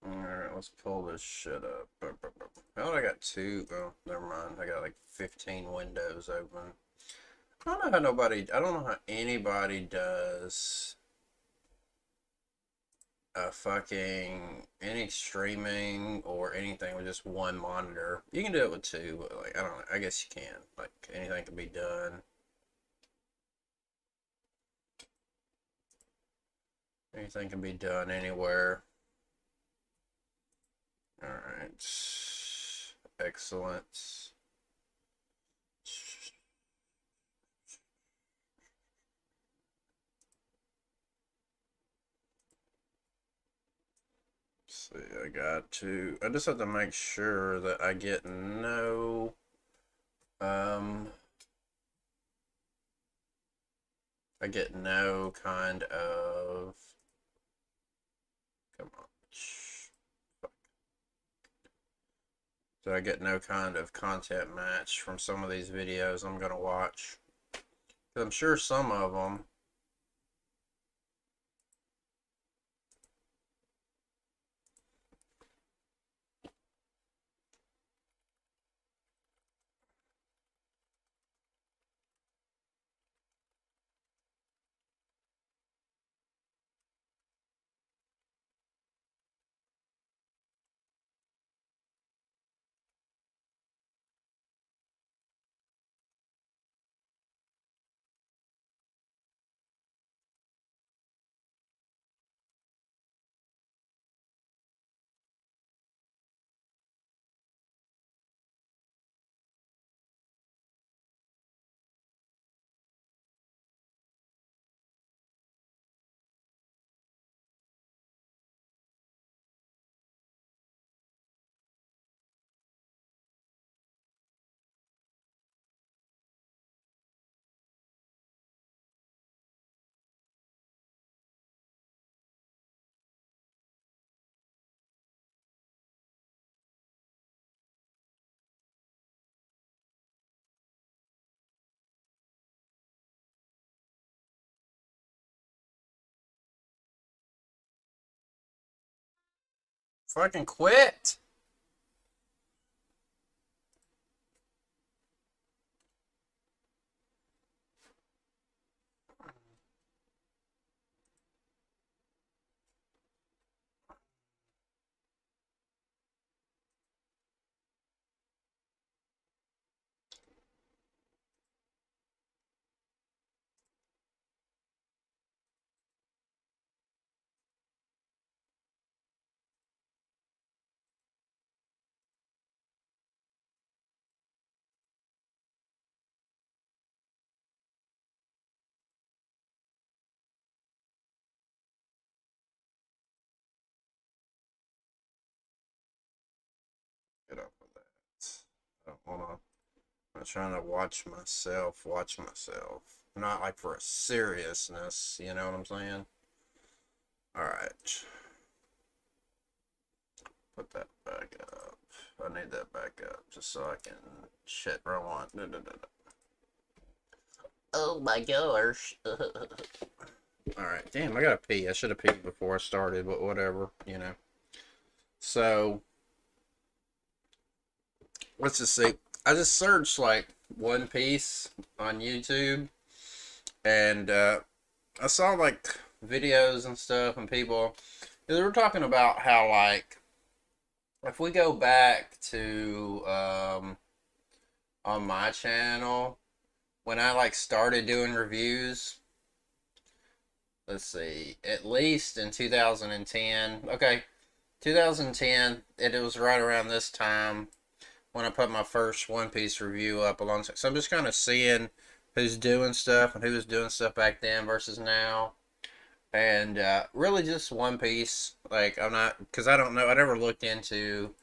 Alright, let's pull this shit up. Oh, I got two. Oh, never mind. I got like 15 windows open. I don't know how anybody does a fucking any streaming or anything with just one monitor. You can do it with two, but like I don't know. I guess you can. Like anything can be done. Anything can be done anywhere. All right. Excellent. See, I just have to make sure that I get I get no kind of, come on. So I get no kind of content match from some of these videos I'm going to watch. 'Cause I'm sure some of them. Fucking quit! Get up with that. I don't wanna. I'm trying to watch myself. Not like for a seriousness, you know what I'm saying? Alright. Put that back up. I need that back up just so I can shit where I want. Oh my gosh. Alright, damn, I gotta pee. I should have peed before I started, but whatever, you know. So, let's just see. I just searched like One Piece on YouTube, and I saw like videos and stuff, and people they were talking about how like if we go back to on my channel when I like started doing reviews, let's see, at least in 2010. Okay, 2010. It was right around this time when I put my first One Piece review up alongside. So I'm just kind of seeing who's doing stuff and who was doing stuff back then versus now. And really just One Piece. Like, I'm not, because I don't know, I never looked into,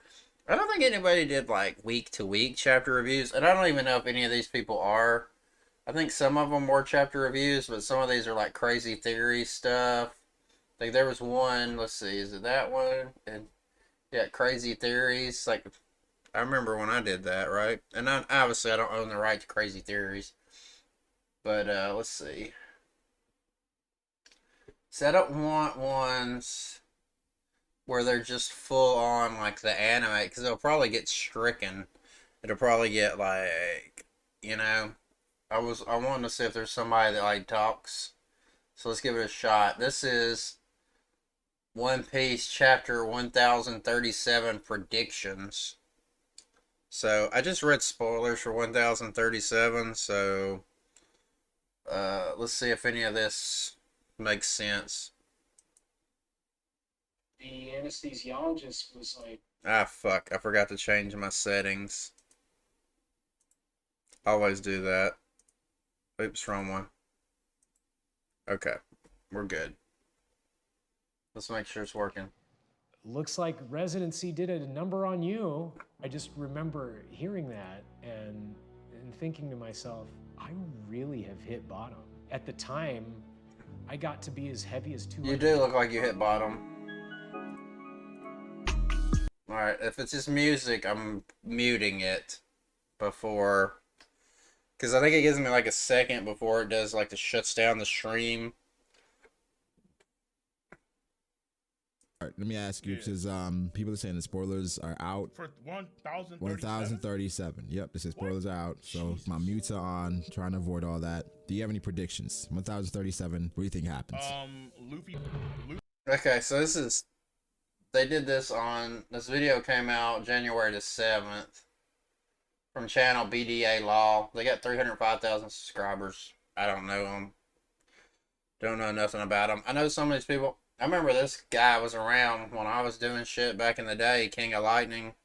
I don't think anybody did like week to week chapter reviews. And I don't even know if any of these people are. I think some of them were chapter reviews, but some of these are like crazy theory stuff. Like, there was one, let's see, is it that one? And yeah, crazy theories. Like, I remember when I did that, right? And obviously I don't own the right to Crazy Theories. But let's see. So I don't want ones where they're just full on like the anime, because they'll probably get stricken. It'll probably get like, you know. I wanted to see if there's somebody that like talks. So let's give it a shot. This is One Piece chapter 1037 predictions. So I just read spoilers for 1037, so let's see if any of this makes sense. The anesthesiologist was like, Ah, fuck. I forgot to change my settings. Always do that. Oops, wrong one. Okay, we're good. Let's make sure it's working. Looks like residency did a number on you. I just remember hearing that and thinking to myself, I really have hit bottom. At the time, I got to be as heavy as 200. You do look like you hit bottom. Alright, if it's just music, I'm muting it before. Because I think it gives me like a second before it does like the shuts down the stream. All right, let me ask you, because people are saying the spoilers are out. For 1037? 1037. Yep, this is spoilers are out. So Jesus. my mutes are on, trying to avoid all that. Do you have any predictions? 1037, what do you think happens? Luffy. Okay, so they did this this video came out January the 7th from channel BDA Law. They got 305,000 subscribers. I don't know them. Don't know nothing about them. I know some of these people. I remember this guy was around when I was doing shit back in the day, King of Lightning.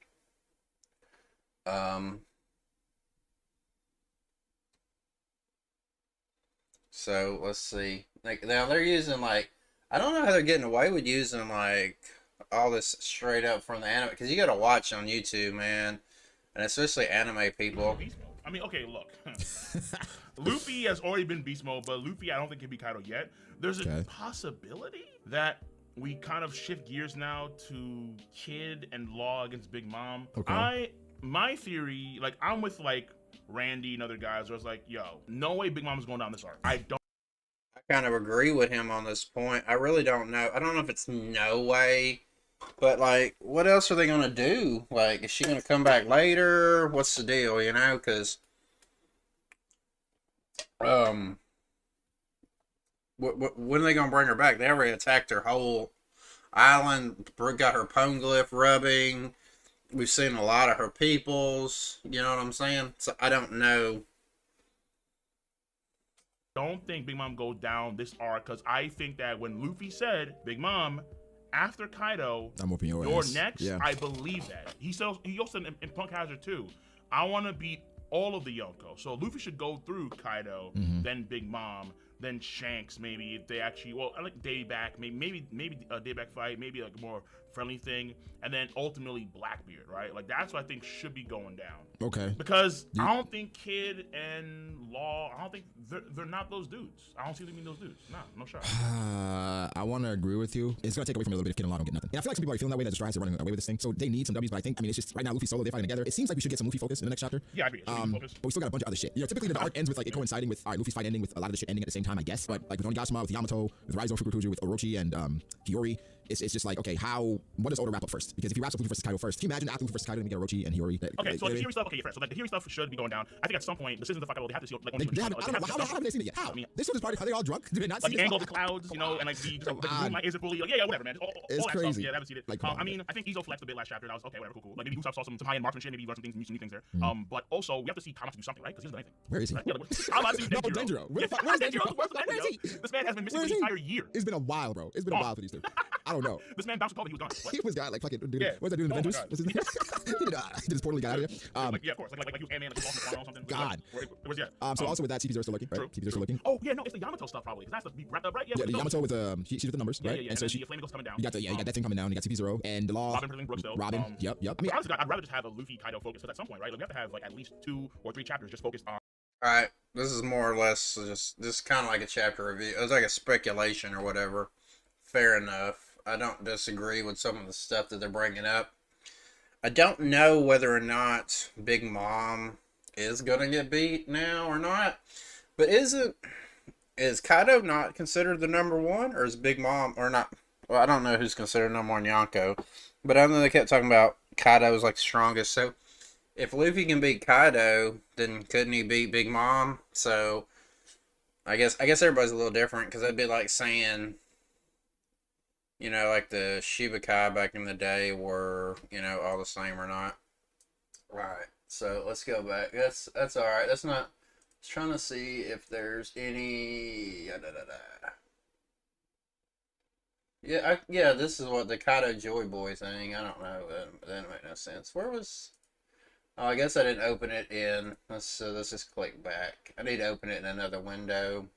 So let's see. Like now they're using like, I don't know how they're getting away with using like all this straight up from the anime, because you gotta watch on YouTube, man, and especially anime people. Beast mode. I mean, okay, look. Luffy has already been beast mode, but Luffy I don't think can be Kaido yet. There's a possibility that we kind of shift gears now to Kid and Law against Big Mom. Okay. My theory, like I'm with like Randy and other guys, where I was like, yo, no way Big Mom is going down this arc. I kind of agree with him on this point. I really don't know. I don't know if it's no way, but like, what else are they gonna do? Like, is she gonna come back later? What's the deal? You know, because when are they gonna bring her back? They already attacked her whole island. Got her poneglyph rubbing. We've seen a lot of her peoples. You know what I'm saying? So I don't know. don't think Big Mom go down this arc, because I think that when Luffy said, Big Mom, after Kaido, I'm whooping your you're ass. next, Yeah. I believe that. He also said in Punk Hazard 2, I want to beat all of the Yonko. So Luffy should go through Kaido, then Big Mom, then Shanks, maybe, if they actually, well, I like Dayback, maybe a Dayback fight, maybe like a more friendly thing, and then ultimately Blackbeard, right? Like, that's what I think should be going down. Okay. Because I don't think Kid and Law, I don't think they're not those dudes. I don't see them being those dudes. Nah, no shot. I want to agree with you. It's going to take away from me a little bit if Kid and Law don't get nothing. And I feel like some people are feeling that way, that just are running away with this thing. So they need some W's, but I think, it's just right now Luffy solo, they're fighting together. It seems like we should get some Luffy focus in the next chapter. Yeah, I agree. But we still got a bunch of other shit. Typically the arc ends with like it coinciding with Luffy's fight ending with a lot of the shit ending at the same time, I guess. But like with Onigashima, with Yamato, with Raizo Fukukuju, with Orochi and Hiyori, it's just like, okay, what does Oda wrap up first? Because if he wraps up Luffy versus Kaido first, can you imagine after Luffy versus Kaido, we get Orochi and Hiyori? Okay, so like the Hiyori stuff, okay, yeah, so like the Hiyori stuff should be going down. I think at some point, the Citizens of Kaido, they have to see, like, how haven't they seen it yet? How? I mean, This was part, are they all drunk? Did they not like see the it? angle of the clouds, and like the moonlight is it fully, like, yeah, whatever, man. All It's that crazy. stuff, yeah, I haven't seen it. Like, I mean, I think Izo flexed a bit last chapter, and I was, okay, whatever, cool. Like, maybe Usopp saw some high-end marksmanship, maybe he learned some things, some new things there. But also, we have to see Kamatsu do something, right? Because he doesn't do anything. Where is he? Right? Yeah, like, I'm not seeing Denjiro. Where's Denjiro? Where's he? This man has been missing for the entire year. It's been a while, bro. It's been a while for these two. I don't know. This man bounced a call, he was gone. What? He was got like fucking dude. Yeah. What was that dude in Oh my Avengers? God. What's his name? he did his portal, he got out of there. Like, yeah, of course. Like you Ant-Man, like, lost the or something. God. Where's that? So also with that, CP0 still looking, right? True. CP0 still looking. Oh, yeah, no, it's the Yamato stuff, probably, because that's the wrapped up, right? Yeah, the Yamato with she's with the numbers, right? Yeah, And so the Flamingos coming down. you got that thing coming down. You got CP0 and the Law. Robin Prisoning Brook still. Robin. Yep. I mean, honestly, I'd rather just have a Luffy Kaido focus, because at some point, right, like, we have to have like at least 2 or 3 chapters just focused on. All right, this is more or less just kind of like a chapter review. It was like a speculation or whatever. Fair enough. I don't disagree with some of the stuff that they're bringing up. I don't know whether or not Big Mom is gonna get beat now or not. But is Kaido not considered the number one, or is Big Mom or not? Well, I don't know who's considered number one Yonko, but I know they kept talking about Kaido was like strongest. So if Luffy can beat Kaido, then couldn't he beat Big Mom? So I guess everybody's a little different, because that'd be like saying, you know, like the Shichibukai back in the day were, you know, all the same or not. Right. So let's go back. That's all right. That's not. I was trying to see if there's any. Yeah, this is what the Kaido Joy Boy thing. I don't know. That didn't make no sense. Where was? Oh, I guess I didn't open it in. Let's just click back. I need to open it in another window.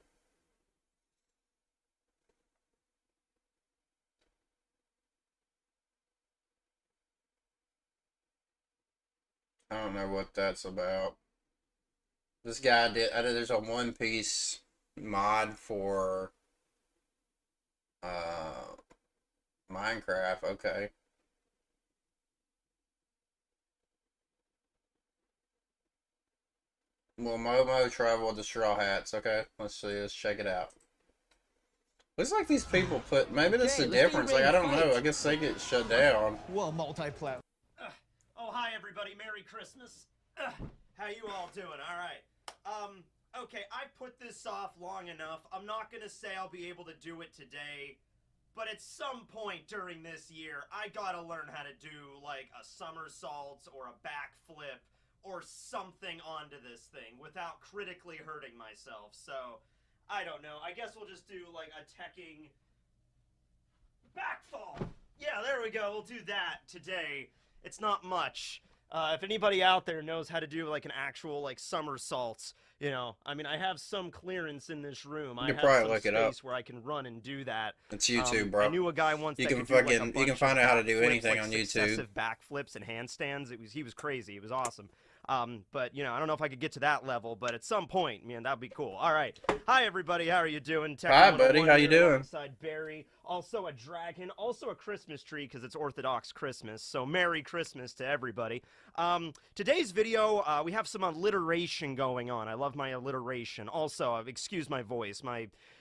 I don't know what that's about. This guy did. There's a One Piece mod for Minecraft. Okay. Will Momo travel with the Straw Hats? Okay, let's see. Let's check it out. Looks like these people put. Maybe this is the difference. Like, I don't know. I guess they get shut down. Well, multi-plat. Oh, hi everybody. Merry Christmas. How you all doing? All right. Okay, I put this off long enough. I'm not gonna say I'll be able to do it today, but at some point during this year, I gotta learn how to do, like, a somersault or a backflip or something onto this thing without critically hurting myself. So, I don't know. I guess we'll just do, like, a teching backfall. Yeah, there we go. We'll do that today. It's not much. If anybody out there knows how to do, like, an actual, like, somersaults, you know, I mean, I have some clearance in this room. I have probably some look it up. space where I can run and do that. It's YouTube, bro. I knew a guy once You that can could do, like, a fucking- you bunch can of find out how to do backflips, anything like, on YouTube. successive backflips and handstands. He was crazy. It was awesome. But, you know, I don't know if I could get to that level, but at some point, man, that'd be cool. All right. Hi, everybody. How are you doing? Hi, buddy. How you doing? Alongside Barry. Also a dragon. Also a Christmas tree, because it's Orthodox Christmas. So Merry Christmas to everybody. Today's video, we have some alliteration going on. I love my alliteration. Also, excuse my voice.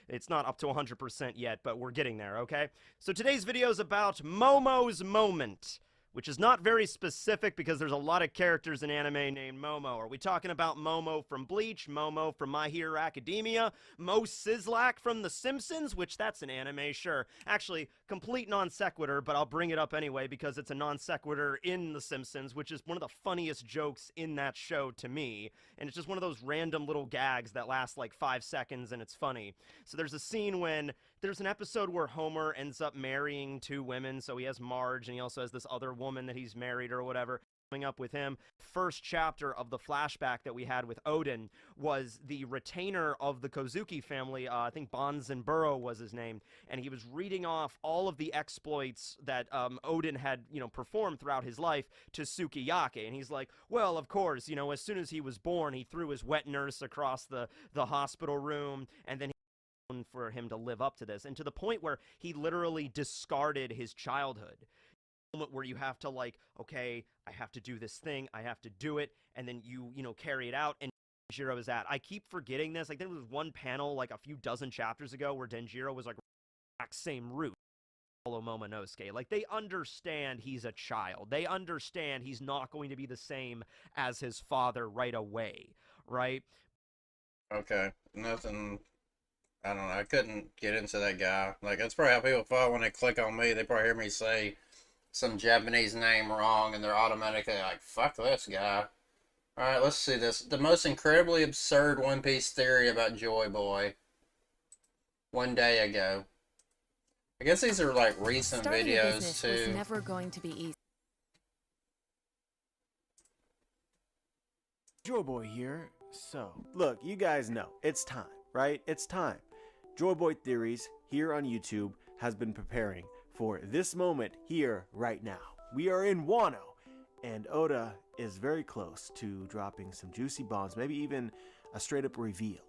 It's not up to 100% yet, but we're getting there, okay? So today's video is about Momo's Moment, which is not very specific because there's a lot of characters in anime named Momo. Are we talking about Momo from Bleach, Momo from My Hero Academia, Mo Sislak from The Simpsons, which that's an anime, sure. Actually, complete non sequitur, but I'll bring it up anyway because it's a non sequitur in The Simpsons, which is one of the funniest jokes in that show to me. And it's just one of those random little gags that last like 5 seconds and it's funny. So there's a scene when there's an episode where Homer ends up marrying 2 women. So he has Marge and he also has this other woman that he's married or whatever. Coming up with him. First chapter of the flashback that we had with Odin was the retainer of the Kozuki family. I think Bonzenburo was his name, and he was reading off all of the exploits that Odin had, you know, performed throughout his life to Sukiyake. And he's like, well, of course, you know, as soon as he was born, he threw his wet nurse across the hospital room, and then for him to live up to this, and to the point where he literally discarded his childhood. Moment where you have to, like, okay, I have to do this thing, I have to do it, and then you know, carry it out, and Denjiro is at. I keep forgetting this. Like, there was one panel, like, a few dozen chapters ago where Denjiro was, like, exact same route. Follow Momonosuke. Like, they understand he's a child. They understand he's not going to be the same as his father right away, right? Okay, nothing. I don't know. I couldn't get into that guy. Like, that's probably how people feel when they click on me. They probably hear me say some Japanese name wrong, and they're automatically like, fuck this guy. Alright, let's see this. The most incredibly absurd One Piece theory about Joy Boy. One day ago. I guess these are like recent Starting a videos business too. was never going to be easy. Joy Boy here. So, look, you guys know, it's time, right? It's time. Joy Boy Theories here on YouTube has been preparing for this moment here right now. We are in Wano, and Oda is very close to dropping some juicy bombs, maybe even a straight up reveal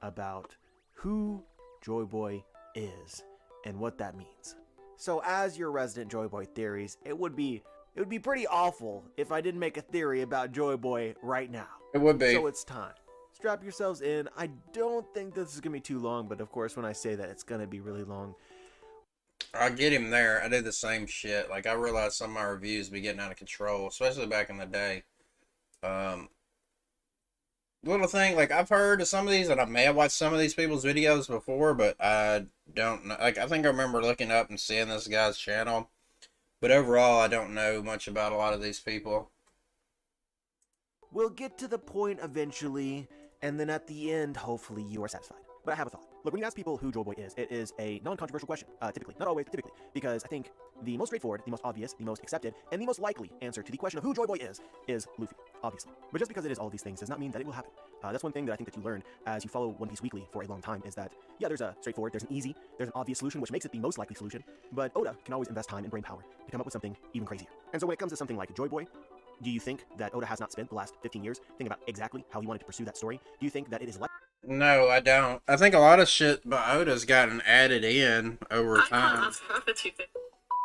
about who Joy Boy is and what that means. So as your resident Joy Boy Theories, it would be it would be pretty awful if I didn't make a theory about Joy Boy right now. It would be. So it's time. Strap yourselves in. I don't think this is going to be too long, but of course when I say that, it's going to be really long. I get him there. I do the same shit. Like, I realize some of my reviews be getting out of control, especially back in the day. Little thing, like, I've heard of some of these, and I may have watched some of these people's videos before, but I don't know. Like, I think I remember looking up and seeing this guy's channel, but overall, I don't know much about a lot of these people. We'll get to the point eventually, and then at the end, hopefully you are satisfied. But I have a thought. Look, when you ask people who Joy Boy is, it is a non-controversial question, typically. Not always, but typically. Because I think the most straightforward, the most obvious, the most accepted, and the most likely answer to the question of who Joy Boy is Luffy, obviously. But just because it is all of these things does not mean that it will happen. That's one thing that I think that you learn as you follow One Piece Weekly for a long time, is that, yeah, there's a straightforward, there's an easy, there's an obvious solution, which makes it the most likely solution, but Oda can always invest time and brain power to come up with something even crazier. And so when it comes to something like Joy Boy, do you think that Oda has not spent the last 15 years thinking about exactly how he wanted to pursue that story? Do you think that it is No, I don't. I think a lot of shit by Oda's gotten added in over time.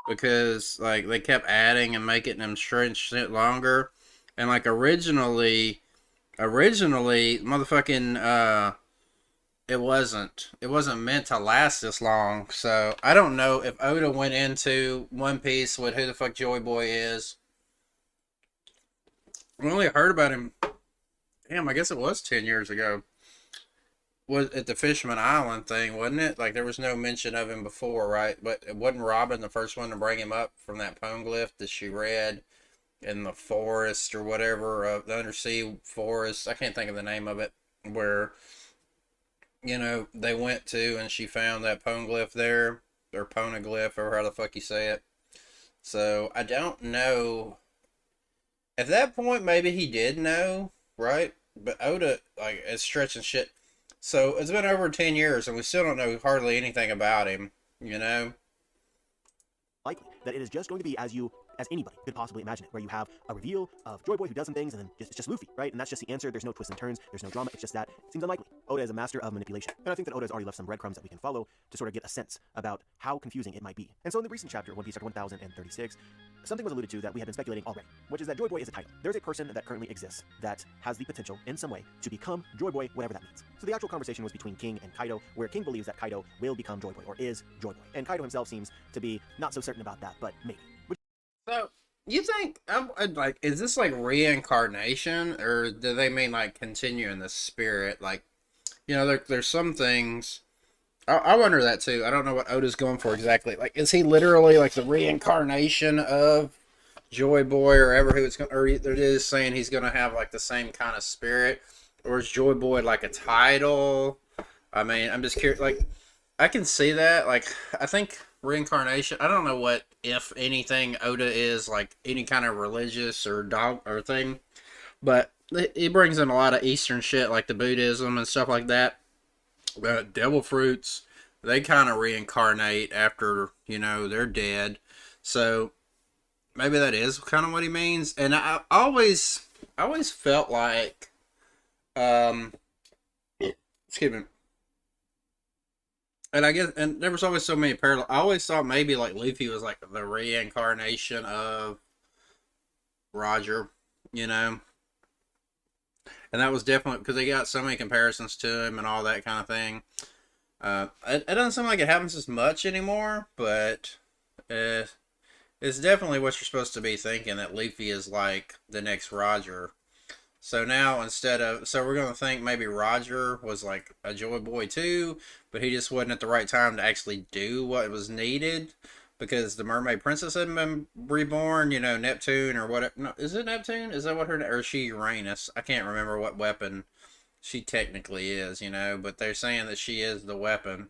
Because, like, they kept adding and making them stretch it longer. And, like, originally, motherfucking, it wasn't meant to last this long. So, I don't know if Oda went into One Piece with who the fuck Joy Boy is. I only heard about him, damn, I guess it was 10 years ago. Was at the Fishman Island thing, wasn't it? Like, there was no mention of him before, right? But it wasn't Robin the first one to bring him up from that poneglyph that she read in the forest or whatever, the undersea forest. I can't think of the name of it, where, you know, they went to and she found that poneglyph there, or poneglyph, or how the fuck you say it. So, I don't know. At that point, maybe he did know, right? But Oda, like, is stretching shit. So, it's been over 10 years, and we still don't know hardly anything about him, you know? likely that it is just going to be as anybody could possibly imagine it, where you have a reveal of Joy Boy who does some things, and then it's just Luffy, right? And that's just the answer. There's no twists and turns. There's no drama. It's just that. It seems unlikely. Oda is a master of manipulation. And I think that Oda has already left some breadcrumbs that we can follow to sort of get a sense about how confusing it might be. And so in the recent chapter, One Piece chapter 1036, something was alluded to that we had been speculating already, which is that Joy Boy is a title. There's a person that currently exists that has the potential in some way to become Joy Boy, whatever that means. So the actual conversation was between King and Kaido, where King believes that Kaido will become Joy Boy, or is Joy Boy. And Kaido himself seems to be not so certain about that, but maybe. So, you think, like, is this like reincarnation, or do they mean like continuing the spirit? Like, you know, there's some things. I wonder that too. I don't know what Oda's going for exactly. Like, is he literally like the reincarnation of Joy Boy, or ever who it's going, or they're just saying he's going to have like the same kind of spirit, or is Joy Boy like a title? I mean, I'm just curious. Like, I can see that. Like, I think reincarnation. I don't know what, if anything, Oda is like any kind of religious or dog or thing, but he brings in a lot of Eastern shit like the Buddhism and stuff like that. Devil fruits, they kind of reincarnate after, you know, they're dead. So maybe that is kind of what he means. And I always felt like, excuse me. And I guess, and there was always so many parallels. I always thought maybe like Luffy was like the reincarnation of Roger, you know? And that was definitely because they got so many comparisons to him and all that kind of thing. It doesn't seem like it happens as much anymore, but it's definitely what you're supposed to be thinking, that Luffy is like the next Roger. So now so we're going to think maybe Roger was like a Joy Boy too, but he just wasn't at the right time to actually do what was needed because the Mermaid Princess hadn't been reborn, you know, Neptune or whatever. No, is it Neptune? Is that what or is she Uranus? I can't remember what weapon she technically is, you know, but they're saying that she is the weapon.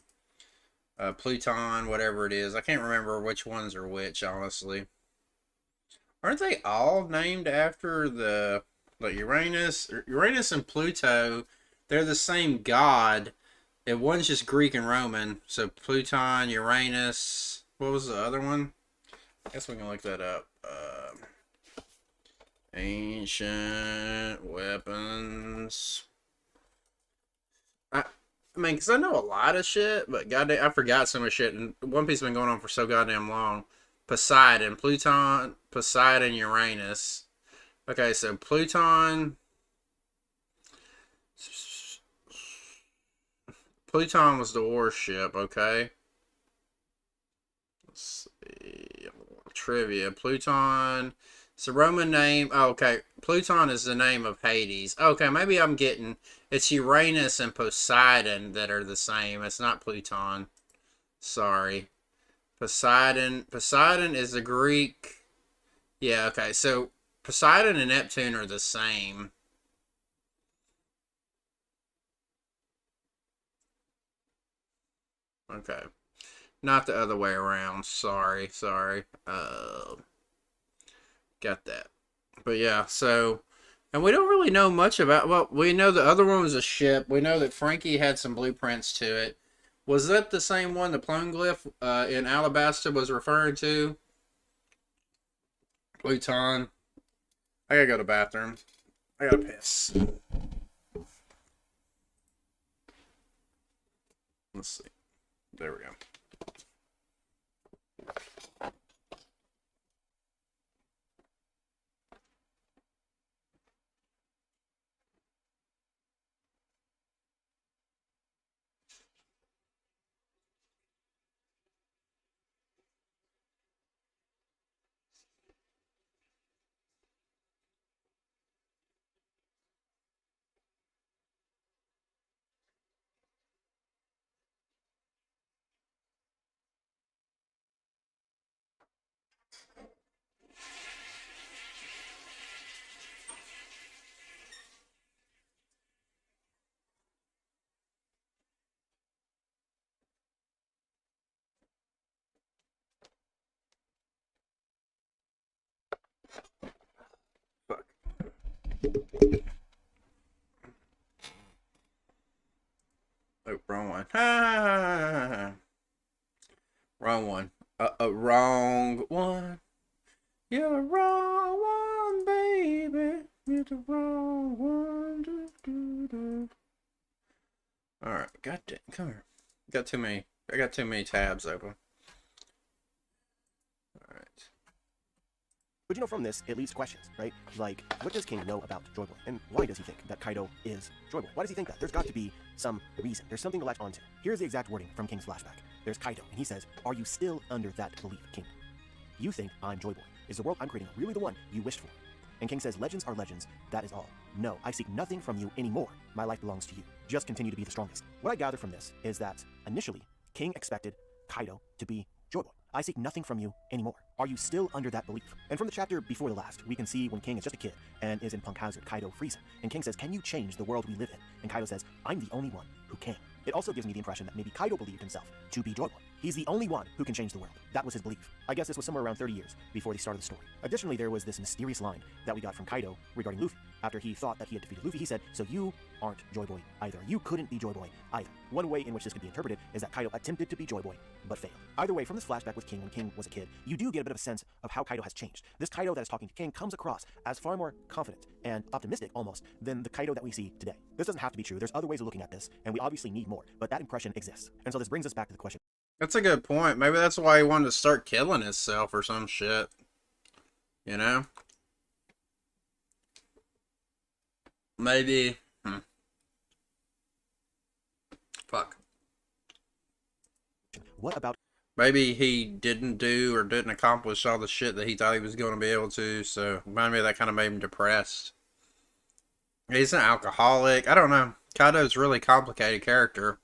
Pluton, whatever it is. I can't remember which ones are which, honestly. Aren't they all named after the... Like Uranus and Pluto, they're the same god. And one's just Greek and Roman. So Pluton, Uranus. What was the other one? I guess we can look that up. Ancient weapons. I mean, because I know a lot of shit, but goddamn, I forgot so much shit. And One Piece has been going on for so goddamn long. Poseidon, Pluton, Poseidon, Uranus. Okay, so Pluton. Pluton was the warship, okay? Let's see. Trivia. Pluton. It's a Roman name. Oh, okay. Pluton is the name of Hades. Okay, maybe I'm getting... It's Uranus and Poseidon that are the same. It's not Pluton. Sorry. Poseidon. Poseidon is the Greek... Yeah, okay. So, Poseidon and Neptune are the same. Okay. Not the other way around. Sorry. Got that. But yeah, so... And we don't really know much about... Well, we know the other one was a ship. We know that Frankie had some blueprints to it. Was that the same one the Plumeglyph in Alabasta was referring to? Pluton. I gotta go to the bathroom. I gotta piss. Let's see. There we go. Fuck. Oh, wrong one. Wrong one. Wrong one. You're the wrong one, baby. You're the wrong one. Alright, goddamn, come here. Got too many. I got too many tabs open. Alright. But you know, from this, it leads to questions, right? Like, what does King know about Joy Boy? And why does he think that Kaido is Joy Boy? Why does he think that? There's got to be some reason. There's something to latch onto. Here's the exact wording from King's flashback. There's Kaido, and he says, "Are you still under that belief, King? You think I'm Joy Boy. Is the world I'm creating really the one you wished for?" And King says, "Legends are legends. That is all. No, I seek nothing from you anymore. My life belongs to you. Just continue to be the strongest." What I gather from this is that, initially, King expected Kaido to be Joy Boy. I seek nothing from you anymore. Are you still under that belief? And from the chapter before the last, we can see when King is just a kid and is in Punk Hazard, Kaido frees him. And King says, "Can you change the world we live in?" And Kaido says, "I'm the only one who can." It also gives me the impression that maybe Kaido believed himself to be Joy Boy. He's the only one who can change the world. That was his belief. I guess this was somewhere around 30 years before the start of the story. Additionally, there was this mysterious line that we got from Kaido regarding Luffy. After he thought that he had defeated Luffy, he said, "So you aren't Joy Boy either. You couldn't be Joy Boy either." One way in which this could be interpreted is that Kaido attempted to be Joy Boy, but failed. Either way, from this flashback with King when King was a kid, you do get a bit of a sense of how Kaido has changed. This Kaido that is talking to King comes across as far more confident and optimistic almost than the Kaido that we see today. This doesn't have to be true. There's other ways of looking at this, and we obviously need more, but that impression exists. And so this brings us back to the question. That's a good point. Maybe that's why he wanted to start killing himself or some shit. You know? Maybe. Fuck. What about Maybe he didn't do or didn't accomplish all the shit that he thought he was going to be able to, so maybe that kind of made him depressed. He's an alcoholic. I don't know. Kaido's a really complicated character.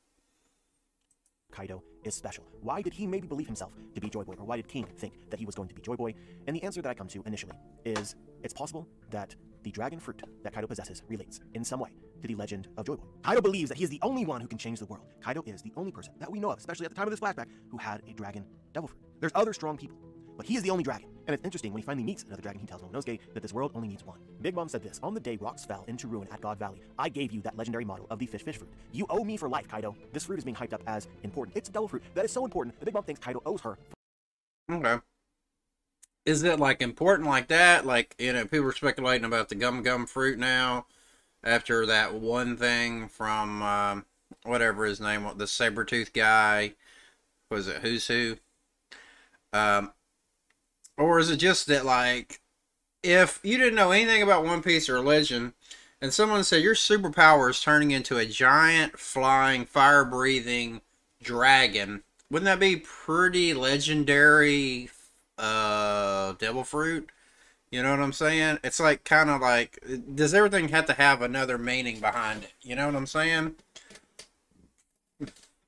Kaido is special? Why did he maybe believe himself to be Joy Boy, or why did King think that he was going to be Joy Boy? And the answer that I come to initially is it's possible that the dragon fruit that Kaido possesses relates in some way to the legend of Joy Boy. Kaido believes that he is the only one who can change the world. Kaido is the only person that we know of, especially at the time of this flashback, who had a dragon devil fruit. There's other strong people, but he is the only dragon. And it's interesting, when he finally meets another dragon, he tells Momonosuke that this world only needs one. Big Mom said this: "On the day rocks fell into ruin at God Valley, I gave you that legendary model of the fish fruit. You owe me for life, Kaido." This fruit is being hyped up as important. It's a devil fruit that is so important that Big Mom thinks Kaido owes her. Okay. Is it, like, important like that? Like, you know, people are speculating about the gum fruit now after that one thing from, whatever his name was, the saber-tooth guy. Was it Who's Who? Or is it just that, like, if you didn't know anything about One Piece or religion, and someone said your superpower is turning into a giant, flying, fire-breathing dragon, wouldn't that be pretty legendary, devil fruit? You know what I'm saying? It's like, kind of like, does everything have to have another meaning behind it? You know what I'm saying?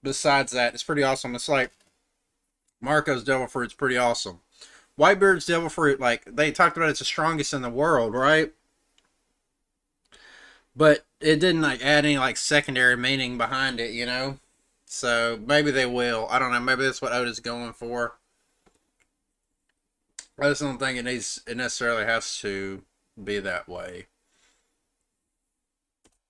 Besides that, it's pretty awesome. It's like, Marco's devil fruit's pretty awesome. Whitebeard's devil fruit, like, they talked about it's the strongest in the world, right? But it didn't, like, add any, like, secondary meaning behind it, you know? So, maybe they will. I don't know. Maybe that's what Oda's going for. I just don't think it necessarily has to be that way.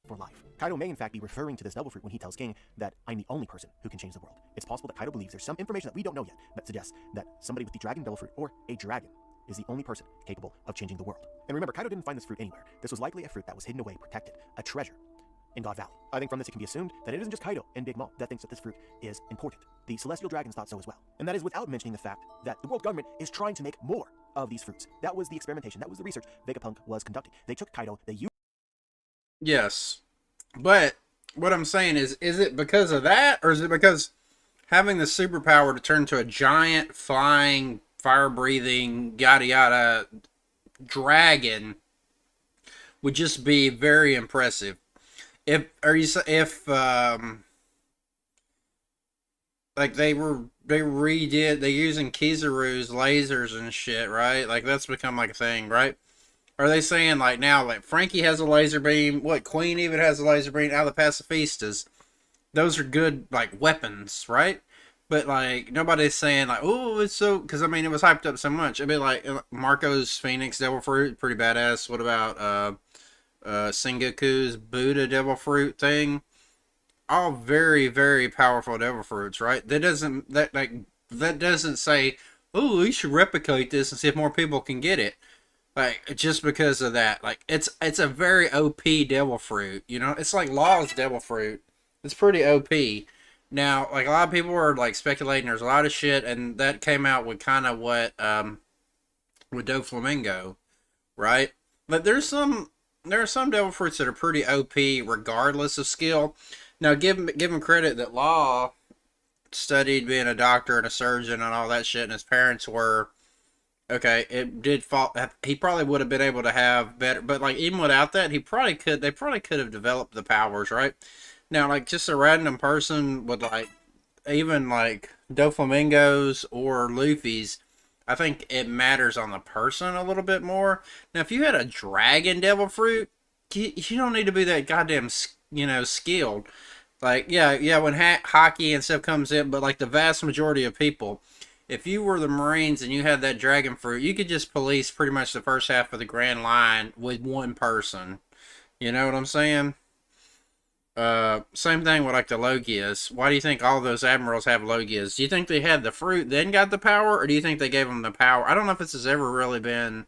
For life. Kaido may in fact be referring to this devil fruit when he tells King that I'm the only person who can change the world. It's possible that Kaido believes there's some information that we don't know yet that suggests that somebody with the dragon devil fruit, or a dragon, is the only person capable of changing the world. And remember, Kaido didn't find this fruit anywhere. This was likely a fruit that was hidden away, protected, a treasure in God Valley. I think from this it can be assumed that it isn't just Kaido and Big Mom that thinks that this fruit is important. The Celestial Dragons thought so as well. And that is without mentioning the fact that the world government is trying to make more of these fruits. That was the experimentation, that was the research Vegapunk was conducting. They took Kaido, they used... Yes. But what I'm saying is it because of that, or is it because having the superpower to turn into a giant, flying, fire-breathing, yada yada dragon would just be very impressive? Like they using Kizaru's lasers and shit, right? Like, that's become like a thing, right? Are they saying, like, now, like, Frankie has a laser beam, what, Queen even has a laser beam, out of the pacifistas? Those are good, like, weapons, right? But, like, nobody's saying, like, oh, it's so, because, I mean, it was hyped up so much. It'd be like, Marco's Phoenix Devil Fruit, pretty badass. What about, Sengoku's Buddha Devil Fruit thing? All very, very powerful devil fruits, right? That doesn't say, oh, we should replicate this and see if more people can get it. Like, just because of that. Like, it's a very OP devil fruit, you know? It's like Law's devil fruit. It's pretty OP. Now, like, a lot of people are, like, speculating there's a lot of shit, and that came out with kind of what, with Doflamingo, right? But there are some devil fruits that are pretty OP regardless of skill. Now, give him credit that Law studied being a doctor and a surgeon and all that shit, and his parents were... Okay, it did fall. He probably would have been able to have better, but like even without that, they probably could have developed the powers, right? Now, like just a random person with like even like Doflamingo's or Luffy's, I think it matters on the person a little bit more. Now, if you had a dragon devil fruit, you don't need to be that goddamn skilled. Like yeah, when hockey and stuff comes in, but like the vast majority of people. If you were the Marines and you had that dragon fruit, you could just police pretty much the first half of the Grand Line with one person. You know what I'm saying? Same thing with like the Logias. Why do you think all those admirals have Logias? Do you think they had the fruit then got the power, or do you think they gave them the power? I don't know if this has ever really been.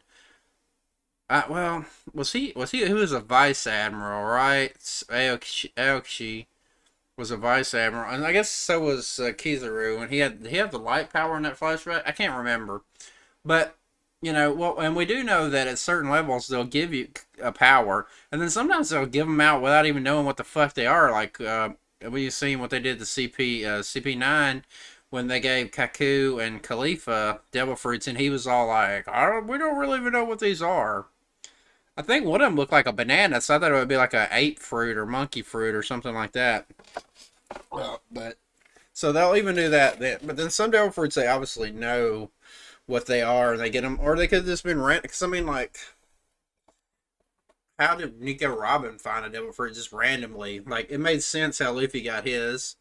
Well, was he? Who was a vice admiral, right? Aokishi was a vice admiral, and I guess so was Kizaru, and he had the light power in that flashback. I can't remember, but you know, well, and we do know that at certain levels they'll give you a power, and then sometimes they'll give them out without even knowing what the fuck they are. Like we've seen what they did to CP9 when they gave Kaku and Khalifa devil fruits, and he was all like, "We don't really even know what these are." I think one of them looked like a banana, so I thought it would be like a ape fruit or monkey fruit or something like that. But so they'll even do that. But then some devil fruits, they obviously know what they are, and they get them, or they could have just been random. Because I mean, like, how did Nico Robin find a devil fruit just randomly? Like, it made sense how Luffy got his,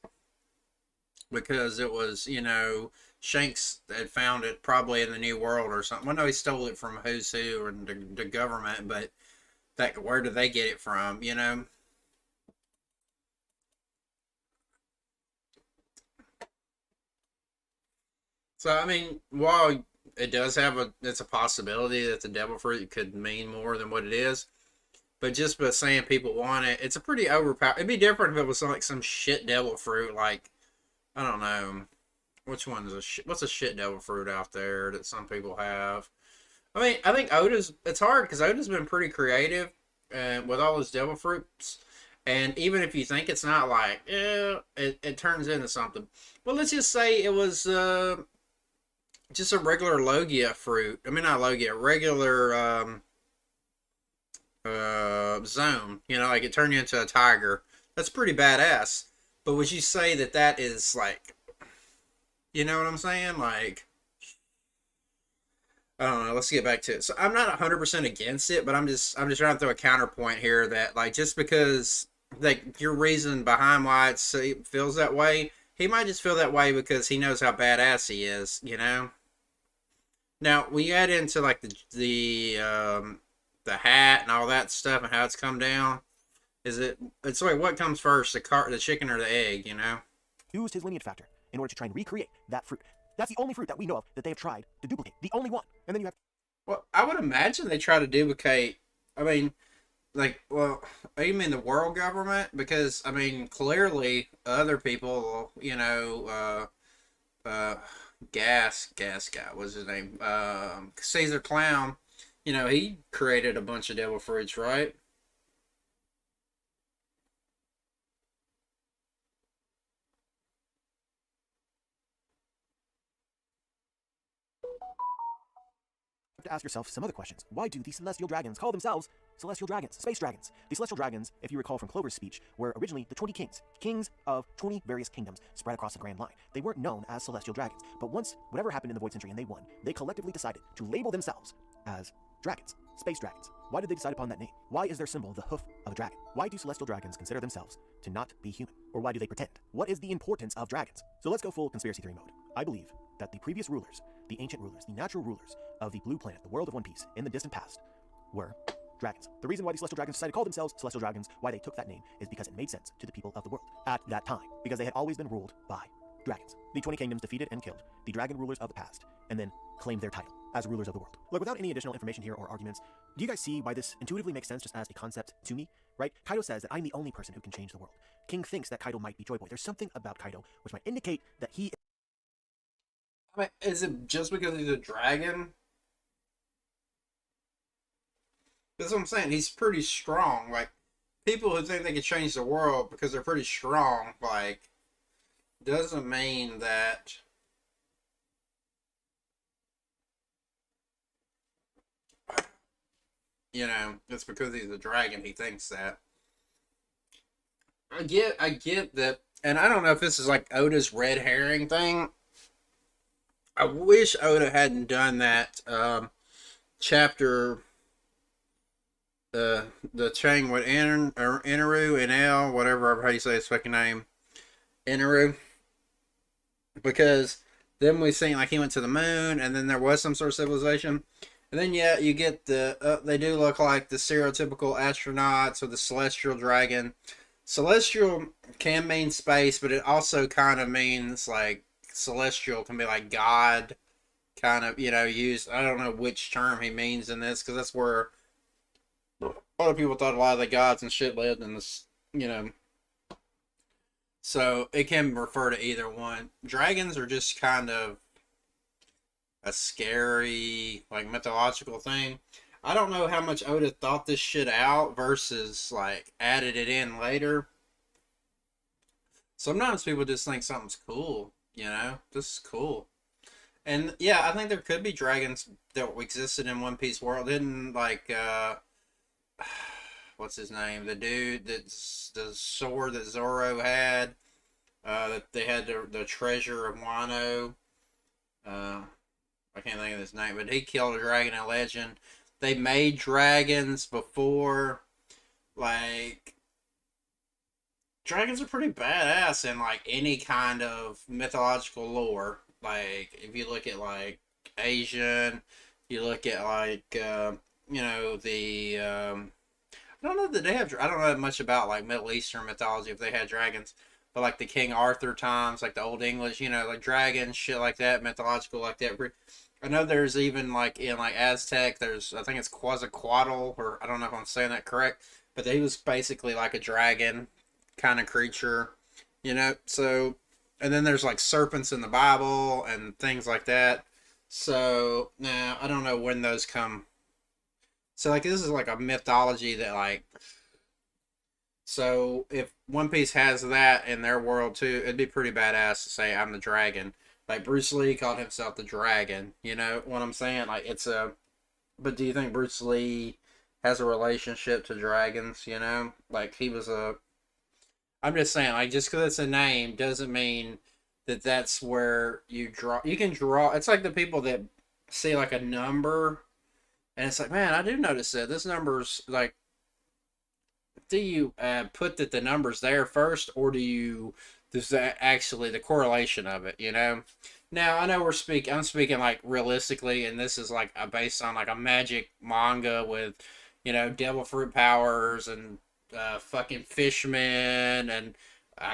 because it was, you know, Shanks had found it probably in the New World or something. Well, no, he stole it from Who's Who and the government, but where did they get it from, you know? So, I mean, while it does have it's a possibility that the devil fruit could mean more than what it is, but just by saying people want it, it's a pretty overpowered. It'd be different if it was like some shit devil fruit, like, I don't know, which one's what's a shit devil fruit out there that some people have? I mean, I think Oda's, it's hard because Oda's been pretty creative and with all his devil fruits. And even if you think it's not like, it turns into something. Well, let's just say it was just a regular Logia fruit. I mean, not Logia, regular zone. You know, like it turned you into a tiger. That's pretty badass. But would you say that that is like, you know what I'm saying? Like, I don't know. Let's get back to it. So I'm not 100% against it, but I'm just trying to throw a counterpoint here that like just because like your reason behind why it feels that way, he might just feel that way because he knows how badass he is. You know. Now when you add into like the hat and all that stuff and how it's come down, it's like what comes first, the chicken or the egg? You know. Used his lineage factor in order to try and recreate that fruit. That's the only fruit that we know of that they have tried to duplicate. The only one. And then you have... Well, I would imagine they try to duplicate, I mean, like, well, you mean the world government? Because, I mean, clearly other people, you know, Gas guy, what's his name? Caesar Clown, you know, he created a bunch of devil fruits, right? To ask yourself some other questions. Why do the celestial dragons call themselves celestial dragons, space dragons? The celestial dragons, if you recall from Clover's speech, were originally the 20 kings, kings of 20 various kingdoms spread across the Grand Line. They weren't known as celestial dragons, but once whatever happened in the Void Century and they won, they collectively decided to label themselves as dragons, space dragons. Why did they decide upon that name? Why is their symbol the hoof of a dragon? Why do celestial dragons consider themselves to not be human? Or why do they pretend? What is the importance of dragons? So let's go full conspiracy theory mode. I believe that the previous rulers, the ancient rulers, the natural rulers of the blue planet, the world of One Piece, in the distant past, were dragons. The reason why the celestial dragons decided to call themselves celestial dragons, why they took that name, is because it made sense to the people of the world at that time, because they had always been ruled by dragons. The 20 kingdoms defeated and killed the dragon rulers of the past, and then claimed their title as rulers of the world. Look, without any additional information here or arguments, do you guys see why this intuitively makes sense just as a concept to me, right? Kaido says that I'm the only person who can change the world. King thinks that Kaido might be Joy Boy. There's something about Kaido which might indicate that he... I mean, is it just because he's a dragon? That's what I'm saying. He's pretty strong. Like, people who think they can change the world because they're pretty strong, like, doesn't mean that... You know, it's because he's a dragon, he thinks that. I get that, and I don't know if this is like Oda's red herring thing. I wish Oda hadn't done that chapter, the chain with Inaru and L, whatever how you say his fucking name, Inaru, because then we seen like he went to the moon, and then there was some sort of civilization, and then yeah, you get the they do look like the stereotypical astronauts or the celestial dragon. Celestial can mean space, but it also kind of means like celestial can be like God, kind of, you know, used. I don't know which term he means in this, because that's where a lot of people thought a lot of the gods and shit lived in this, you know. So it can refer to either one. Dragons are just kind of a scary, like, mythological thing. I don't know how much Oda thought this shit out versus like added it in later. Sometimes people just think something's cool, you know? This is cool. And yeah, I think there could be dragons that existed in One Piece world. Didn't like what's his name? The dude that's the sword that Zoro had. That they had the treasure of Wano. I can't think of his name, but he killed a dragon in Legend. They made dragons before, like, dragons are pretty badass in, like, any kind of mythological lore. Like, if you look at, like, Asian, you look at, like, you know, the, I don't know that they have, I don't know much about, like, Middle Eastern mythology if they had dragons, but, like, the King Arthur times, like, the Old English, you know, like, dragons, shit like that, mythological like that. I know there's even, like, in, like, Aztec, there's, I think it's Quetzalcoatl, or I don't know if I'm saying that correct, but he was basically like a dragon kind of creature, you know, so And then there's like serpents in the Bible and things like that. So now I don't know when those come. So like this is like a mythology that like. So if One Piece has that in their world too, it'd be pretty badass to say I'm the dragon. Like Bruce Lee called himself the dragon. You know what I'm saying? Like it's a. But do you think Bruce Lee has a relationship to dragons? You know, like he was a. I'm just saying, like just because it's a name doesn't mean that that's where you draw. You can draw. It's like the people that see like a number, and it's like, man, I do notice that this number's like. Do you put that the number's there first, or do you does that actually the correlation of it? You know. Now I know I'm speaking like realistically, and this is like based on like a magic manga with, you know, devil fruit powers and fucking fishmen and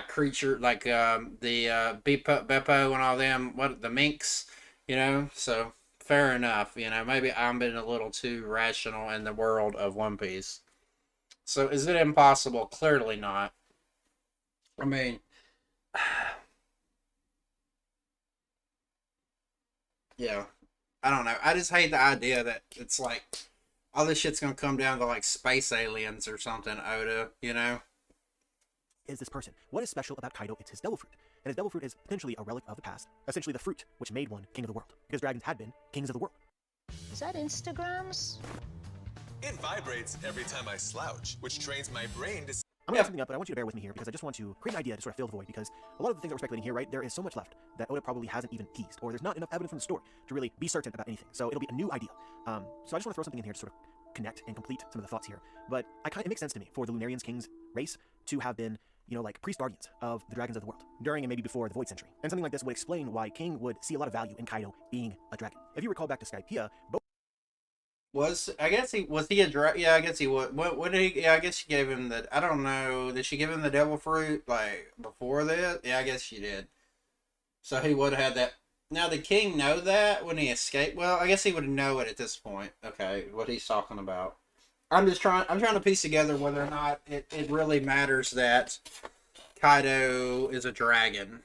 creature like the Beppo and all them, what the minks, you know. So fair enough, you know. Maybe I'm being a little too rational in the world of One Piece. So is it impossible? Clearly not. I mean, yeah. I don't know. I just hate the idea that it's like all this shit's gonna come down to like space aliens or something, Oda, you know? Is this person? What is special about Kaido? It's his devil fruit. And his devil fruit is potentially a relic of the past, essentially the fruit which made one king of the world, because dragons had been kings of the world. Is that Instagrams? It vibrates every time I slouch, which trains my brain to... I'm gonna add something up, but I want you to bear with me here because I just want to create an idea to sort of fill the void, because a lot of the things that we're speculating here, right, there is so much left that Oda probably hasn't even teased, or there's not enough evidence from the story to really be certain about anything. So it'll be a new idea. So I just want to throw something in here to sort of connect and complete some of the thoughts here. But it makes sense to me for the Lunarians King's race to have been, you know, like priest guardians of the dragons of the world during and maybe before the Void Century. And something like this would explain why King would see a lot of value in Kaido being a dragon. If you recall back to Skypiea, I guess he a dragon? Yeah, I guess he would. What did he? Yeah, I guess she gave him the. I don't know. Did she give him the devil fruit like before that? Yeah, I guess she did. So he would have had that. Now the king know that when he escaped. Well, I guess he would know it at this point. Okay, what he's talking about. I'm trying to piece together whether or not it really matters that Kaido is a dragon.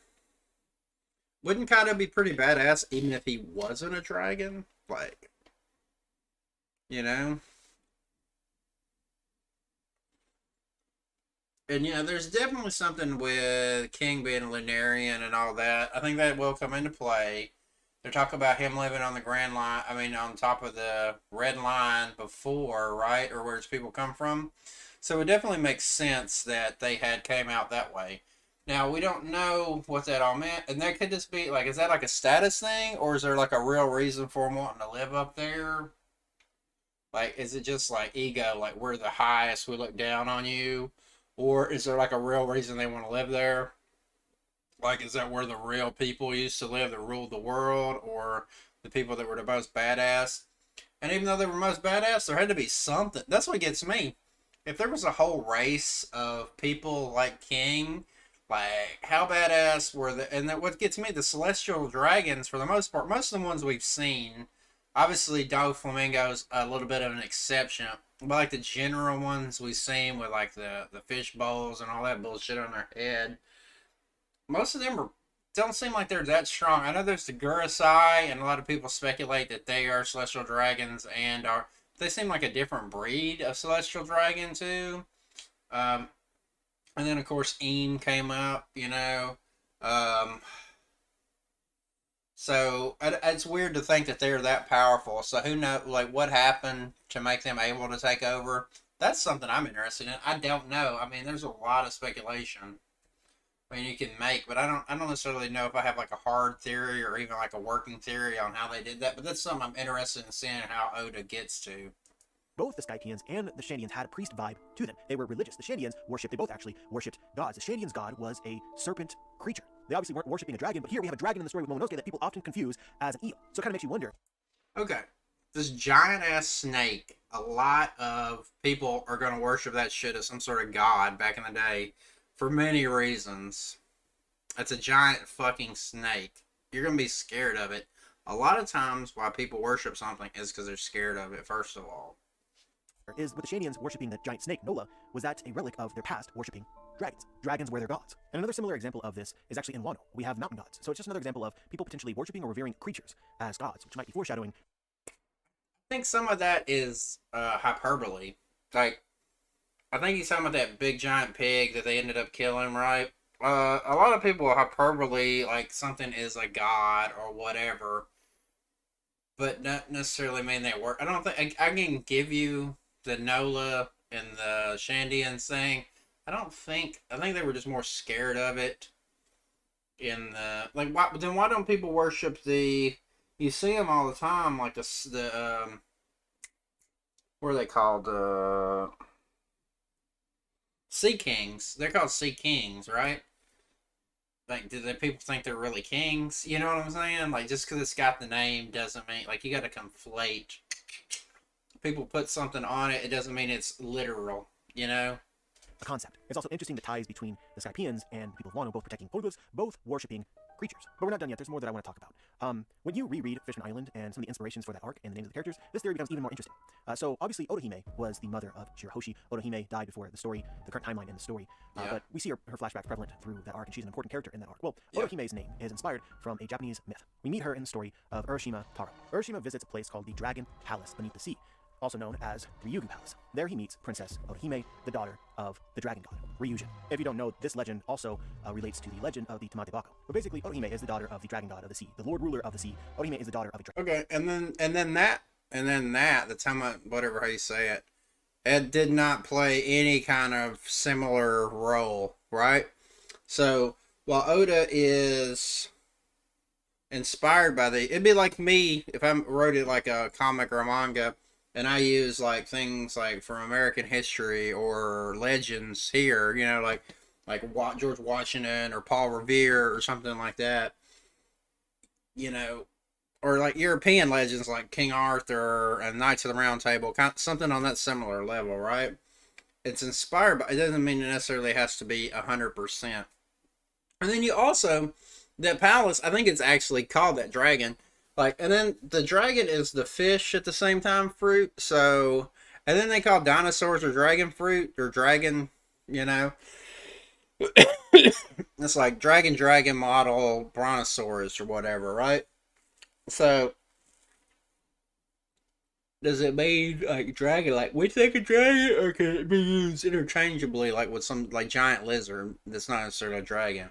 Wouldn't Kaido be pretty badass even if he wasn't a dragon? Like. You know? And yeah, there's definitely something with King being a Lunarian and all that. I think that will come into play. They're talking about him living on the Grand Line, on top of the Red Line before, right? Or where his people come from. So it definitely makes sense that they came out that way. Now, we don't know what that all meant. And there could just be, like, is that like a status thing? Or is there like a real reason for him wanting to live up there? Like, is it just like ego, like we're the highest, we look down on you? Or is there like a real reason they want to live there? Like, is that where the real people used to live that ruled the world? Or the people that were the most badass? And even though they were most badass, there had to be something. That's what gets me. If there was a whole race of people like King, like, how badass were the... And that what gets me, the Celestial Dragons, for the most part, most of the ones we've seen... Obviously, Doflamingo's a little bit of an exception. But like the general ones we've seen with like the fish bowls and all that bullshit on their head, most of them don't seem like they're that strong. I know there's the Gurusai, and a lot of people speculate that they are celestial dragons and are. They seem like a different breed of celestial dragon too. And then of course Een came up, you know. So it's weird to think that they're that powerful. So who knows, like, what happened to make them able to take over? That's something I'm interested in. I don't know. I mean, there's a lot of speculation. I mean, you can make, but I don't necessarily know if I have like a hard theory or even like a working theory on how they did that. But that's something I'm interested in seeing how Oda gets to. Both the Skypians and the Shandians had a priest vibe to them. They were religious. The Shandians they both actually worshipped gods. The Shandians' god was a serpent creature. They obviously weren't worshipping a dragon, but here we have a dragon in the story with Momonosuke that people often confuse as an eel. So it kind of makes you wonder. Okay. This giant-ass snake, a lot of people are going to worship that shit as some sort of god back in the day for many reasons. It's a giant fucking snake. You're going to be scared of it. A lot of times why people worship something is because they're scared of it, first of all. is with the Shandians worshipping the giant snake Nola, was that a relic of their past worshipping dragons. Dragons were their gods. And another similar example of this is actually in Wano. We have mountain gods. So it's just another example of people potentially worshipping or revering creatures as gods, which might be foreshadowing. I think some of that is hyperbole. Like, I think he's talking about that big giant pig that they ended up killing, right? A lot of people hyperbole, like something is a god or whatever, but not necessarily mean they work. I don't think I can give you the Nola and the Shandians thing. I think they were just more scared of it. Why don't people worship the? You see them all the time, like what are they called? Sea Kings. They're called Sea Kings, right? Like, do the people think they're really kings? You know what I'm saying? Like, just because it's got the name doesn't mean, like, you got to conflate. People put something on it, it doesn't mean it's literal, you know? A concept. It's also interesting the ties between the Skypians and the people of Wano, both protecting polyglyphs, both worshipping creatures. But we're not done yet. There's more that I want to talk about. When you reread Fishman Island and some of the inspirations for that arc and the names of the characters, this theory becomes even more interesting. So obviously Otohime was the mother of Shirahoshi. Otohime died before the story, the current timeline in the story. But we see her flashbacks prevalent through that arc, and she's an important character in that arc. Well, Otohime's name is inspired from a Japanese myth. We meet her in the story of Urashima Taro. Urashima visits a place called the Dragon Palace beneath the sea, also known as Ryugu Palace. There he meets Princess Otohime, the daughter of the dragon god, Ryujin. If you don't know, this legend also relates to the legend of the Tamate Bako. But basically, Otohime is the daughter of the dragon god of the sea, the lord ruler of the sea. Otohime is the daughter of a dragon. Okay, and then that, the Tama, whatever how you say it, it did not play any kind of similar role, right? So, while Oda is inspired by it'd be like me if I wrote it like a comic or a manga, and I use like things like from American history or legends here, you know, like George Washington or Paul Revere or something like that, you know, or like European legends like King Arthur and Knights of the Round Table, something on that similar level, right? It's inspired, but it doesn't mean it necessarily has to be 100%. And then you also, that palace, I think it's actually called that dragon. Like, and then the dragon is the fish at the same time fruit. So, and then they call dinosaurs or dragon fruit or dragon, you know. It's like dragon model brontosaurus or whatever, right? So, does it mean like dragon? Like, we think a dragon, or can it be used interchangeably, like with some like giant lizard that's not necessarily a dragon?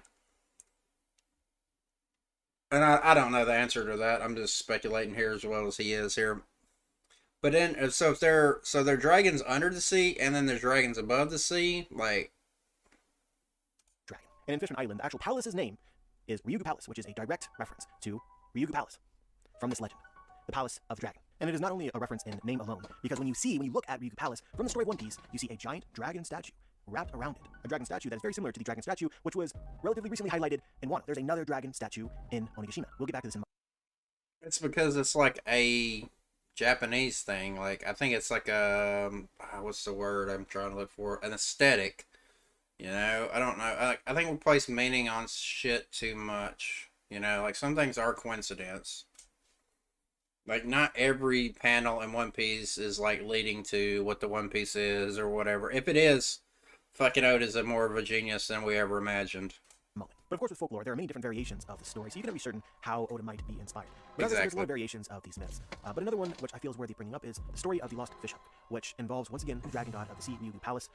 And I don't know the answer to that. I'm just speculating here as well as he is here. But then, so they're dragons under the sea, and then there's dragons above the sea, like. Dragon. And in Fishman Island, the actual palace's name is Ryugu Palace, which is a direct reference to Ryugu Palace from this legend, the Palace of Dragon. And it is not only a reference in name alone, because when you look at Ryugu Palace from the story of One Piece, you see a giant dragon statue wrapped around it. A dragon statue that is very similar to the dragon statue, which was relatively recently highlighted in Wano. There's another dragon statue in Onigashima. We'll get back to this in a moment. It's because it's like a Japanese thing. Like, I think it's like a, what's the word I'm trying to look for? An aesthetic. You know, I don't know. I think we place meaning on shit too much. You know, like some things are coincidence. Like, not every panel in One Piece is like leading to what the One Piece is or whatever. If it is, fucking Oda's more of a genius than we ever imagined. But of course, with folklore, there are many different variations of the story, so you can never be certain how Oda might be inspired. But there's a lot of variations of these myths. But another one, which I feel is worthy bringing up, is the story of the Lost Fishhook, which involves, once again, the dragon god of the sea, Ryugu Palace,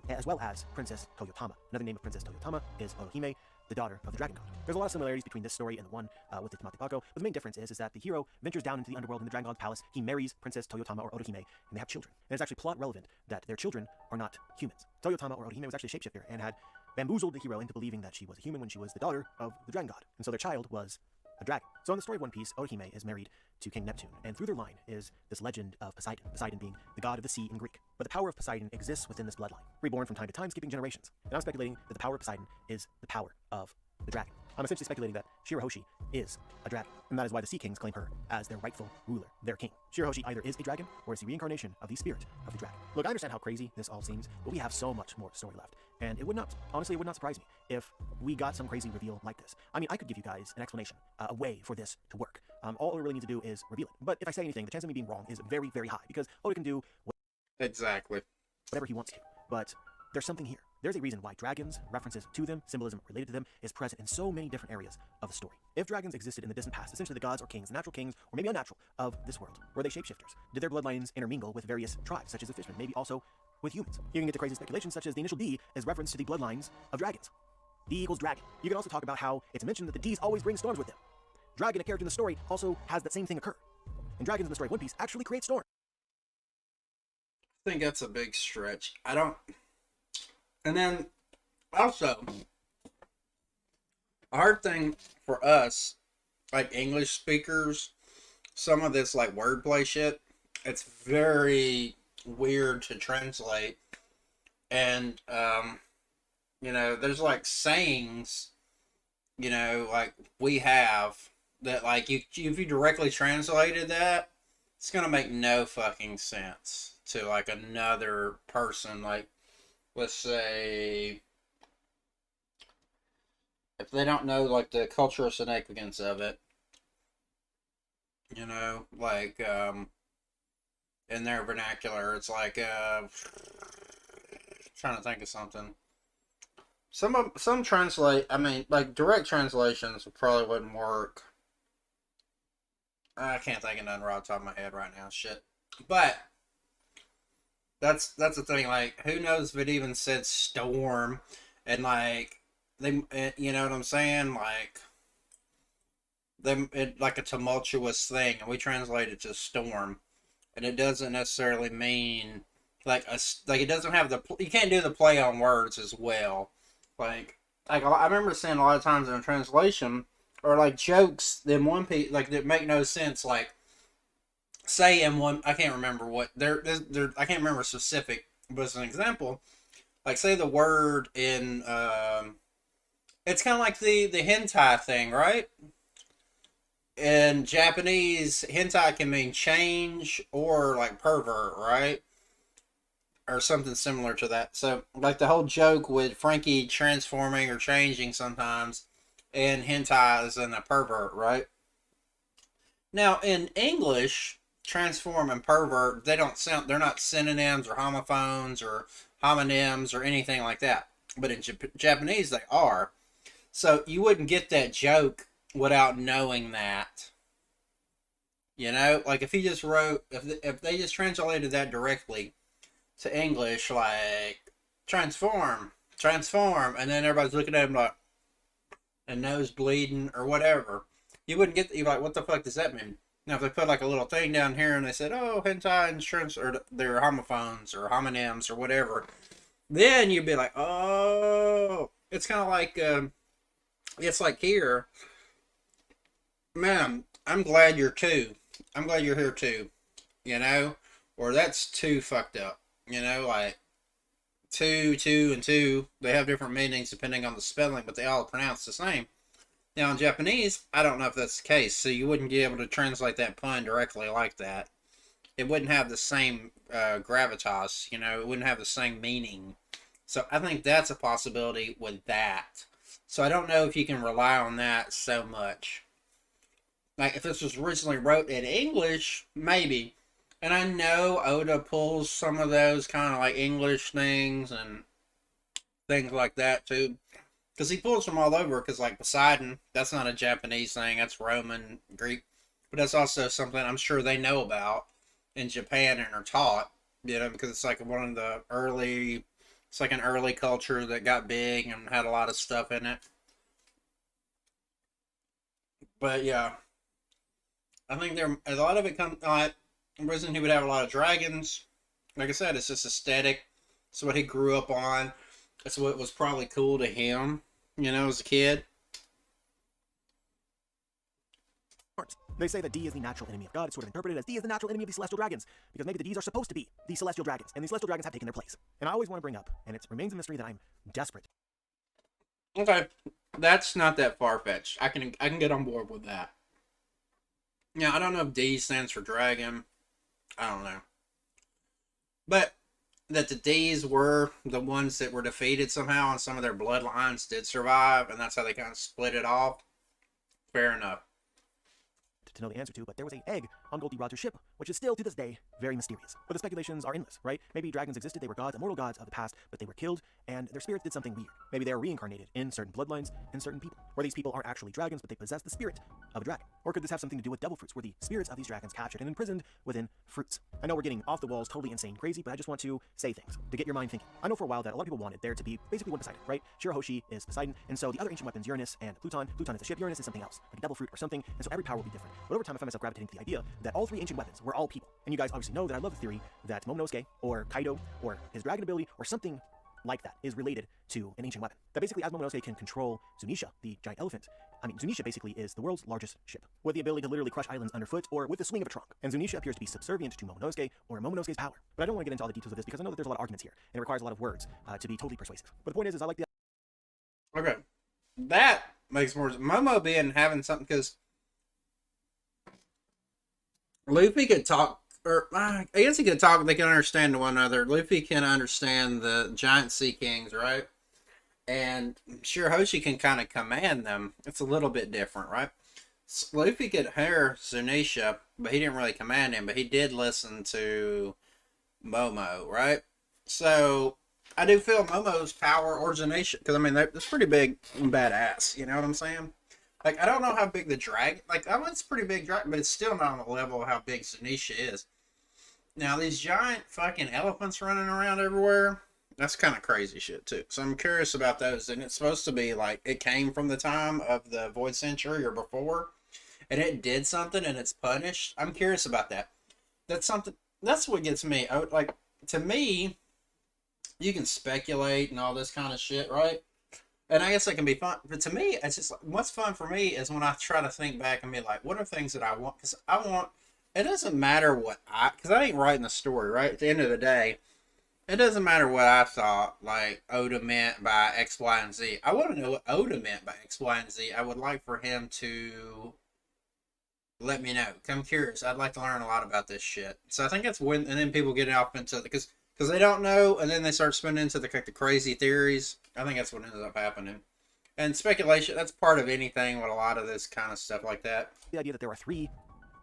as well as Princess Toyotama. Another name of Princess Toyotama is Otohime, the daughter of the dragon god. There's a lot of similarities between this story and the one with the Tamate Bako, but the main difference is that the hero ventures down into the underworld in the dragon god's palace, he marries Princess Toyotama or Otohime, and they have children. And it's actually plot relevant that their children are not humans. Toyotama or Otohime was actually a shapeshifter and had bamboozled the hero into believing that she was a human when she was the daughter of the dragon god, and so their child was a dragon. So in the story of One Piece, Otohime is married to King Neptune, and through their line is this legend of Poseidon, Poseidon being the god of the sea in Greek. But the power of Poseidon exists within this bloodline, reborn from time to time, skipping generations. And I'm speculating that the power of Poseidon is the power of the dragon. I'm essentially speculating that Shirahoshi is a dragon, and that is why the Sea Kings claim her as their rightful ruler, their king. Shirahoshi either is a dragon, or is the reincarnation of the spirit of the dragon. Look, I understand how crazy this all seems, but we have so much more story left, and it would not surprise me if we got some crazy reveal like this. I mean, I could give you guys an explanation, a way for this to work. All we really need to do is reveal it. But if I say anything, the chance of me being wrong is very, very high, because Oda can do Exactly. whatever he wants to. But there's something here. There's a reason why dragons, references to them, symbolism related to them, is present in so many different areas of the story. If dragons existed in the distant past, essentially the gods or kings, natural kings, or maybe unnatural, of this world, were they shapeshifters? Did their bloodlines intermingle with various tribes, such as the fishmen, maybe also with humans? You can get to crazy speculation, such as the initial D is reference to the bloodlines of dragons. D equals dragon. You can also talk about how it's mentioned that the Ds always bring storms with them. Dragon, a character in the story, also has that same thing occur. And dragons in the story of One Piece actually create storms. I think that's a big stretch. I don't. And then also, a hard thing for us, like English speakers, some of this like wordplay shit, it's very weird to translate. And, you know, there's like sayings, you know, like we have that, like, if you directly translated that, it's gonna make no fucking sense to like another person. Like, let's say, if they don't know like the cultural significance of it, you know, like in their vernacular, it's like trying to think of something. Some translate, I mean, like direct translations probably wouldn't work. I can't think of none right off the top of my head right now. Shit. But that's the thing. Like, who knows if it even said storm, and like they, you know what I'm saying? Like them, it like a tumultuous thing, and we translate it to storm, and it doesn't necessarily mean like it doesn't have the, you can't do the play on words as well. Like I remember seeing a lot of times in a translation, or like jokes in One Piece, like that make no sense. Like, say in one, I can't remember what I can't remember specific, but as an example, like say the word in it's kind of like the hentai thing, right? In Japanese, hentai can mean change or like pervert, right? Or something similar to that. So like the whole joke with Frankie transforming or changing sometimes, and hentai is in a pervert, right? Now in English, transform and pervert, they're not synonyms or homophones or homonyms or anything like that. But in Japanese, they are. So you wouldn't get that joke without knowing that. You know, like if he just wrote, if they just translated that directly to English, like transform, and then everybody's looking at him like, and nose bleeding or whatever, you wouldn't get, you're like, what the fuck does that mean? Now, if they put like a little thing down here and they said, oh, hentai and or they're homophones or homonyms or whatever, then you'd be like, oh, it's kind of like, it's like here, man, I'm glad you're two. I'm glad you're here too, you know? Or that's too fucked up, you know? Like, two, and two, they have different meanings depending on the spelling, but they all pronounce the same. Now, in Japanese, I don't know if that's the case, so you wouldn't be able to translate that pun directly like that. It wouldn't have the same gravitas, you know? It wouldn't have the same meaning. So I think that's a possibility with that. So I don't know if you can rely on that so much. Like, if this was originally wrote in English, maybe. And I know Oda pulls some of those kind of like English things and things like that too. Because he pulls from all over, because like Poseidon, that's not a Japanese thing, that's Roman, Greek. But that's also something I'm sure they know about in Japan and are taught, you know, because it's like one of the early, it's like an early culture that got big and had a lot of stuff in it. But yeah, I think there, a lot of it comes, the reason he would have a lot of dragons, like I said, it's just aesthetic. It's what he grew up on. That's what was probably cool to him, you know, as a kid. They say that D is the natural enemy of God. It's sort of interpreted as D is the natural enemy of the celestial dragons, because maybe the Ds are supposed to be the celestial dragons, and the celestial dragons have taken their place. And I always want to bring up, and it remains a mystery that I'm desperate. Okay, that's not that far-fetched. I can get on board with that. Now, I don't know if D stands for dragon. I don't know. But that the D's were the ones that were defeated somehow, and some of their bloodlines did survive, and that's how they kind of split it off. Fair enough. To know the answer to, but there was an egg on Gold Roger's ship, which is still to this day very mysterious. But the speculations are endless, right? Maybe dragons existed, they were gods, immortal gods of the past, but they were killed, and their spirits did something weird. Maybe they are reincarnated in certain bloodlines in certain people, where these people aren't actually dragons, but they possess the spirit of a dragon. Or could this have something to do with devil fruits, where the spirits of these dragons captured and imprisoned within fruits? I know we're getting off the walls, totally insane, crazy, but I just want to say things to get your mind thinking. I know for a while that a lot of people wanted there to be basically one Poseidon, right? Shirahoshi is Poseidon, and so the other ancient weapons, Uranus and Pluton. Pluton is a ship, Uranus is something else, like a devil fruit or something, and so every power will be different. But over time, I found myself gravitating to the idea that all three ancient weapons were all people. And you guys obviously know that I love the theory that Momonosuke, or Kaido, or his dragon ability, or something like that is related to an ancient weapon. That basically, as Momonosuke can control Zunisha, the giant elephant, Zunisha basically is the world's largest ship, with the ability to literally crush islands underfoot or with the swing of a trunk. And Zunisha appears to be subservient to Momonosuke or Momonosuke's power. But I don't want to get into all the details of this because I know that there's a lot of arguments here, and it requires a lot of words to be totally persuasive. But the point is I like the... Okay. That makes more... Momo being having something, because Luffy could talk, or I guess he could talk, they can understand one another. Luffy can understand the giant sea kings, right? And Shirahoshi can kind of command them. It's a little bit different, right? So Luffy could hear Zunisha, but he didn't really command him, but he did listen to Momo, right? So I do feel Momo's power or Zunisha, because I mean, that's pretty big and badass, you know what I'm saying? Like, I don't know how big the dragon, like, I mean, it's a pretty big dragon, but it's still not on the level of how big Zunisha is. Now, these giant fucking elephants running around everywhere, that's kind of crazy shit, too. So I'm curious about those. And it's supposed to be, like, it came from the time of the Void Century or before, and it did something, and it's punished. I'm curious about that. That's something, that's what gets me. Like, to me, you can speculate and all this kind of shit, right? And I guess it can be fun. But to me, it's just, like, what's fun for me is when I try to think back and be like, what are things that I want? Because I want, it doesn't matter what because I ain't writing the story, right? At the end of the day, it doesn't matter what I thought, like, Oda meant by X, Y, and Z. I want to know what Oda meant by X, Y, and Z. I would like for him to let me know. I'm curious. I'd like to learn a lot about this shit. So I think that's when, and then people get off into, because they don't know, and then they start spinning into the crazy theories. I think that's what ends up happening. And speculation, that's part of anything with a lot of this kind of stuff like that. The idea that there are three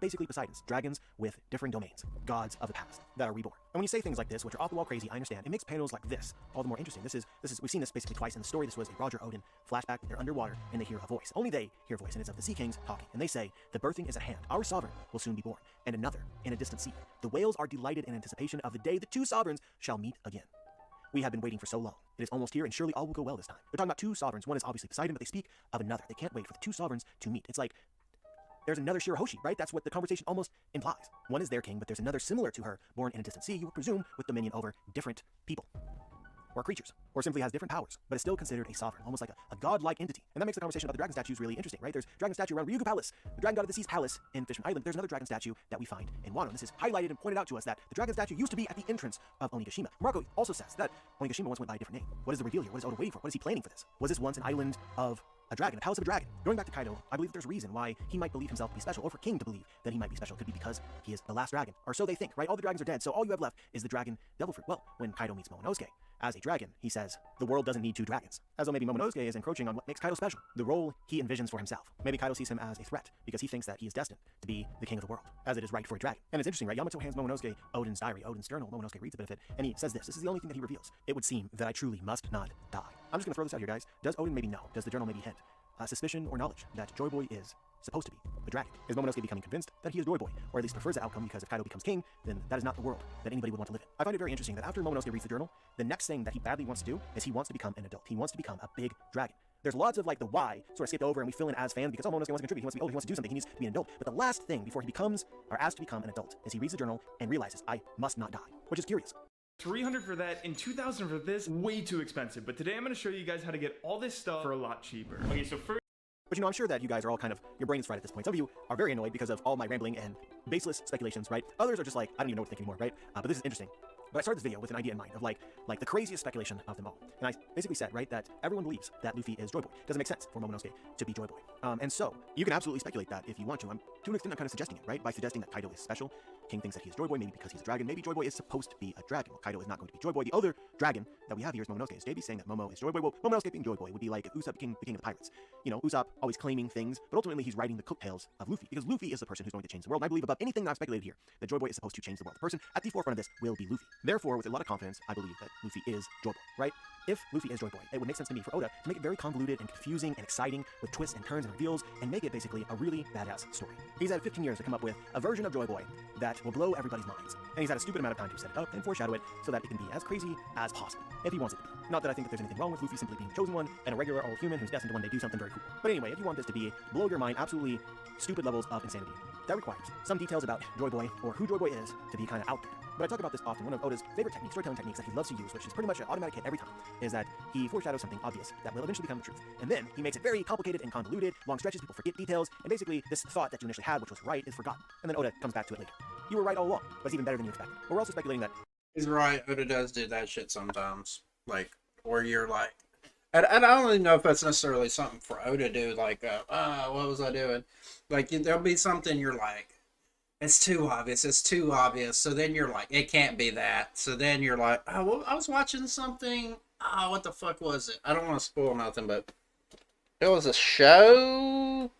basically Poseidons, dragons with different domains, gods of the past that are reborn. And when you say things like this, which are off the wall crazy, I understand. It makes panels like this all the more interesting. This is we've seen this basically twice in the story. This was a Roger Odin flashback. They're underwater and they hear a voice. Only they hear a voice, and it's of the Sea Kings talking. And they say, "The birthing is at hand. Our sovereign will soon be born, and another in a distant sea. The whales are delighted in anticipation of the day the two sovereigns shall meet again. We have been waiting for so long. It is almost here, and surely all will go well this time." They're talking about two sovereigns. One is obviously Poseidon, but they speak of another. They can't wait for the two sovereigns to meet. It's like there's another Shirahoshi, right? That's what the conversation almost implies. One is their king, but there's another similar to her, born in a distant sea, you would presume, with dominion over different people or creatures, or simply has different powers, but is still considered a sovereign, almost like a godlike entity. And that makes the conversation about the dragon statues really interesting, right? There's a dragon statue around Ryugu Palace, the dragon god of the sea's palace in Fishman Island. There's another dragon statue that we find in Wano. And this is highlighted and pointed out to us that the dragon statue used to be at the entrance of Onigashima. Marco also says that Onigashima once went by a different name. What is the reveal here? What is Oda waiting for? What is he planning for this? Was this once an island of a dragon, a palace of a dragon? Going back to Kaido, I believe that there's a reason why he might believe himself to be special, or for King to believe that he might be special. It could be because he is the last dragon, or so they think, right? All the dragons are dead, so all you have left is the dragon devil fruit. Well, when Kaido meets Momonosuke as a dragon, he says, the world doesn't need two dragons. As though maybe Momonosuke is encroaching on what makes Kaido special, the role he envisions for himself. Maybe Kaido sees him as a threat, because he thinks that he is destined to be the king of the world, as it is right for a dragon. And it's interesting, right? Yamato hands Momonosuke Odin's diary, Odin's journal. Momonosuke reads a bit of it, and he says this. This is the only thing that he reveals. It would seem that I truly must not die. I'm just gonna throw this out here, guys. Does Odin maybe know? Does the journal maybe hint? Suspicion or knowledge that Joy Boy is supposed to be a dragon? Is Momonosuke becoming convinced that he is Joy Boy, or at least prefers the outcome, because if Kaido becomes king, then that is not the world that anybody would want to live in? I find it very interesting that after Momonosuke reads the journal, the next thing that he badly wants to do is he wants to become an adult. He wants to become a big dragon. There's lots of like the why sort of skipped over, and we fill in as fans because Momonosuke wants to contribute. He wants to be old. He wants to do something. He needs to be an adult. But the last thing before he becomes or asked to become an adult is he reads the journal and realizes, I must not die, which is curious. 300 for that and 2,000 for this, way too expensive. But today I'm going to show you guys how to get all this stuff for a lot cheaper. Okay, so first. But you know, I'm sure that you guys are all kind of, your brain is fried at this point. Some of you are very annoyed because of all my rambling and baseless speculations, right? Others are just like, I don't even know what to think anymore, right? But this is interesting. But I started this video with an idea in mind of like the craziest speculation of them all. And I basically said, right, that everyone believes that Luffy is Joy Boy. Doesn't make sense for Momonosuke to be Joy Boy. And so you can absolutely speculate that if you want to. To an extent, I'm kind of suggesting it, right? By suggesting that Kaido is special. King thinks that he is Joy Boy, maybe because he's a dragon. Maybe Joy Boy is supposed to be a dragon. Well, Kaido is not going to be Joy Boy. The other dragon that we have here is Momonosuke. Is JB saying that Momo is Joy Boy? Well, Momonosuke being Joy Boy would be like if Usopp became the king of the pirates. You know, Usopp always claiming things, but ultimately he's riding the coattails of Luffy, because Luffy is the person who's going to change the world. And I believe above anything that I've speculated here, that Joy Boy is supposed to change the world. The person at the forefront of this will be Luffy. Therefore, with a lot of confidence, I believe that Luffy is Joy Boy, right? If Luffy is Joy Boy, it would make sense to me for Oda to make it very convoluted and confusing and exciting with twists and turns and reveals, and make it basically a really badass story. He's had 15 years to come up with a version of Joy Boy that will blow everybody's minds, and he's had a stupid amount of time to set it up and foreshadow it so that it can be as crazy as possible, if he wants it to be. Not that I think that there's anything wrong with Luffy simply being the chosen one and a regular old human who's destined to one day do something very cool. But anyway, if you want this to be blow your mind, absolutely stupid levels of insanity, that requires some details about Joy Boy, or who Joy Boy is, to be kind of out there. But I talk about this often. One of Oda's favorite techniques, storytelling techniques that he loves to use, which is pretty much an automatic hit every time, is that he foreshadows something obvious that will eventually become the truth. And then he makes it very complicated and convoluted, long stretches, people forget details, and basically this thought that you initially had, which was right, is forgotten. And then Oda comes back to it later. You were right all along, but it's even better than you expected. But we're also speculating that... He's right, Oda does do that shit sometimes. Like, where you're like... And I don't even know if that's necessarily something for Oda to do, like, what was I doing? Like, there'll be something you're like, it's too obvious, so then you're like, it can't be that. So then you're like, oh, well, I was watching something, what the fuck was it? I don't want to spoil nothing, but it was a show?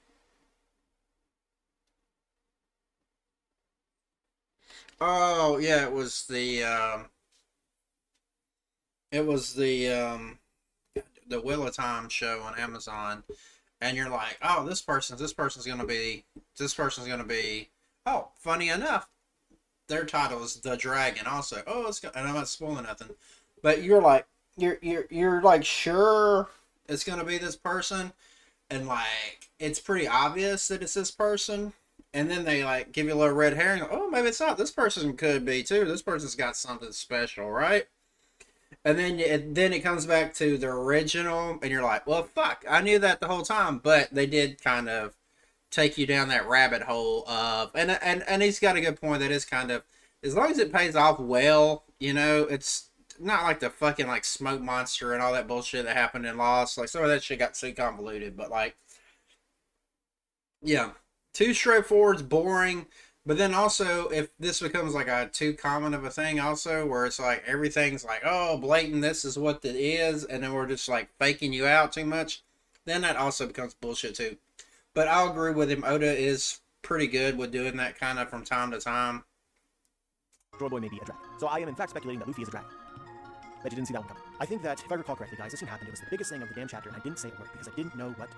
Oh, yeah, it was the Wheel of Time show on Amazon, and you're like, oh, this person's gonna be, oh, funny enough, their title is The Dragon also. Oh, and I'm not spoiling nothing, but you're like, you're like sure it's gonna be this person, and like it's pretty obvious that it's this person, and then they like give you a little red herring. Oh, maybe it's not. This person could be too. This person's got something special, right? And then it comes back to the original, and you're like, well, fuck, I knew that the whole time, but they did kind of take you down that rabbit hole of, and he's got a good point that is kind of, as long as it pays off well, you know, it's not like the fucking like smoke monster and all that bullshit that happened in Lost. Like, some of that shit got too convoluted, but like, yeah, too straightforward, boring. But then also, if this becomes like a too common of a thing also, where it's like everything's like, oh, blatant, this is what it is, and then we're just like faking you out too much, then that also becomes bullshit too. But I'll agree with him. Oda is pretty good with doing that kind of from time to time. Joy Boy may be a dragon. So I am in fact speculating that Luffy is a dragon. Bet you didn't see that one coming. I think that, if I recall correctly, guys, this thing happened. It was the biggest thing of the damn chapter, and I didn't say a word because I didn't know what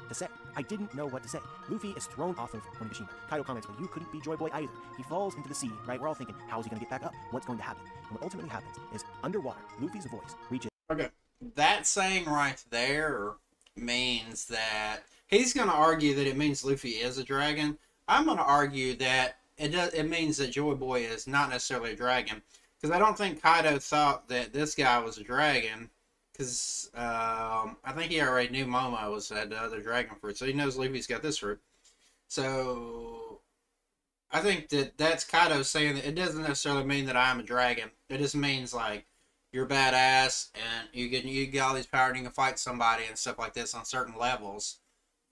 to say. Luffy is thrown off of Onigashima. Kaido comments, well, you couldn't be Joy Boy either. He falls into the sea, right? We're all thinking, how is he going to get back up? What's going to happen? And what ultimately happens is, underwater, Luffy's voice reaches... Okay, that saying right there means that he's going to argue that it means Luffy is a dragon. I'm going to argue that it means that Joy Boy is not necessarily a dragon. Because I don't think Kaido thought that this guy was a dragon. Because I think he already knew Momo had the other dragon fruit. So he knows Luffy's got this fruit. So I think that's Kaido saying that it doesn't necessarily mean that I'm a dragon. It just means like you're badass and you get all these power and you can fight somebody and stuff like this on certain levels.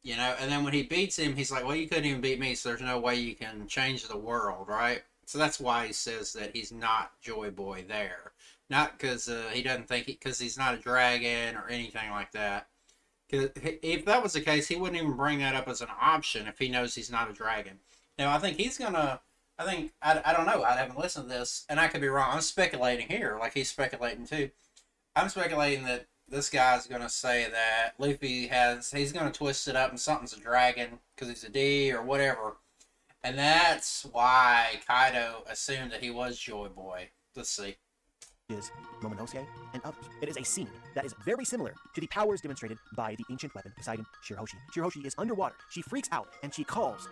You know, and then when he beats him, he's like, well, you couldn't even beat me, so there's no way you can change the world, right? So that's why he says that he's not Joy Boy there. Not because he doesn't think because he's not a dragon or anything like that. Because if that was the case, he wouldn't even bring that up as an option if he knows he's not a dragon. Now, I think he's going to, I don't know, I haven't listened to this, and I could be wrong. I'm speculating here, like he's speculating too. I'm speculating that this guy's going to say that Luffy he's going to twist it up and something's a dragon because he's a D or whatever. And that's why Kaido assumed that he was Joy Boy. Let's see. Is Momonosuke and others. It is a scene that is very similar to the powers demonstrated by the ancient weapon Poseidon Shirahoshi. Shirahoshi is underwater. She freaks out and she calls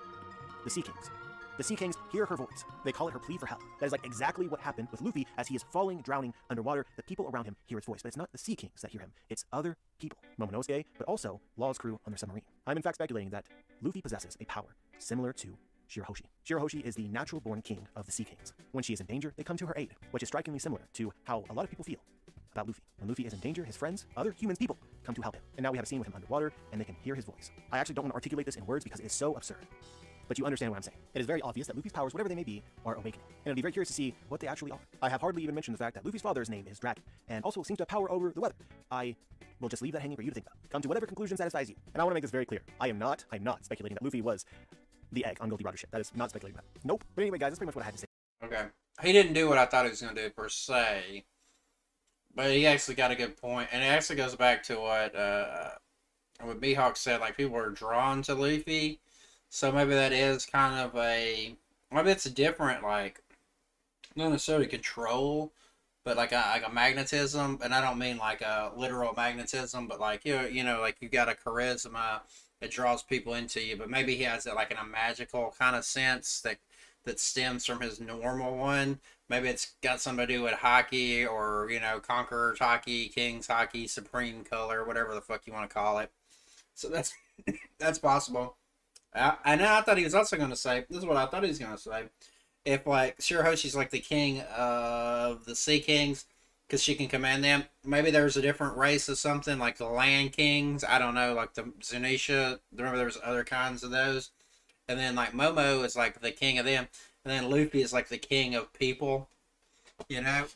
the Sea Kings. The Sea Kings hear her voice. They call it her plea for help. That is like exactly what happened with Luffy as he is falling, drowning underwater. The people around him hear his voice, but it's not the Sea Kings that hear him. It's other people. Momonosuke, but also Law's crew on their submarine. I'm in fact speculating that Luffy possesses a power similar to Shirahoshi. Shirahoshi is the natural-born king of the Sea Kings. When she is in danger, they come to her aid, which is strikingly similar to how a lot of people feel about Luffy. When Luffy is in danger, his friends, other humans, people, come to help him. And now we have a scene with him underwater, and they can hear his voice. I actually don't want to articulate this in words because it is so absurd. but you understand what I'm saying. It is very obvious that Luffy's powers, whatever they may be, are awakening, and I'd be very curious to see what they actually are. I have hardly even mentioned the fact that Luffy's father's name is Dragon, and also seems to have power over the weather. I will just leave that hanging for you to think about. Come to whatever conclusion satisfies you. And I want to make this very clear. I'm not speculating that Luffy was the egg on Goldie Roger's ship. That is not speculating that. Nope. But anyway, guys, that's pretty much what I had to say. Okay. He didn't do what I thought he was going to do, per se. But he actually got a good point. And it actually goes back to what Mihawk said. Like, people are drawn to Luffy. So maybe that is kind of a... Maybe it's a different, like... Not necessarily control, but like a magnetism. And I don't mean like a literal magnetism, but like, you know, like you got a charisma that draws people into you. But maybe he has it like in a magical kind of sense that stems from his normal one. Maybe it's got something to do with hockey, or, you know, Conqueror's hockey, King's hockey, Supreme Color, whatever the fuck you want to call it. So that's that's possible. And I thought he was also going to say, this is what I thought he was going to say, if like Shirahoshi's like the king of the Sea Kings, because she can command them, maybe there's a different race of something, like the Land Kings, I don't know, like the Zunisha, remember there was other kinds of those. And then like Momo is like the king of them. And then Luffy is like the king of people, you know?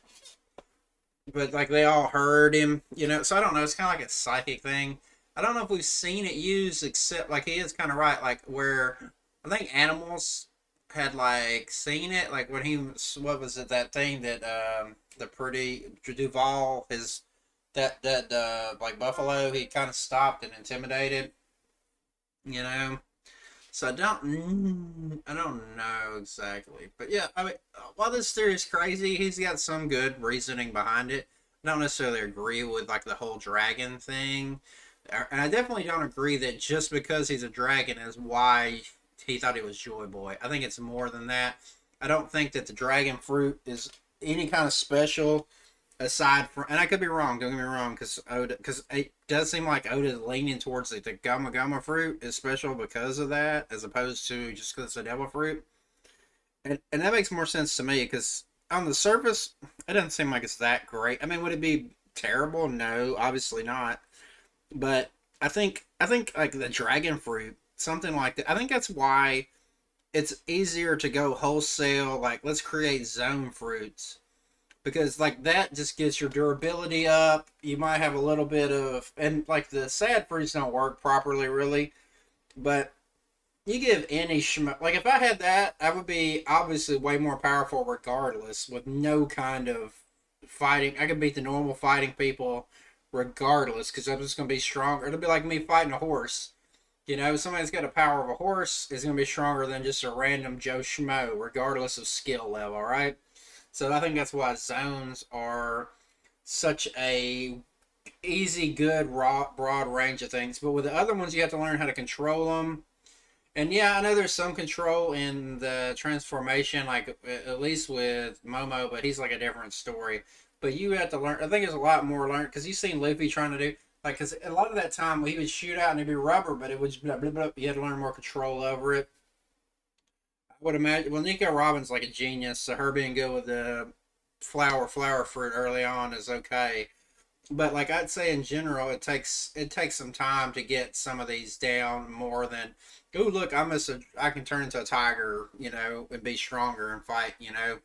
But like they all heard him, you know? So I don't know, it's kind of like a psychic thing. I don't know if we've seen it used, except like he is kind of right, like where I think animals had like seen it, like when he was, what was it, that thing that the pretty Duval, his that like buffalo, he kind of stopped and intimidated, you know? So I don't know exactly, but yeah, I mean, while this theory is crazy, he's got some good reasoning behind it. I don't necessarily agree with like the whole dragon thing, and I definitely don't agree that just because he's a dragon is why he thought he was Joy Boy. I think it's more than that. I don't think that the dragon fruit is any kind of special. Aside from, and I could be wrong, don't get me wrong, because it does seem like Oda is leaning towards the Gama Gama fruit is special because of that, as opposed to just because it's a devil fruit. And that makes more sense to me, because on the surface, it doesn't seem like it's that great. I mean, would it be terrible? No, obviously not. But I think like the dragon fruit, something like that, I think that's why it's easier to go wholesale, like, let's create zone fruits. Because, like, that just gets your durability up. You might have a little bit of... And, like, the sad fruits don't work properly, really. But you give any... Like, if I had that, I would be obviously way more powerful regardless, with no kind of fighting. I could beat the normal fighting people regardless, because I'm just going to be stronger. It'll be like me fighting a horse. You know, somebody that's got the power of a horse is going to be stronger than just a random Joe Schmo, regardless of skill level, right? So I think that's why zones are such a easy, good, broad range of things. But with the other ones, you have to learn how to control them. And yeah, I know there's some control in the transformation, like at least with Momo, but he's like a different story. But you have to learn. I think there's a lot more learn, because you've seen Luffy trying to do, like, because a lot of that time he would shoot out and it'd be rubber, but it would blah, blah, blah, you had to learn more control over it. Would imagine, well, Nico Robin's like a genius, so her being good with the flower fruit early on is okay. But like I'd say in general, it takes some time to get some of these down more than, oh look, I can turn into a tiger, you know, and be stronger and fight, you know.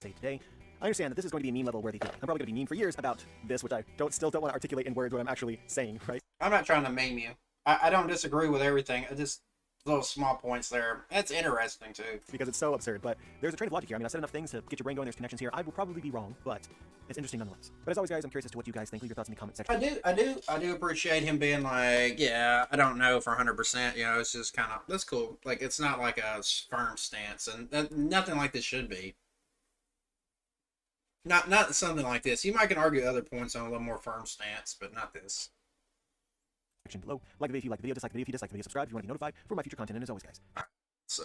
Today, I understand that this is going to be a meme level worthy thing. I'm probably going to be meme for years about this, which I still don't want to articulate in words what I'm actually saying, right? I'm not trying to meme you. I don't disagree with everything. I just little small points there. It's interesting too, because it's so absurd, but there's a train of logic here. I mean, I said enough things to get your brain going. There's connections here. I will probably be wrong, but it's interesting nonetheless. But as always, guys, I'm curious as to what you guys think. Leave your thoughts in the comment section. I do appreciate him being like, yeah, I don't know for 100%. You know, it's just kind of, that's cool. Like, it's not like a firm stance, and nothing like this should be. Not something like this. You might can argue other points on a little more firm stance, but not this. Below. Like the video if you like the video, dislike the video if you dislike the video, subscribe if you want to be notified for my future content, and as always, guys. So,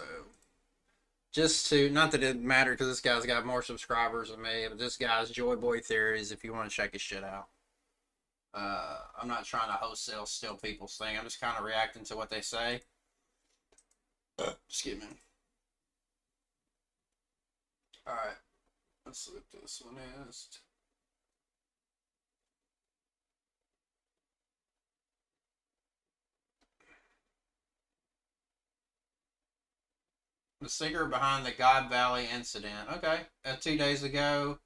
just to, not that it mattered because this guy's got more subscribers than me, but this guy's Joy Boy Theories if you want to check his shit out. I'm not trying to wholesale steal people's thing. I'm just kind of reacting to what they say. Excuse me. Alright. Let's see what this one is. The secret behind the God Valley incident. Okay. 2 days ago.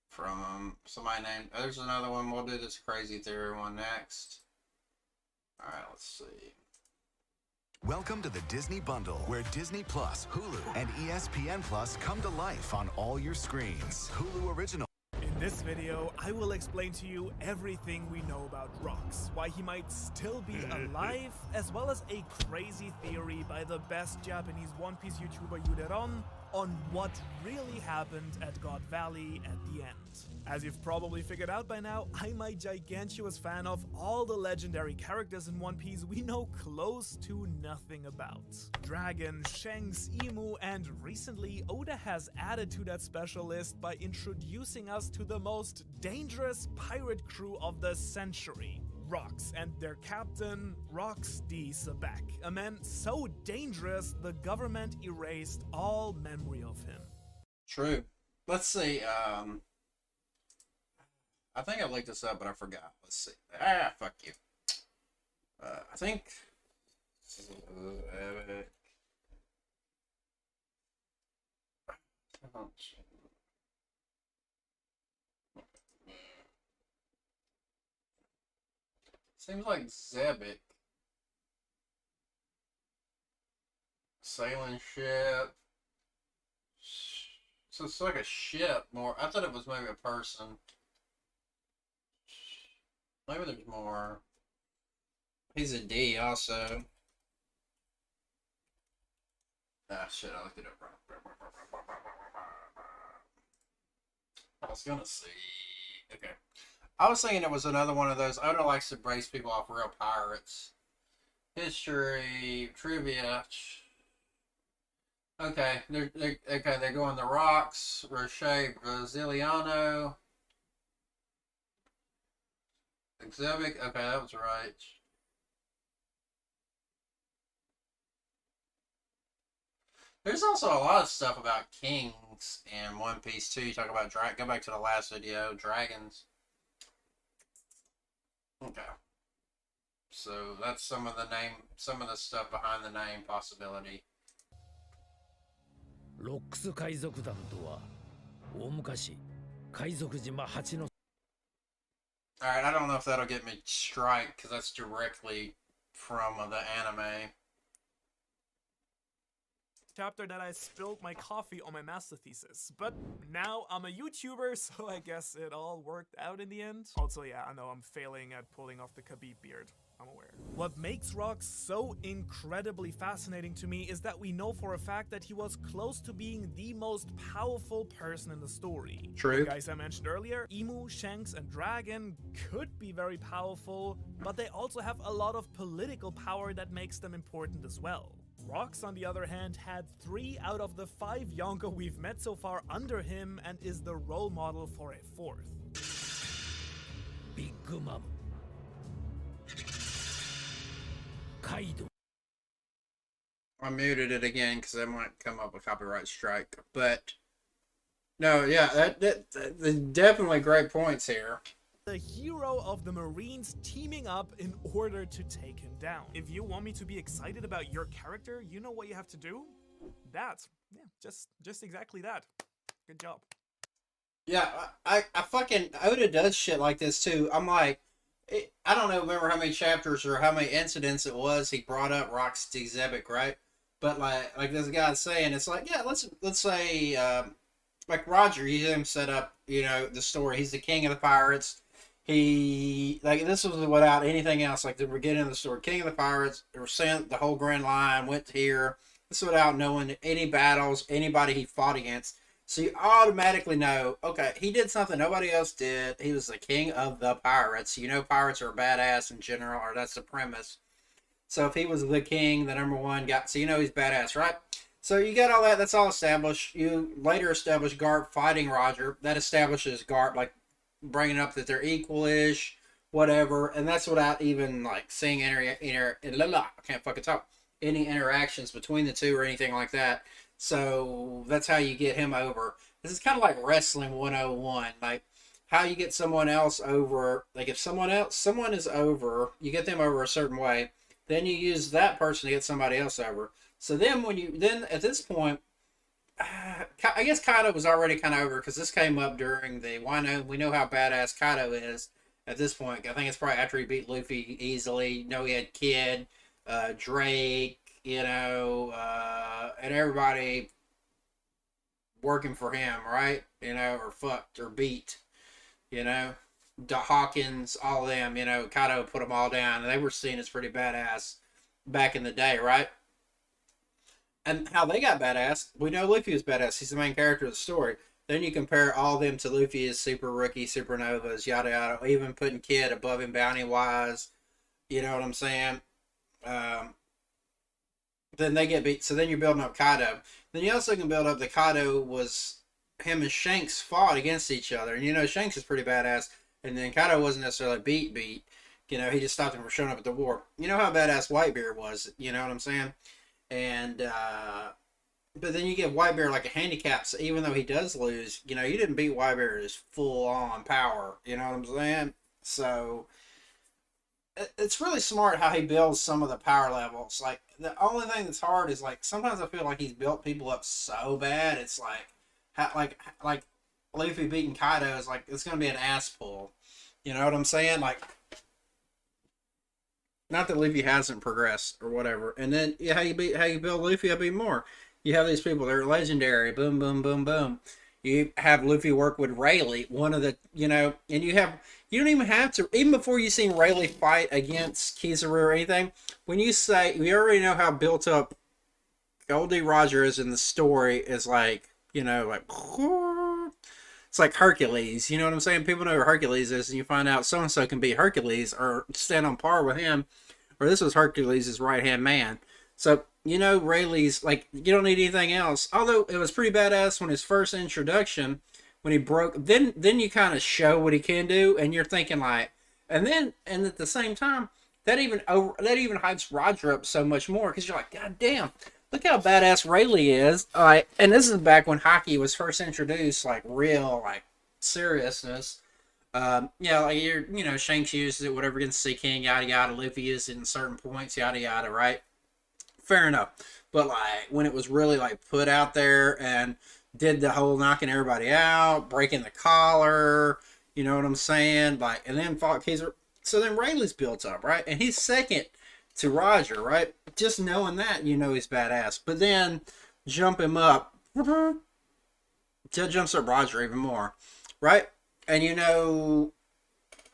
From somebody named... There's another one. We'll do this crazy theory one next. Alright, let's see. Welcome to the Disney Bundle, where Disney Plus, Hulu, and ESPN Plus come to life on all your screens. Hulu Original. In this video, I will explain to you everything we know about Rox, why he might still be alive, as well as a crazy theory by the best Japanese One Piece YouTuber Yuderon on what really happened at God Valley at the end. As you've probably figured out by now, I'm a gigantuous fan of all the legendary characters in One Piece we know close to nothing about. Dragon, Shanks, Emu, and recently Oda has added to that special list by introducing us to the most dangerous pirate crew of the century. Rox and their captain, Rox D. Sabak, a man so dangerous the government erased all memory of him. True. Let's see. I think I looked this up, but I forgot. Let's see. Fuck you. I think. Seems like Zebek. Sailing ship. So it's like a ship more. I thought it was maybe a person. Maybe there's more. He's a D also. Ah shit, I looked it up wrong. I was gonna see. Okay. I was thinking it was another one of those. Oda likes to brace people off real pirates. History, trivia. Okay, they're going the Rocks, Roche Brasiliano, Exotic. Okay, that was right. There's also a lot of stuff about kings in One Piece too. You talk about go back to the last video, dragons. Okay. So that's some of the stuff behind the name possibility. ロックス海賊団とは大昔海賊島八の Alright, I don't know if that'll get me strike because that's directly from the anime. Chapter that I spilled my coffee on my master thesis, but now I'm a YouTuber, so I guess it all worked out in the end. Also, yeah, I know I'm failing at pulling off the Khabib beard. I'm aware. What makes Rox so incredibly fascinating to me is that we know for a fact that he was close to being the most powerful person in the story. True. The guys I mentioned earlier, Emu, Shanks, and Dragon could be very powerful, but they also have a lot of political power that makes them important as well. Rox, on the other hand, had 3 out of the 5 Yonko we've met so far under him and is the role model for a 4th. Big Mom. Kaido. I muted it again because that might come up a copyright strike. But no, yeah, that definitely great points here. The hero of the Marines teaming up in order to take him down. If you want me to be excited about your character, you know what you have to do? That. Yeah, just exactly that. Good job. Yeah, I fucking Oda does shit like this too. I'm like, I don't know, remember how many chapters or how many incidents it was he brought up Rox D. Zebek, right? But like this guy's saying, it's like, yeah, let's say like Roger, you hear him set up, you know, the story. He's the king of the pirates. He, like, this was without anything else. Like, the beginning of the story, king of the pirates, they were sent, the whole Grand Line went here. This without knowing any battles, anybody he fought against. So you automatically know, okay, he did something nobody else did. He was the king of the pirates. You know, pirates are badass in general, or that's the premise. So if he was the king, the number one guy, so you know he's badass, right? So you got all that. That's all established. You later establish Garp fighting Roger. That establishes Garp, like, bringing up that they're equal-ish, whatever. And that's without even, like, seeing I can't fucking talk. Any interactions between the two or anything like that. So that's how you get him over. This is kind of like wrestling 101. Like, how you get someone else over. Like, if someone is over, you get them over a certain way. Then you use that person to get somebody else over. So then at this point, I guess Kaido was already kind of over because this came up during the we know how badass Kaido is at this point. I think it's probably after he beat Luffy easily. You know, he had Kid, Drake, you know, and everybody working for him, right? You know, or fucked or beat, you know. Hawkins, all of them, you know, Kaido put them all down, and they were seen as pretty badass back in the day, right? And how they got badass, we know Luffy was badass. He's the main character of the story. Then you compare all of them to Luffy as Super Rookie, Supernovas, yada yada, even putting Kid above him bounty-wise. You know what I'm saying? Then they get beat. So then you're building up Kaido. Then you also can build up that Kaido was... Him and Shanks fought against each other. And you know Shanks is pretty badass. And then Kaido wasn't necessarily beat. You know, he just stopped him from showing up at the war. You know how badass Whitebeard was. You know what I'm saying? And, but then you give Whitebeard like a handicap. So even though he does lose, you know, you didn't beat Whitebeard at his full-on power. You know what I'm saying? So, it's really smart how he builds some of the power levels. Like, the only thing that's hard is, like, sometimes I feel like he's built people up so bad. It's like, like Luffy beating Kaido is like, it's going to be an ass pull. You know what I'm saying? Like, not that Luffy hasn't progressed or whatever. And then how you build Luffy up even more. You have these people that are legendary. Boom, boom, boom, boom. You have Luffy work with Rayleigh, one of the, you know, and you don't even have to, even before you seen Rayleigh fight against Kizaru or anything, when you say, we already know how built up Goldie Roger is in the story is like, you know, like, it's like Hercules, you know what I'm saying? People know who Hercules is, and you find out so-and-so can beat Hercules or stand on par with him, or this was Hercules' right-hand man. So, you know, Rayleigh's, like, you don't need anything else. Although, it was pretty badass when his first introduction, when he broke, then you kind of show what he can do, and you're thinking, like, and at the same time, that even hypes Roger up so much more, because you're like, God damn, look how badass Rayleigh is. And this is back when Haki was first introduced, like, real, like, seriousness. Yeah, like, you know, Shanks uses it, whatever, against Sea King, yada yada, Luffy uses it in certain points, yada yada, right? Fair enough. But, like, when it was really, like, put out there and did the whole knocking everybody out, breaking the collar, you know what I'm saying? Like, and then fought Kizaru. So then Rayleigh's built up, right? And he's second to Roger, right? Just knowing that, you know he's badass. But then jump him up. That jumps up Roger even more, right? And you know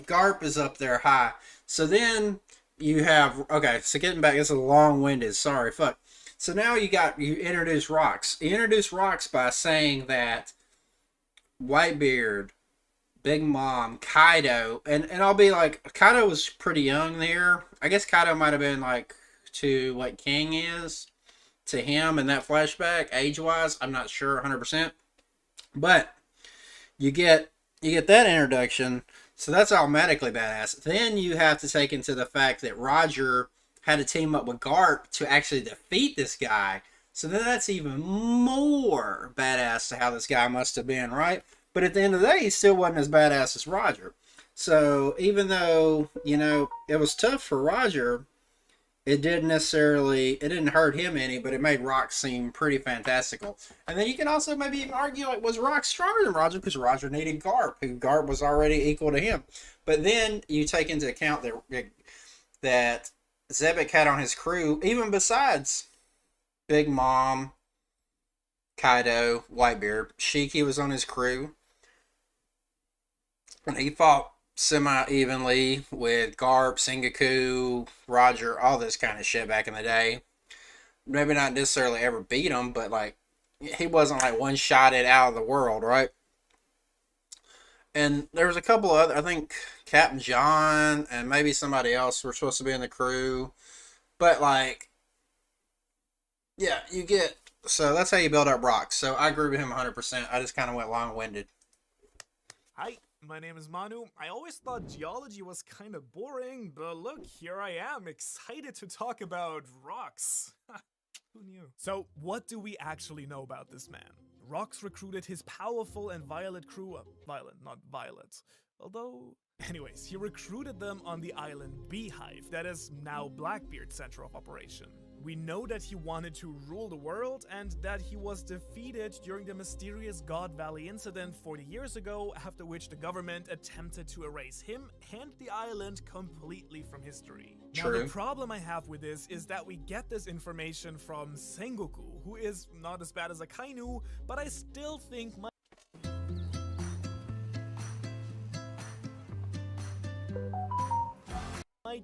Garp is up there high. So then you have, okay, so getting back, this is long-winded, sorry, fuck. So now you introduce Rocks. You introduce Rocks by saying that Whitebeard, Big Mom, Kaido, and I'll be like, Kaido was pretty young there. I guess Kaido might have been like to what King is to him in that flashback, age-wise. I'm not sure 100%. But you get that introduction, so that's automatically badass. Then you have to take into the fact that Roger had to team up with Garp to actually defeat this guy. So then that's even more badass to how this guy must have been, right? But at the end of the day, he still wasn't as badass as Roger. So even though, you know, it was tough for Roger, it didn't hurt him any, but it made Rock seem pretty fantastical. And then you can also maybe even argue, like, was Rock stronger than Roger? Because Roger needed Garp, who Garp was already equal to him. But then you take into account that Zebek had on his crew, even besides Big Mom, Kaido, Whitebeard, Shiki was on his crew. And he fought semi-evenly with Garp, Sengoku, Roger, all this kind of shit back in the day. Maybe not necessarily ever beat him, but, like, he wasn't, like, one-shotted out of the world, right? And there was a couple other, I think Captain John and maybe somebody else were supposed to be in the crew. But, like, yeah, so that's how you build up Rocks. So I agree with him 100%. I just kind of went long-winded. Hi, my name is Manu. I always thought geology was kind of boring, but look, here I am, excited to talk about rocks. Who knew? So, what do we actually know about this man? Rocks recruited his powerful and violent crew, violent, not violet. Although, anyways, he recruited them on the island Beehive, that is now Blackbeard's center of operation. We know that he wanted to rule the world and that he was defeated during the mysterious God Valley incident 40 years ago, after which the government attempted to erase him and the island completely from history. Now, the problem I have with this is that we get this information from Sengoku, who is not as bad as Akainu, but I still think might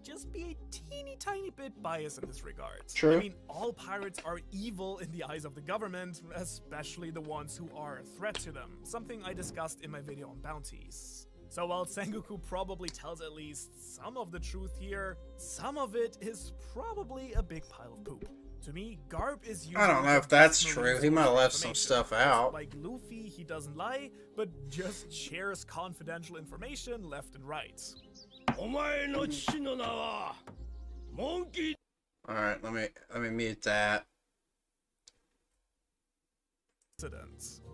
just be a teeny tiny bit biased in this regard. True. I mean, all pirates are evil in the eyes of the government, especially the ones who are a threat to them, something I discussed in my video on bounties. So while Sengoku probably tells at least some of the truth here, some of it is probably a big pile of poop. To me, Garp is I don't know if that's true. He might have left some stuff out. Like Luffy, he doesn't lie, but just shares confidential information left and right. Alright, let me mute that.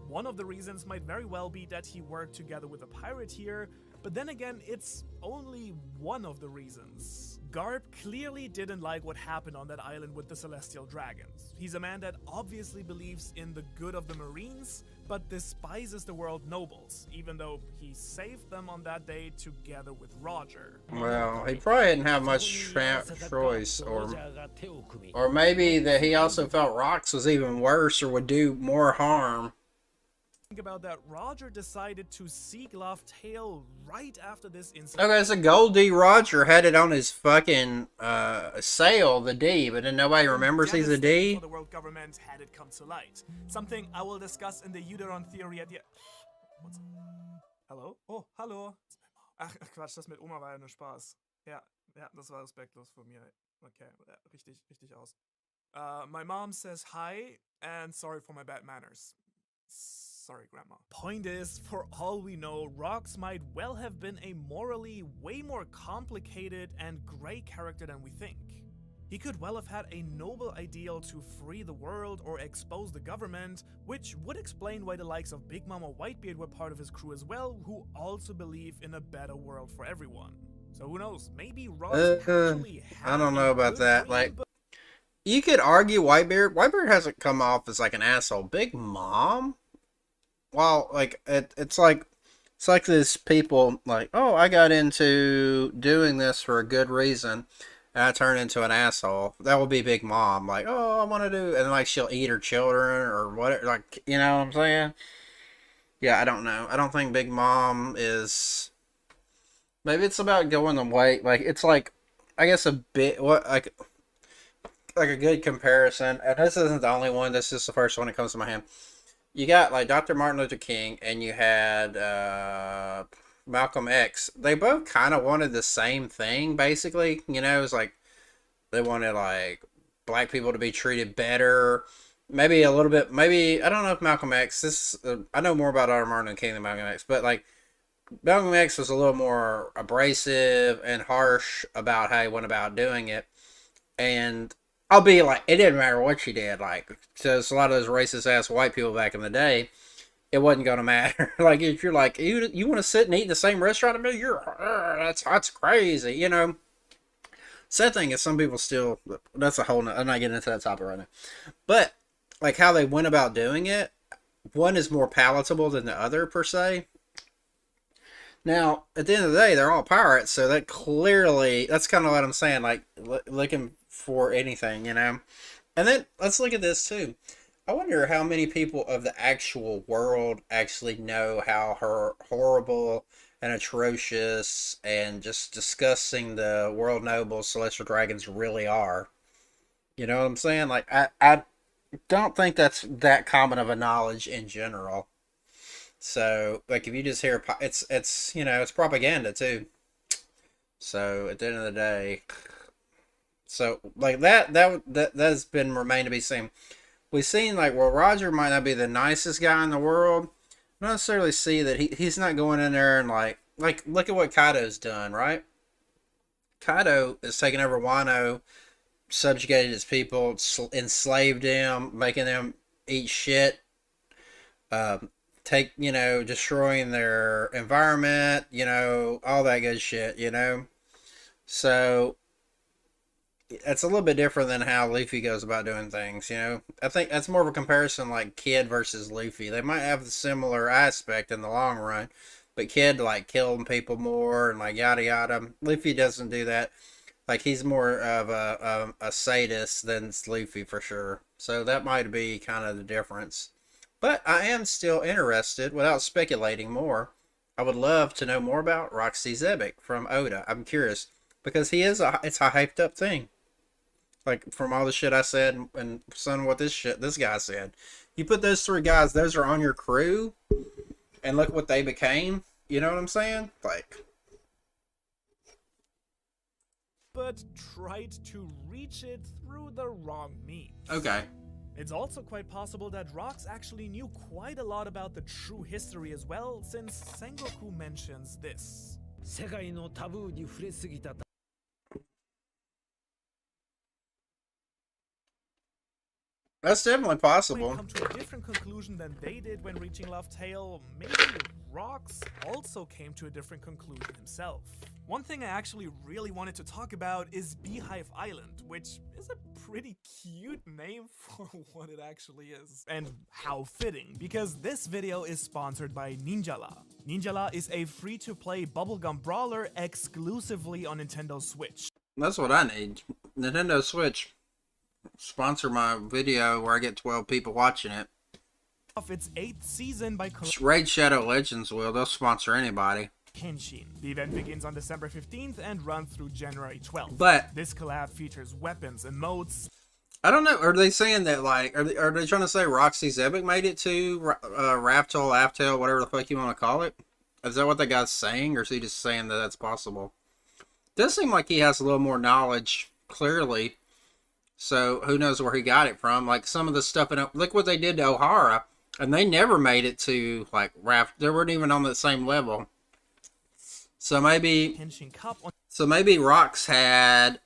One of the reasons might very well be that he worked together with a pirate here, but then again, it's only one of the reasons. Garp clearly didn't like what happened on that island with the Celestial Dragons. He's a man that obviously believes in the good of the Marines, but despises the world nobles, even though he saved them on that day together with Roger. Well, he probably didn't have much choice, or maybe that he also felt Rocks was even worse or would do more harm. Think about that, Roger decided to seek Laugh Tale right after this incident. Okay, so Gold D. Roger had it on his fucking sail, the D, but then nobody remembers he's a D. The world government had it come to light. Something I will discuss in the Euderon theory at the... What's... Hallo? Oh, hallo. Ach, Quatsch, das mit Oma war ja nur Spaß. Ja, das war respektlos von mir. Okay, richtig aus. My mom says hi, and sorry for my bad manners. Sorry, Grandma. Point is, for all we know, Rocks might well have been a morally way more complicated and gray character than we think. He could well have had a noble ideal to free the world or expose the government, which would explain why the likes of Big Mama Whitebeard were part of his crew as well, who also believe in a better world for everyone. So who knows, maybe Rocks actually had I don't know about that. Like, you could argue Whitebeard. Whitebeard hasn't come off as like an asshole. Big Mom? Well, like it's like this people like, oh, I got into doing this for a good reason, and I turned into an asshole. That would be Big Mom, like, oh, I want to do, and like she'll eat her children or whatever, like, you know what I'm saying? Yeah, I don't know. I don't think Big Mom is. Maybe it's about going the way, like it's like, I guess a bit like a good comparison, and this isn't the only one. This is the first one that comes to my hand. You got like Dr. Martin Luther King, and you had Malcolm X. They both kind of wanted the same thing, basically. You know, it was like they wanted like black people to be treated better. Maybe a little bit. Maybe I don't know if Malcolm X. I know more about Dr. Martin Luther King than Malcolm X, but like Malcolm X was a little more abrasive and harsh about how he went about doing it, and I'll be like, it didn't matter what she did. Like, because a lot of those racist ass white people back in the day, it wasn't gonna matter. Like, if you're like, you want to sit and eat in the same restaurant as me, that's crazy, you know. Sad thing is, some people still. That's a whole. I'm not getting into that topic right now. But like how they went about doing it, one is more palatable than the other per se. Now, at the end of the day, they're all pirates, so that clearly, that's kind of what I'm saying. Like, looking for anything, you know. And then let's look at this too. I wonder how many people of the actual world actually know how horrible and atrocious and just disgusting the world nobles celestial dragons really are. You know what I'm saying? Like, I don't think that's that common of a knowledge in general. So, like, if you just hear, it's you know, it's propaganda too. So at the end of the day. So, like, that's been remained to be seen. We've seen, like, well, Roger might not be the nicest guy in the world. I don't necessarily see that he's not going in there and, like, look at what Kaido's done, right? Kaido is taking over Wano, subjugated his people, enslaved them, making them eat shit, destroying their environment, you know, all that good shit, you know? So it's a little bit different than how Luffy goes about doing things, you know? I think that's more of a comparison like Kid versus Luffy. They might have the similar aspect in the long run, but Kid like killing people more and like yada yada. Luffy doesn't do that. Like he's more of a sadist than Luffy for sure. So that might be kind of the difference. But I am still interested, without speculating more. I would love to know more about Roxy Zebek from Oda. I'm curious because it's a hyped up thing. Like from all the shit I said and son, what this guy said. You put those three guys, those are on your crew, and look what they became. You know what I'm saying? Like, but tried to reach it through the wrong means. okay. It's also quite possible that Rox actually knew quite a lot about the true history as well, since Sengoku mentions this. 世界のタブーに触れすぎた That's definitely possible. Come to a different conclusion than they did when reaching Love Tale. Maybe Rox also came to a different conclusion himself. One thing I actually really wanted to talk about is Beehive Island, which is a pretty cute name for what it actually is. And how fitting, because this video is sponsored by Ninjala. Ninjala is a free-to-play bubblegum brawler exclusively on Nintendo Switch. That's what I need. Nintendo Switch. Sponsor my video where I get 12 people watching it. Of its 8th season by Raid Shadow Legends will. They'll sponsor anybody. Henshin. The event begins on December 15th and runs through January 12th. But this collab features weapons and modes. I don't know. Are they saying that, like, are they trying to say Roxy Zebek made it to Raftel, Aftel, whatever the fuck you want to call it? Is that what that guy's saying, or is he just saying that that's possible? Does seem like he has a little more knowledge, clearly. So who knows where he got it from? Like some of the stuff in look what they did to Ohara, and they never made it to like Raft. They weren't even on the same level. So maybe Rox had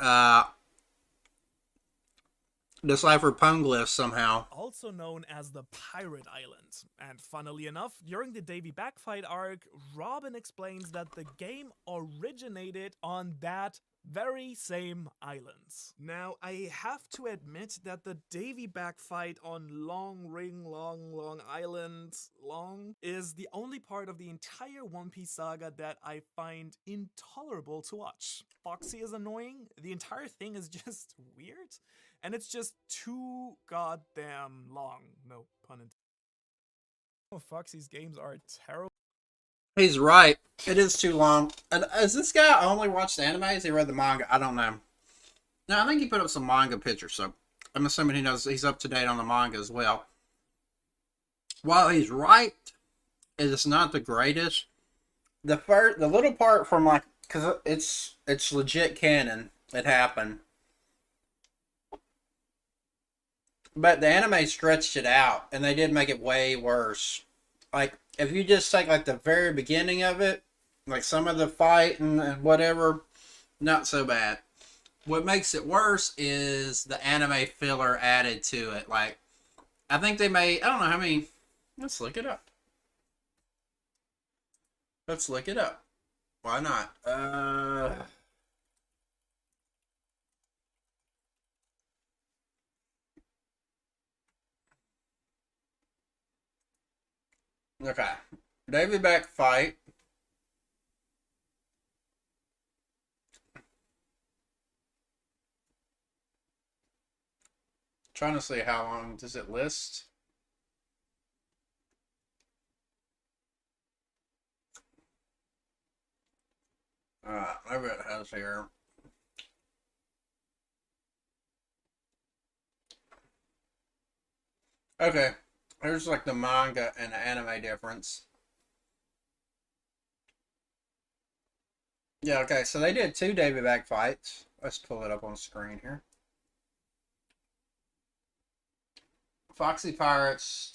deciphered Poneglyphs somehow. Also known as the Pirate Island. And funnily enough, during the Davy Backfight arc, Robin explains that the game originated on that very same islands. Now, I have to admit that the Davy Backfight on Long Island is the only part of the entire One Piece saga that I find intolerable to watch. Foxy is annoying, the entire thing is just weird, and it's just too goddamn long, no pun intended. Foxy's games are terrible. He's right. It is too long. And has this guy only watched the anime? Has he read the manga? I don't know. No, I think he put up some manga pictures, so I'm assuming he knows he's up to date on the manga as well. While he's right, it's not the greatest. The little part from like, cause it's legit canon. It happened. But the anime stretched it out, and they did make it way worse. Like, if you just take, like, the very beginning of it, like, some of the fight and whatever, not so bad. What makes it worse is the anime filler added to it. Like, I think they made, I don't know how many, let's look it up. Let's look it up. Why not? Okay. Davy Backfight. Trying to see how long does it list. Maybe it has here. Okay. Here's like the manga and the anime difference. Yeah, okay, so they did 2 Davy Backfights. Let's pull it up on screen here. Foxy Pirates.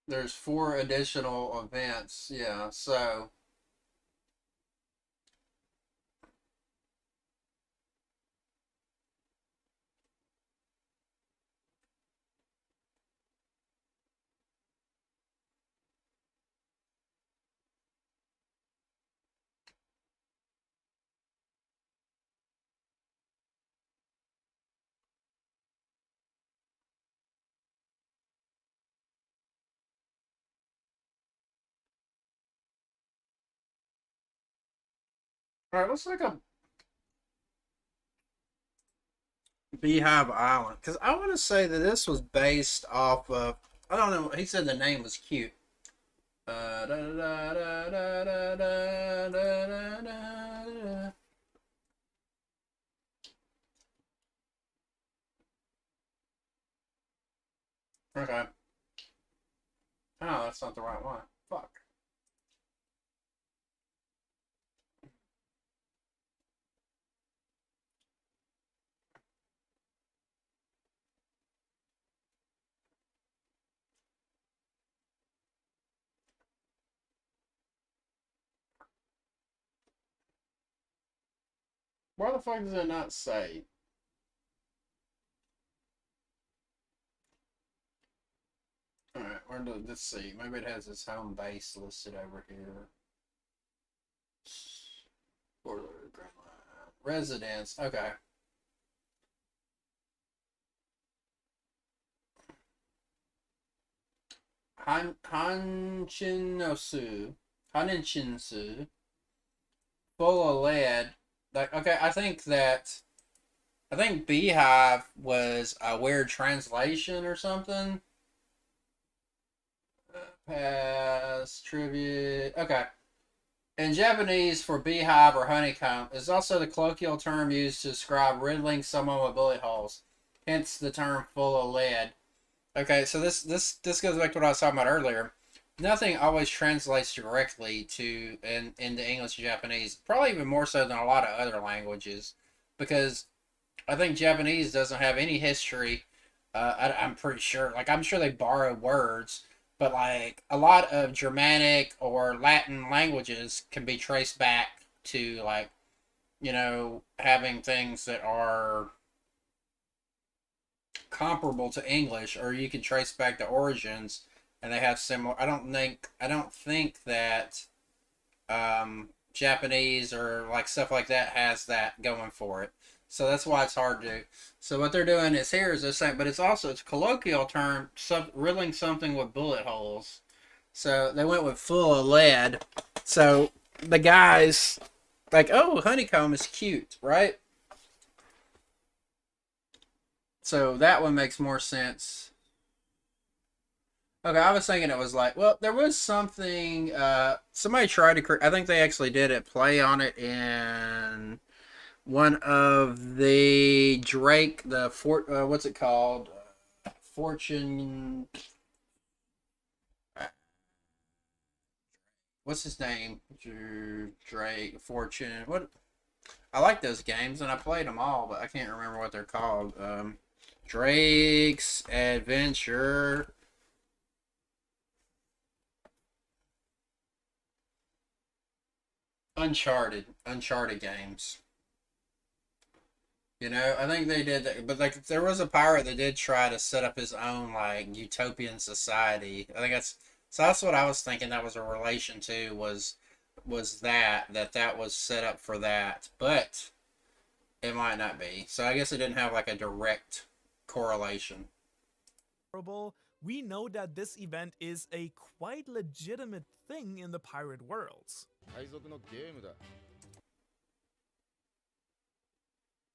There's 4 additional events, yeah, so Alright, let's look up Beehive Island. Because I want to say that this was based off of... I don't know. He said the name was cute. Okay. Oh, that's not the right one. Fuck. Why the fuck does it not say? Alright, let's see. Maybe it has its home base listed over here. Residence. Okay. Hanshinsu. Full of lead. Like, okay, I think Beehive was a weird translation or something. Past tribute. Okay. In Japanese, for beehive or honeycomb is also the colloquial term used to describe riddling someone with bullet holes. Hence the term full of lead. Okay, so this goes back to what I was talking about earlier. Nothing always translates directly into English and Japanese. Probably even more so than a lot of other languages, because I think Japanese doesn't have any history. I'm pretty sure. Like, I'm sure they borrow words, but like a lot of Germanic or Latin languages can be traced back to, like, you know, having things that are comparable to English, or you can trace back the origins, and they have similar. I don't think that Japanese or like stuff like that has that going for it. So that's why it's hard to do. So what they're doing is here is they're saying, but it's a colloquial term, riddling something with bullet holes. So they went with full of lead. So the guys like, oh, honeycomb is cute, right? So that one makes more sense. Okay, I was thinking it was like, well, there was something, somebody tried to, I think they actually did it, play on it in one of the Drake, what's it called? Fortune, what's his name? Drake, Fortune, what? I like those games, and I played them all, but I can't remember what they're called. Drake's Adventure. Uncharted games. You know, I think they did that, but like there was a pirate that did try to set up his own like utopian society. I think that's what I was thinking that was a relation to was that was set up for that, but it might not be. So I guess it didn't have like a direct correlation. We know that this event is a quite legitimate thing in the pirate worlds.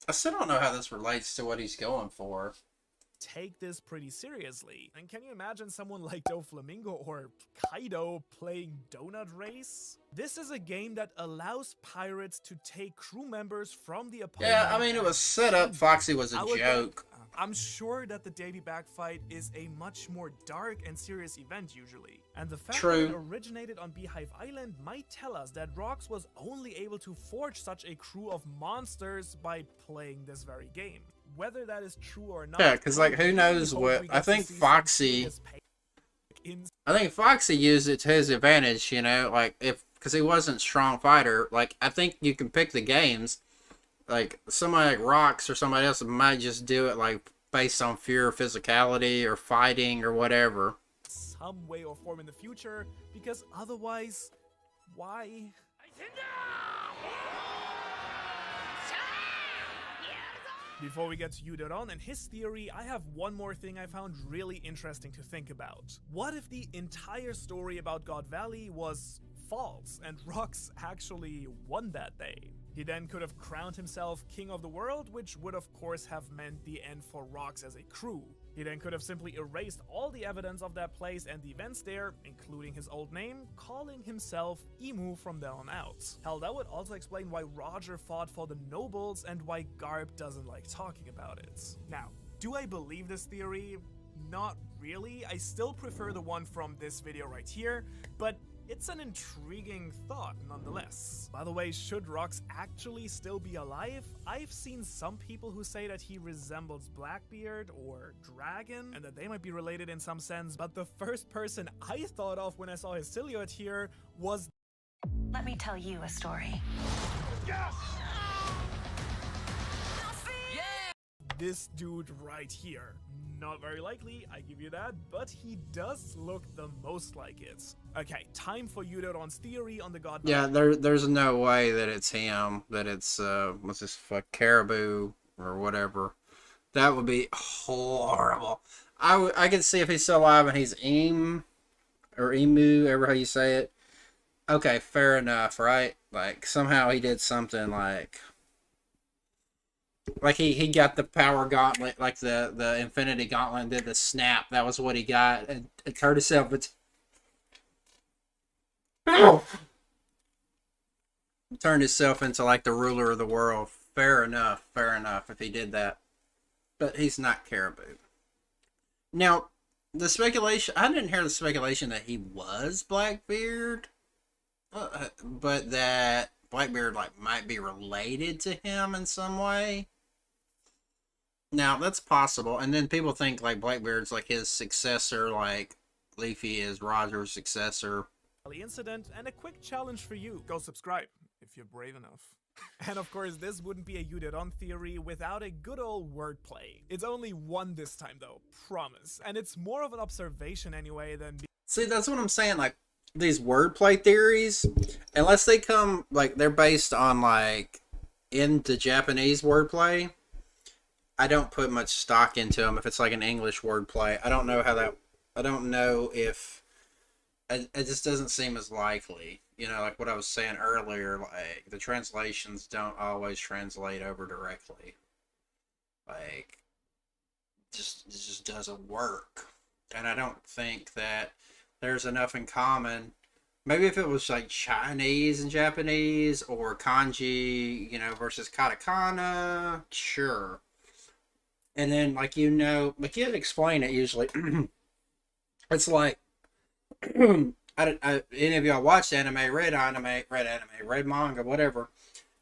I still don't know how this relates to what he's going for. Take this pretty seriously. And can you imagine someone like Doflamingo or Kaido playing Donut Race? This is a game that allows pirates to take crew members from the opponent. Yeah, I mean, it was set up. Foxy was a joke. I'm sure that the Davy Back fight is a much more dark and serious event usually. And the fact that it originated on Beehive Island might tell us that Rox was only able to forge such a crew of monsters by playing this very game. Whether that is true or not. Yeah, because like who knows what? I think Foxy used it to his advantage. You know, like because he wasn't a strong fighter. Like I think you can pick the games. Like somebody like Rox or somebody else might just do it like based on pure physicality or fighting or whatever. Some way or form in the future, because otherwise, why? Before we get to Yuderon and his theory, I have one more thing I found really interesting to think about. What if the entire story about God Valley was false and Rox actually won that day? He then could have crowned himself king of the world, which would of course have meant the end for Rocks as a crew. He then could have simply erased all the evidence of that place and the events there, including his old name, calling himself Emu from then on out. Hell, that would also explain why Roger fought for the nobles and why Garp doesn't like talking about it. Now, do I believe this theory? Not really. I still prefer the one from this video right here, but it's an intriguing thought nonetheless. By the way, should Rocks actually still be alive? I've seen some people who say that he resembles Blackbeard or Dragon, and that they might be related in some sense, but the first person I thought of when I saw his silhouette here was... Let me tell you a story. Yes! This dude right here. Not very likely, I give you that, but he does look the most like it. Okay, time for Eudoron's theory on the god. Yeah, there's no way that it's him, that it's, what's this, Caribou or whatever. That would be horrible. I could see if he's still alive and he's or Emu, ever how you say it. Okay, fair enough, right? Like, somehow he did something like he got the power gauntlet, like the Infinity Gauntlet, and did the snap. That was what he got, and it turned himself. Turned himself into like the ruler of the world. Fair enough if he did that, but he's not Caribou. Now, the speculation, I didn't hear the speculation that he was Blackbeard, but that Blackbeard like might be related to him in some way. Now, that's possible. And then people think like Blackbeard's like his successor, like Leafy is Roger's successor. Incident, and a quick challenge for you. Go subscribe if you're brave enough. And of course, this wouldn't be a Eudoron theory without a good old wordplay. It's only one this time though, promise. And it's more of an observation anyway than... See, that's what I'm saying, like, these wordplay theories, unless they come, like, they're based on, like, into Japanese wordplay, I don't put much stock into them. If it's, like, an English wordplay, I don't know how that, I don't know if, it just doesn't seem as likely. You know, like what I was saying earlier, like, the translations don't always translate over directly. Like, it just doesn't work. And I don't think that there's enough in common. Maybe if it was like Chinese and Japanese, or kanji, you know, versus katakana, sure. And then, like, you know, like, you had to explain it usually. It's like, any of y'all watched anime, read manga, whatever.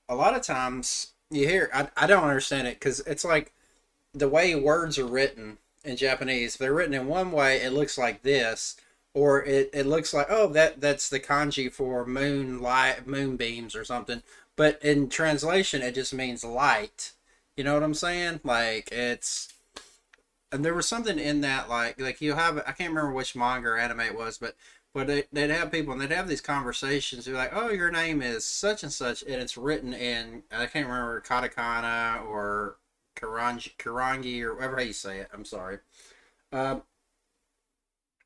A lot of times you hear, I don't understand it, because it's like the way words are written in Japanese. If they're written in one way, it looks like this, or it looks like, oh, that's the kanji for moonbeams or something. But in translation, it just means light. You know what I'm saying? Like, it's, and there was something in that, like you have, I can't remember which manga or anime it was, but they'd have people, and they'd have these conversations. They're like, oh, your name is such and such, and it's written in, I can't remember, katakana or karangi or whatever you say it. I'm sorry. But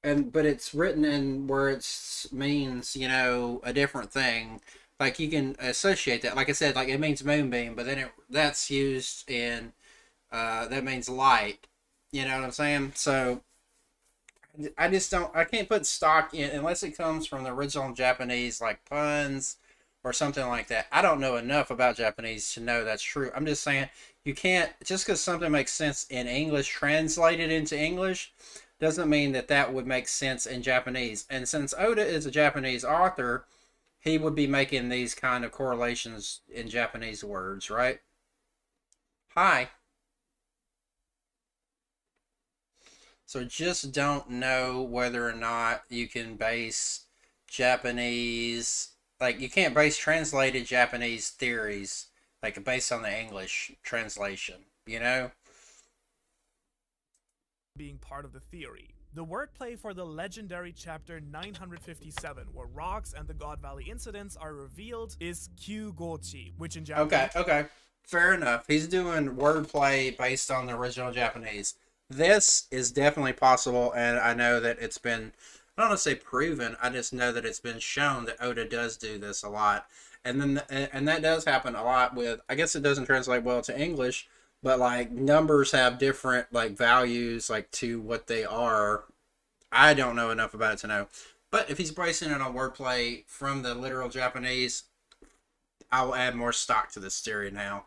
it's written in where it means, you know, a different thing. Like, you can associate that. Like I said, like, it means moonbeam, but then that's used in, that means light. You know what I'm saying? So, I just don't, I can't put stock in, unless it comes from the original Japanese, like puns or something like that. I don't know enough about Japanese to know that's true. I'm just saying, you can't, just because something makes sense in English, translated into English, doesn't mean that that would make sense in Japanese. And since Oda is a Japanese author, he would be making these kind of correlations in Japanese words, right? Hi. So just don't know whether or not you can base Japanese, like, you can't base translated Japanese theories, like, based on the English translation, you know? Being part of the theory. The wordplay for the legendary chapter 957, where Rocks and the God Valley incidents are revealed, is Kyugochi, which in Japanese... Okay. Fair enough. He's doing wordplay based on the original Japanese. This is definitely possible, and I know that it's been, I don't want to say proven, I just know that it's been shown that Oda does do this a lot. And then and that does happen a lot with, I guess it doesn't translate well to English, but like numbers have different like values like to what they are. I don't know enough about it to know. But if he's basing it on wordplay from the literal Japanese, I will add more stock to this theory now.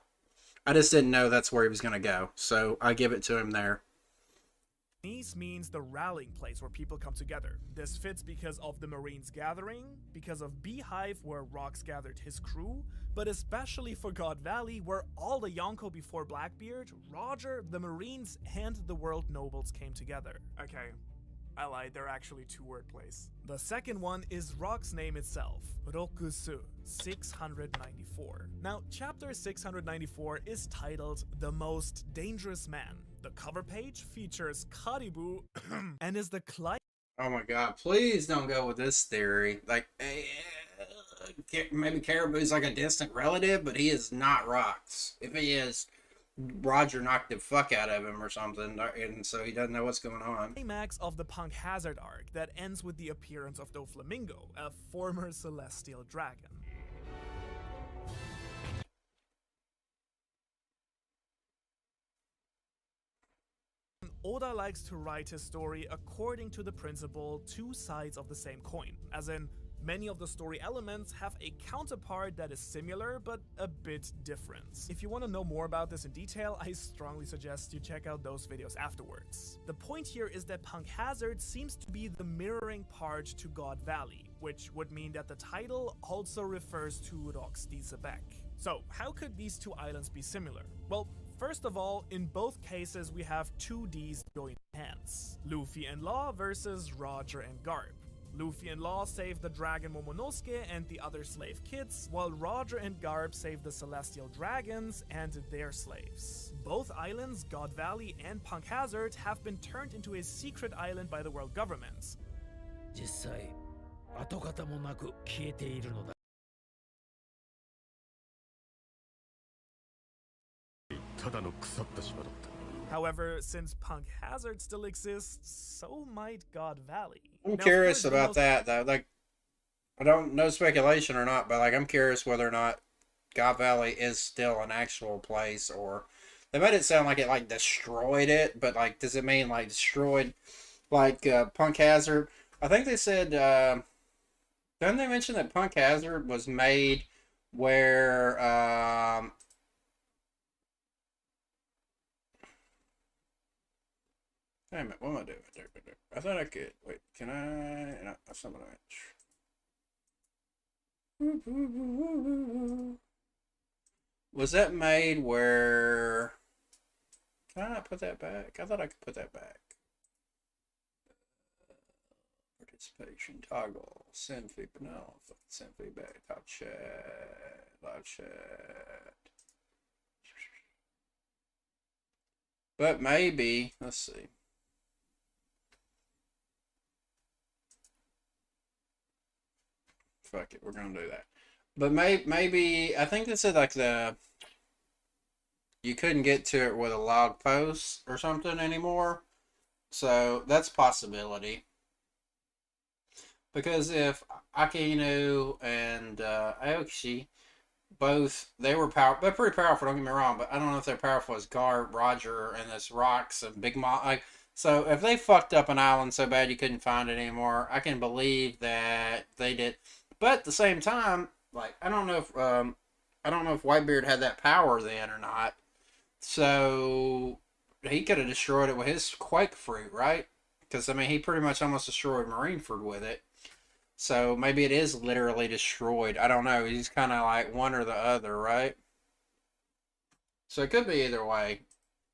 I just didn't know that's where he was going to go, so I give it to him there. Japanese means the rallying place where people come together. This fits because of the Marines gathering, because of Beehive where Rox gathered his crew, but especially for God Valley where all the Yonko before Blackbeard, Roger, the Marines, and the world nobles came together. Okay, I lied, they're actually two wordplays. The second one is Rock's name itself, Rokusu 694. Now, chapter 694 is titled The Most Dangerous Man. The cover page features Karibu and is the client. Oh my god, please don't go with this theory. Like, maybe Caribou's like a distant relative, but he is not Rox. If he is, Roger knocked the fuck out of him or something, and so he doesn't know what's going on. Climax of the Punk Hazard arc that ends with the appearance of Doflamingo, a former celestial dragon. Oda likes to write his story according to the principle two sides of the same coin, as in, many of the story elements have a counterpart that is similar but a bit different. If you want to know more about this in detail, I strongly suggest you check out those videos afterwards. The point here is that Punk Hazard seems to be the mirroring part to God Valley, which would mean that the title also refers to Rox Diesebek. So how could these two islands be similar? Well, first of all, in both cases we have two Ds joining hands. Luffy and Law versus Roger and Garp. Luffy and Law save the dragon Momonosuke and the other slave kids, while Roger and Garp save the celestial dragons and their slaves. Both islands, God Valley and Punk Hazard, have been turned into a secret island by the world government. 実際跡形もなく消えているのだ However, since Punk Hazard still exists, so might God Valley. I'm curious about that though. Like, I don't know speculation or not, but like I'm curious whether or not God Valley is still an actual place, or they made it sound like it like destroyed it, but like does it mean like destroyed like Punk Hazard? I think they said didn't they mention that Punk Hazard was made where damn it, what am I doing? I thought I could. Wait, can I? No, that's not what I meant. Was that made where... Can I not put that back? I thought I could put that back. Participation toggle. Send feedback. No, send feedback. Top chat. Live chat. But maybe, let's see. Fuck it, we're gonna do that. But maybe I think this is like you couldn't get to it with a log post or something anymore. So that's a possibility. Because if Akainu and Aokishi both, they're pretty powerful, don't get me wrong, but I don't know if they're powerful as Garp, Roger, and this Rox and Big Mom. Like, so if they fucked up an island so bad you couldn't find it anymore, I can believe that they did. But at the same time, like I don't know if Whitebeard had that power then or not. So he could have destroyed it with his Quake Fruit, right? Because I mean, he pretty much almost destroyed Marineford with it. So maybe it is literally destroyed. I don't know. He's kind of like one or the other, right? So it could be either way.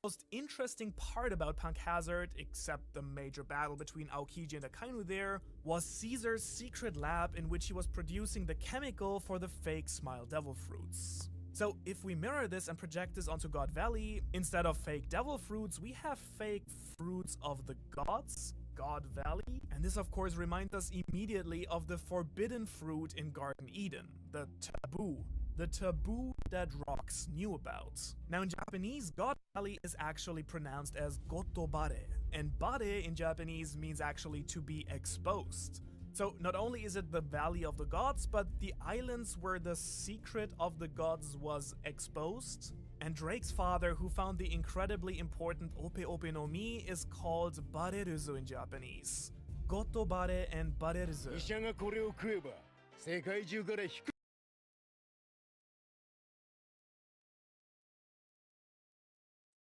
The most interesting part about Punk Hazard, except the major battle between Aokiji and Akainu there, was Caesar's secret lab in which he was producing the chemical for the fake Smile Devil Fruits. So if we mirror this and project this onto God Valley, instead of fake devil fruits, we have fake fruits of the gods, God Valley. And this of course reminds us immediately of the forbidden fruit in Garden Eden, the taboo. The taboo that Rox knew about. Now in Japanese, God Valley is actually pronounced as Gotobare, and bare in Japanese means actually to be exposed. So not only is it the Valley of the Gods, but the islands where the secret of the gods was exposed. And Drake's father, who found the incredibly important Ope Ope no Mi, is called Bareruzu in Japanese. Goto Bare and Bareruzu.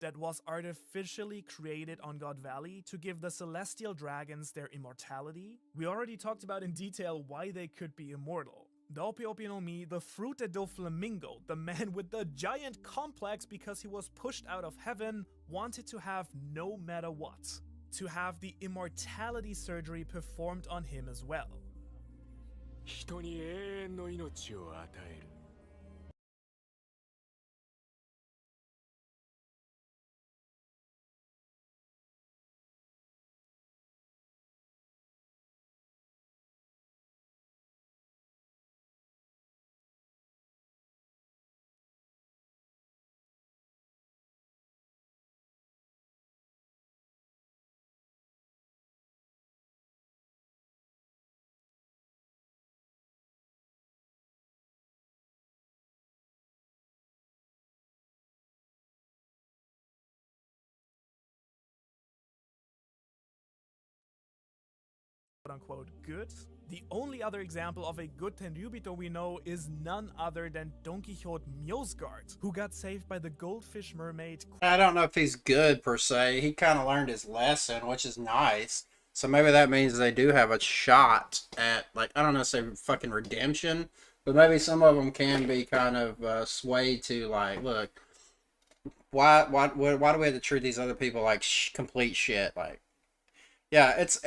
That was artificially created on God Valley to give the celestial dragons their immortality. We already talked about in detail why they could be immortal. The Ope Ope no Mi, the Fruta do Flamingo, the man with the giant complex because he was pushed out of heaven, wanted to have no matter what. To have the immortality surgery performed on him as well. Quote-unquote good. The only other example of a good Tenryubito we know is none other than Don Quixote Mjosgard, who got saved by the goldfish mermaid. I don't know if he's good per se. He kind of learned his lesson, which is nice. So maybe that means they do have a shot at, like, I don't know, say fucking redemption, but maybe some of them can be kind of swayed to, like, look, why do we have to treat these other people like complete shit? Like, yeah, it's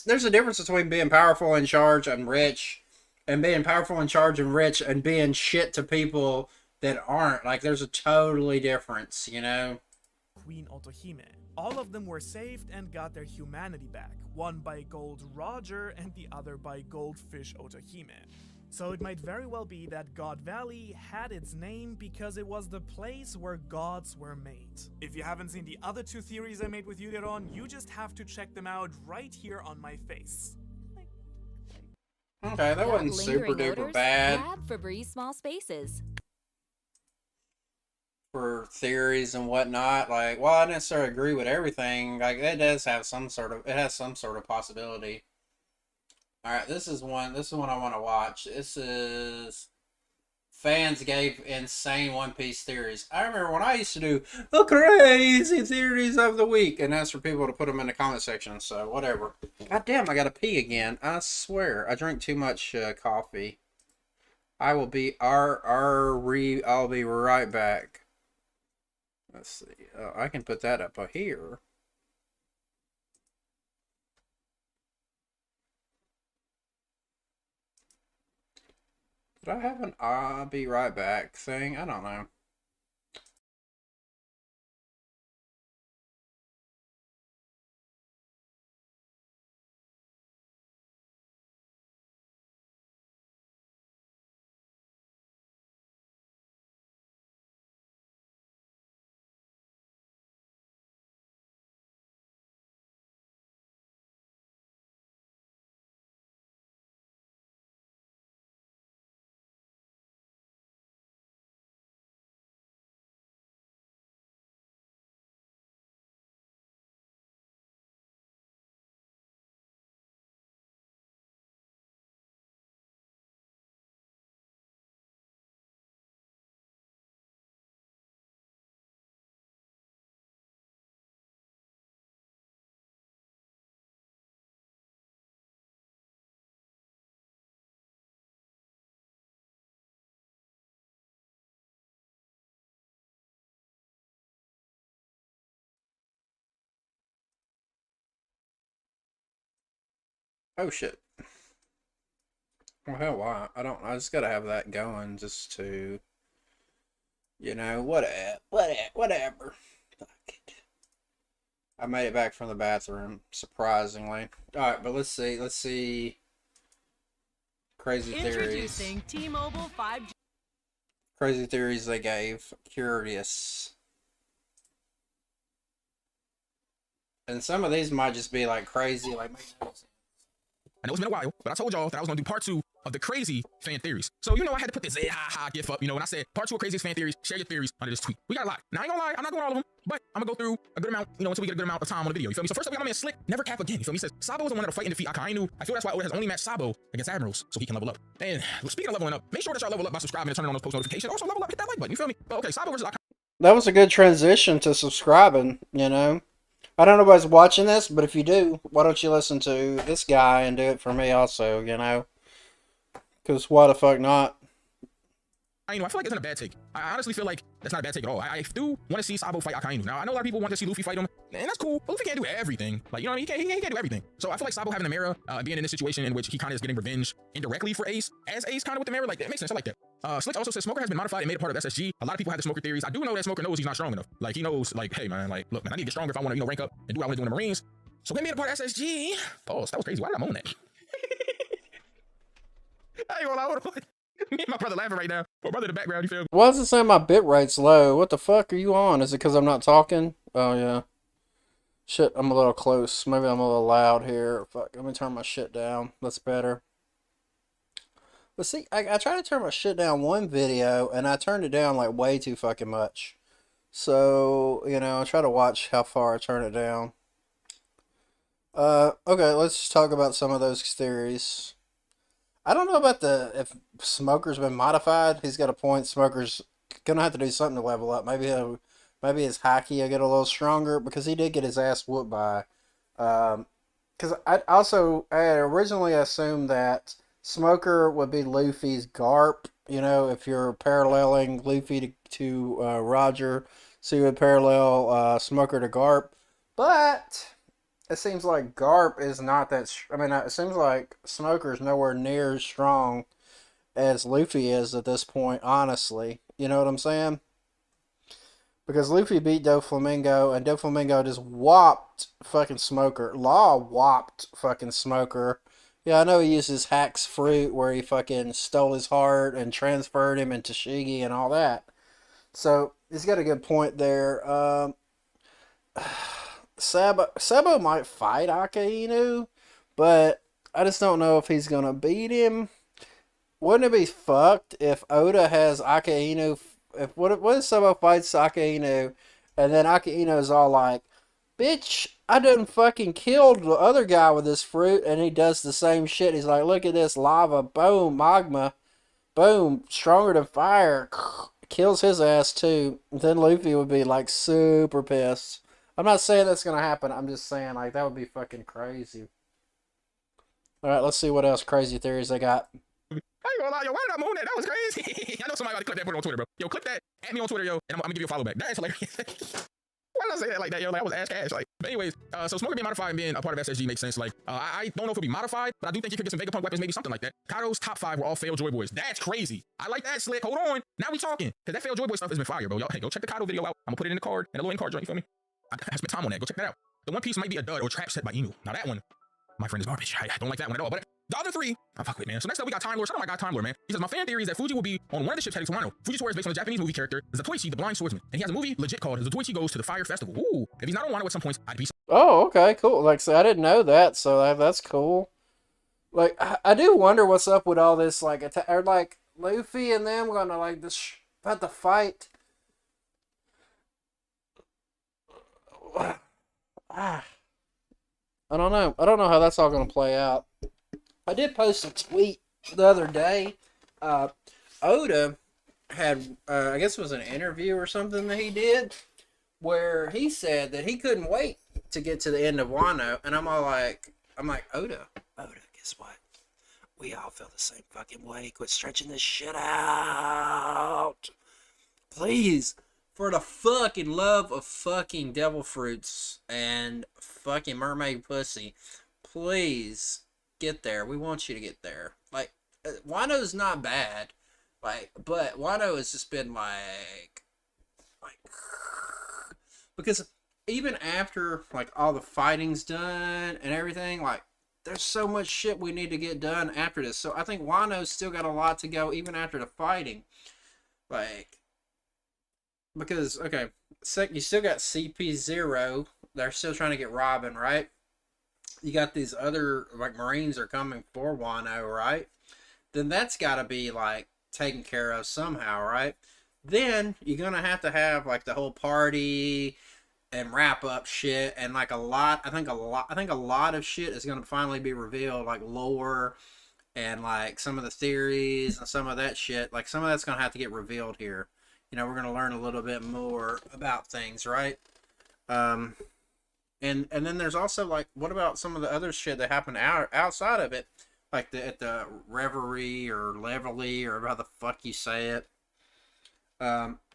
there's a difference between being powerful, in charge, and rich, and being powerful, in charge, and rich, and being shit to people that aren't. Like, there's a totally difference, you know? Queen Otohime. All of them were saved and got their humanity back, one by Gold Roger and the other by Goldfish Otohime. So it might very well be that God Valley had its name because it was the place where gods were made. If you haven't seen the other two theories I made with Yuderon, you just have to check them out right here on my face. Okay, that wasn't super duper bad. Grab Febreze small spaces. For theories and whatnot, like, well, I didn't necessarily agree with everything. Like, it does have some sort of, it has some sort of possibility. All right, this is one I want to watch. This is fans gave insane One Piece theories. I remember when I used to do the crazy theories of the week, and that's for people to put them in the comment section. So whatever. God damn, I gotta pee again. I swear, I drink too much coffee. I'll be right back. Let's see. I can put that up here. Did I have an I'll be right back thing? I don't know. Oh shit. Well, hell, why? I just gotta have that going just to, you know, whatever. Fuck it. I made it back from the bathroom, surprisingly. Alright, but let's see. Crazy theories. Introducing T-Mobile 5G. Crazy theories they gave. Curious. And some of these might just be like crazy, like, I know it's been a while, but I told y'all that I was gonna do part 2 of the crazy fan theories. So, I had to put this gif up, and I said, part 2 of craziest fan theories, share your theories under this tweet. We got a lot. Now, I ain't gonna lie, I'm not going all of them, but I'm gonna go through a good amount, until we get a good amount of time on the video. You feel me? So first up, we got my man Slick, never cap again. You feel me? He says, Sabo was the one that'll fight and defeat Akainu. I feel that's why Oda has only matched Sabo against Admirals, so he can level up. And speaking of leveling up, make sure that y'all level up by subscribing and turning on those post notifications. Also level up, hit that like button. You feel me? But okay, Sabo versus Akainu. That was a good transition to subscribing, I don't know if anybody's watching this, but if you do, why don't you listen to this guy and do it for me also, Because why the fuck not? I feel like it's not a bad take. I honestly feel like that's not a bad take at all. I do want to see Sabo fight Akainu. Now, I know a lot of people want to see Luffy fight him, and that's cool, but Luffy can't do everything. Like, he can't do everything. So I feel like Sabo having the mirror, being in this situation in which he kind of is getting revenge indirectly for Ace, as Ace kind of with the mirror, like, that makes sense. I like that. Slick also says Smoker has been modified and made a part of SSG. A lot of people have the Smoker theories. I do know that Smoker knows he's not strong enough. Like, he knows, like, hey, man, like, look, man, I need to get stronger if I want to, rank up and do what I want to do in the Marines. So he made a part of SSG. Oh, that was crazy. Why did I moan that? I ain't gonna lie. Me and my brother laughing right now. My brother in the background, you feel me? Why does it say my bit rate's low? What the fuck are you on? Is it because I'm not talking? Oh, yeah. Shit, I'm a little close. Maybe I'm a little loud here. Fuck, let me turn my shit down. That's better. But see, I tried to turn my shit down one video, and I turned it down, like, way too fucking much. So, I try to watch how far I turn it down. Okay, let's just talk about some of those theories. I don't know about if Smoker's been modified. He's got a point. Smoker's gonna have to do something to level up. Maybe his haki will get a little stronger, because he did get his ass whooped by. Because I originally assumed that Smoker would be Luffy's Garp. If you're paralleling Luffy to Roger, so you would parallel Smoker to Garp. But it seems like Garp is not that... it seems like Smoker's nowhere near as strong as Luffy is at this point, honestly. You know what I'm saying? Because Luffy beat Doflamingo, and Doflamingo just whopped fucking Smoker. Law whopped fucking Smoker. Yeah, I know he used his Hack's Fruit, where he fucking stole his heart and transferred him into Shigi and all that. So, he's got a good point there. Sabo might fight Akainu, but I just don't know if he's gonna beat him. Wouldn't it be fucked if Oda has Akainu? What if Sabo fights Akainu, and then Akainu's all like, "Bitch, I done fucking killed the other guy with this fruit," and he does the same shit. He's like, "Look at this lava, boom, magma, boom, stronger than fire," kills his ass too. Then Luffy would be like super pissed. I'm not saying that's going to happen. I'm just saying, like, that would be fucking crazy. Alright, let's see what else crazy theories I got. I ain't gonna lie, yo, why did I moan that? That was crazy. I know somebody ought to clip that and put it on Twitter, bro. Yo, clip that, add me on Twitter, yo, and I'm gonna give you a follow back. That is hilarious. Why did I say that like that, yo? Like, I was ass cash. Like, but anyways, so Smoker being modified and being a part of SSG makes sense. Like, I don't know if it'll be modified, but I do think you could get some Vegapunk weapons, maybe something like that. Kaido's top 5 were all failed Joy Boys. That's crazy. I like that, Slick. Hold on. Now we talking. Because that failed Joy Boy stuff has been fire, bro. Yo, hey, go check the Kaido video out. I'm gonna put it in the card, in a little in card joint, you feel me? I spent time on that. Go check that out. The One Piece might be a dud or a trap set by Inu. Now that one, my friend, is garbage. I don't like that one at all. But the other 3, I fuck with, man. So next up, we got Time Lord. Shout out my guy Time Lord, man. He says, my fan theory is that Fuji will be on one of the ships heading to Wano. Fuji's sword is based on a Japanese movie character, Zatoichi, the Blind Swordsman. And he has a movie legit called Zatoichi Goes to the Fire Festival. Ooh, if he's not on Wano at some points, I'd be... Oh, okay, cool. Like, so I didn't know that, so that's cool. Like, I do wonder what's up with all this, like, or like, Luffy and them gonna, like, about to fight. I don't know. I don't know how that's all going to play out. I did post a tweet the other day. Oda had, I guess it was an interview or something that he did, where he said that he couldn't wait to get to the end of Wano. And I'm like, Oda, guess what? We all feel the same fucking way. Quit stretching this shit out. Please. For the fucking love of fucking devil fruits and fucking mermaid pussy, please get there. We want you to get there. Like, Wano's not bad, like, but Wano has just been like, because even after like all the fighting's done and everything, like, there's so much shit we need to get done after this. So I think Wano's still got a lot to go even after the fighting, like. Because, okay, you still got CP0. They're still trying to get Robin, right? you got these other like Marines are coming for Wano, right? Then that's got to be like taken care of somehow, right? Then you're gonna have to have like the whole party and wrap up shit, and like a lot. I think a lot of shit is gonna finally be revealed, like lore and like some of the theories and some of that shit. Like some of that's gonna have to get revealed here. You know, we're gonna learn a little bit more about things, right? And then there's also like, what about some of the other shit that happened outside of it, like at the Reverie or Leverly or how the fuck you say it.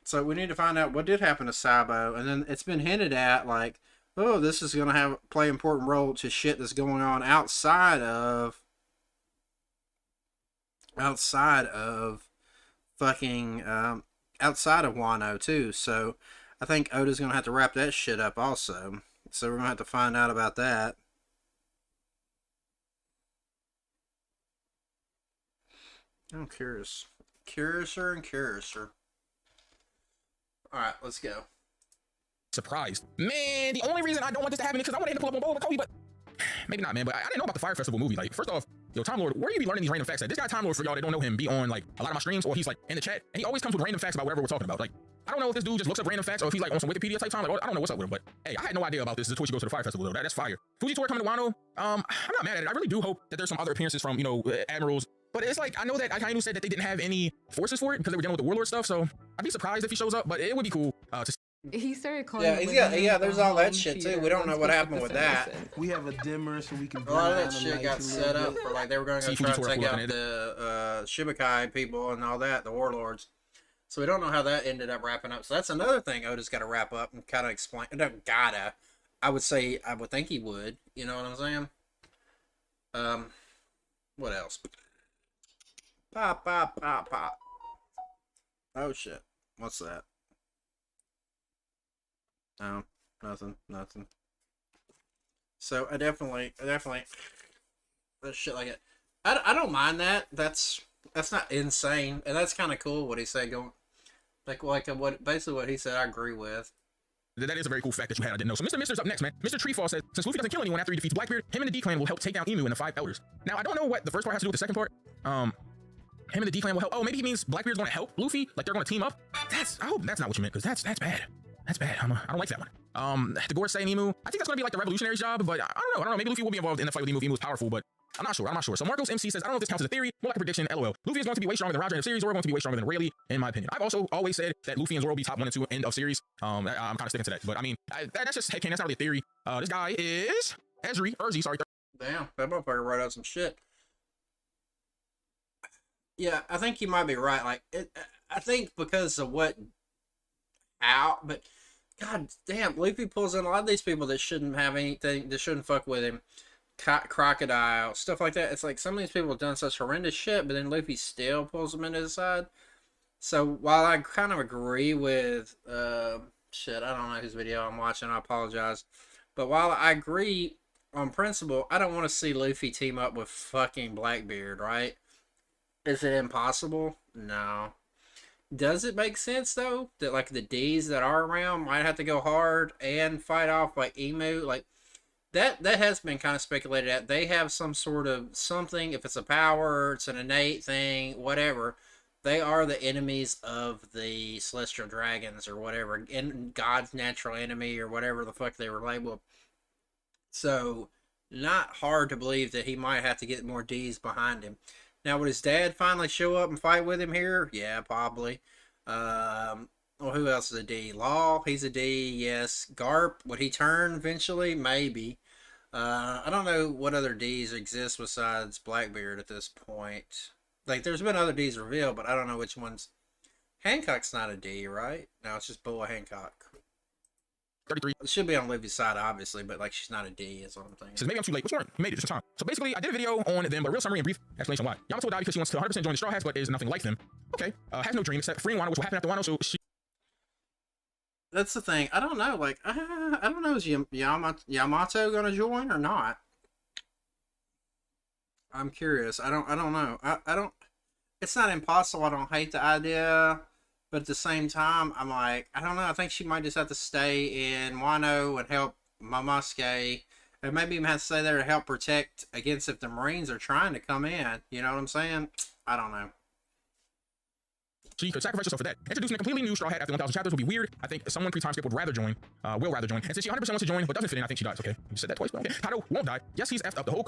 So we need to find out what did happen to Sabo, and then it's been hinted at like, oh, this is gonna play an important role to shit that's going on outside of fucking outside of Wano too. So I think Oda's gonna have to wrap that shit up also. So we're gonna have to find out about that. I'm curious. Curiouser and curiouser. Alright, let's go. Surprised. Man, the only reason I don't want this to happen is because I want to hit the pull up on Boba with Kobe, but maybe not, man. But I didn't know about the Fire Festival movie. Like, first off, yo, Time Lord, where you be learning these random facts at? This guy, Time Lord, for y'all that don't know him, be on like a lot of my streams, or he's like in the chat, and he always comes with random facts about whatever we're talking about. Like, I don't know if this dude just looks up random facts or if he's like on some Wikipedia type time. Like, I don't know what's up with him, but hey, I had no idea about this. This is Twitch, you go to the Fire Festival, though. That's fire. Fujitora coming to Wano. I'm not mad at it. I really do hope that there's some other appearances from, you know, admirals. But it's like, I know that Akainu said that they didn't have any forces for it because they were dealing with the warlord stuff. So I'd be surprised if he shows up, but it would be cool to. He started calling. Yeah, there's all that shit too. We don't know what happened with that. We have a dimmer so we can. A lot of that shit got set up for like they were going to try to take out the Shibukai people and all that, the warlords. So we don't know how that ended up wrapping up. So that's another thing Oda's got to wrap up and kind of explain. Gotta. I would think he would. You know what I'm saying? What else? Pop. Oh shit. What's that? No, nothing. So I definitely that shit like it. I don't mind that. That's not insane, and that's kind of cool what he said. Going like what basically what he said, I agree with. That is a very cool fact that you had. I didn't know. So Mr. Mister's up next, man. Mr. Treefall says, since Luffy doesn't kill anyone after he defeats Blackbeard, him and the D-Clan will help take down Emu and the 5 Elders. Now, I don't know what the first part has to do with the second part. Him and the D-Clan will help. Oh, maybe he means Blackbeard's going to help Luffy? Like they're going to team up? I hope that's not what you meant, because that's bad. That's bad. I don't like that one. The Gore saying Emu. I think that's going to be like the revolutionary's job, but I don't know. Maybe Luffy will be involved in the fight with Emu if Emu is powerful, but I'm not sure. So Marcos MC says, I don't know if this counts as a theory, more like a prediction, LOL. Luffy is going to be way stronger than Roger in the series, or going to be way stronger than Rayleigh, in my opinion. I've also always said that Luffy and Zoro will be top 1 and 2 end of series. I'm kind of sticking to that. But I mean, that's just headcanon. That's not really a theory. This guy is Erzi, sorry. Damn, that motherfucker wrote out some shit. Yeah, I think you might be right. Like, I think because of but god damn, Luffy pulls in a lot of these people that shouldn't have anything, that shouldn't fuck with him. Crocodile, stuff like that. It's like some of these people have done such horrendous shit, but then Luffy still pulls them into his side. So while I kind of agree with shit, I don't know whose video I'm watching, I apologize. But while I agree on principle, I don't want to see Luffy team up with fucking Blackbeard, right? Is it impossible? No. Does it make sense though that like the D's that are around might have to go hard and fight off like Emu? Like that has been kind of speculated at. They have some sort of something, if it's a power, it's an innate thing, whatever. They are the enemies of the Celestial Dragons or whatever, and God's natural enemy or whatever the fuck they were labeled. So not hard to believe that he might have to get more D's behind him. Now, would his dad finally show up and fight with him here? Yeah, probably. Well, who else is a D? Law, he's a D, yes. Garp, would he turn eventually? Maybe. I don't know what other Ds exist besides Blackbeard at this point. Like, there's been other Ds revealed, but I don't know which ones. Hancock's not a D, right? No, it's just Boa Hancock. 33. It should be on Livy's side, obviously, but like she's not a D, is what I'm thinking. Says maybe I'm too late. What's wrong? You made it just in time. So basically, I did a video on them, but a real summary and brief explanation why. Yamato died because she wants to 100% join the Straw Hats, but is nothing like them. Okay. Has no dream except freeing Wano, which will happen after Wano, so she... That's the thing. I don't know. Like, I don't know. Is Yamato gonna join or not? I'm curious. I don't know. I don't. It's not impossible. I don't hate the idea, but at the same time, I'm like, I don't know. I think she might just have to stay in Wano and help Momosuke And maybe he has to stay there to help protect against if the Marines are trying to come in. You know what I'm saying? I don't know. She could sacrifice herself for that. Introducing a completely new Straw Hat after 1,000 chapters would be weird. I think someone pre-time skip would rather join, will rather join. And since she 100% wants to join but doesn't fit in, I think she dies. Okay, you said that twice, but okay. Kaido won't die. Yes, he's effed up the whole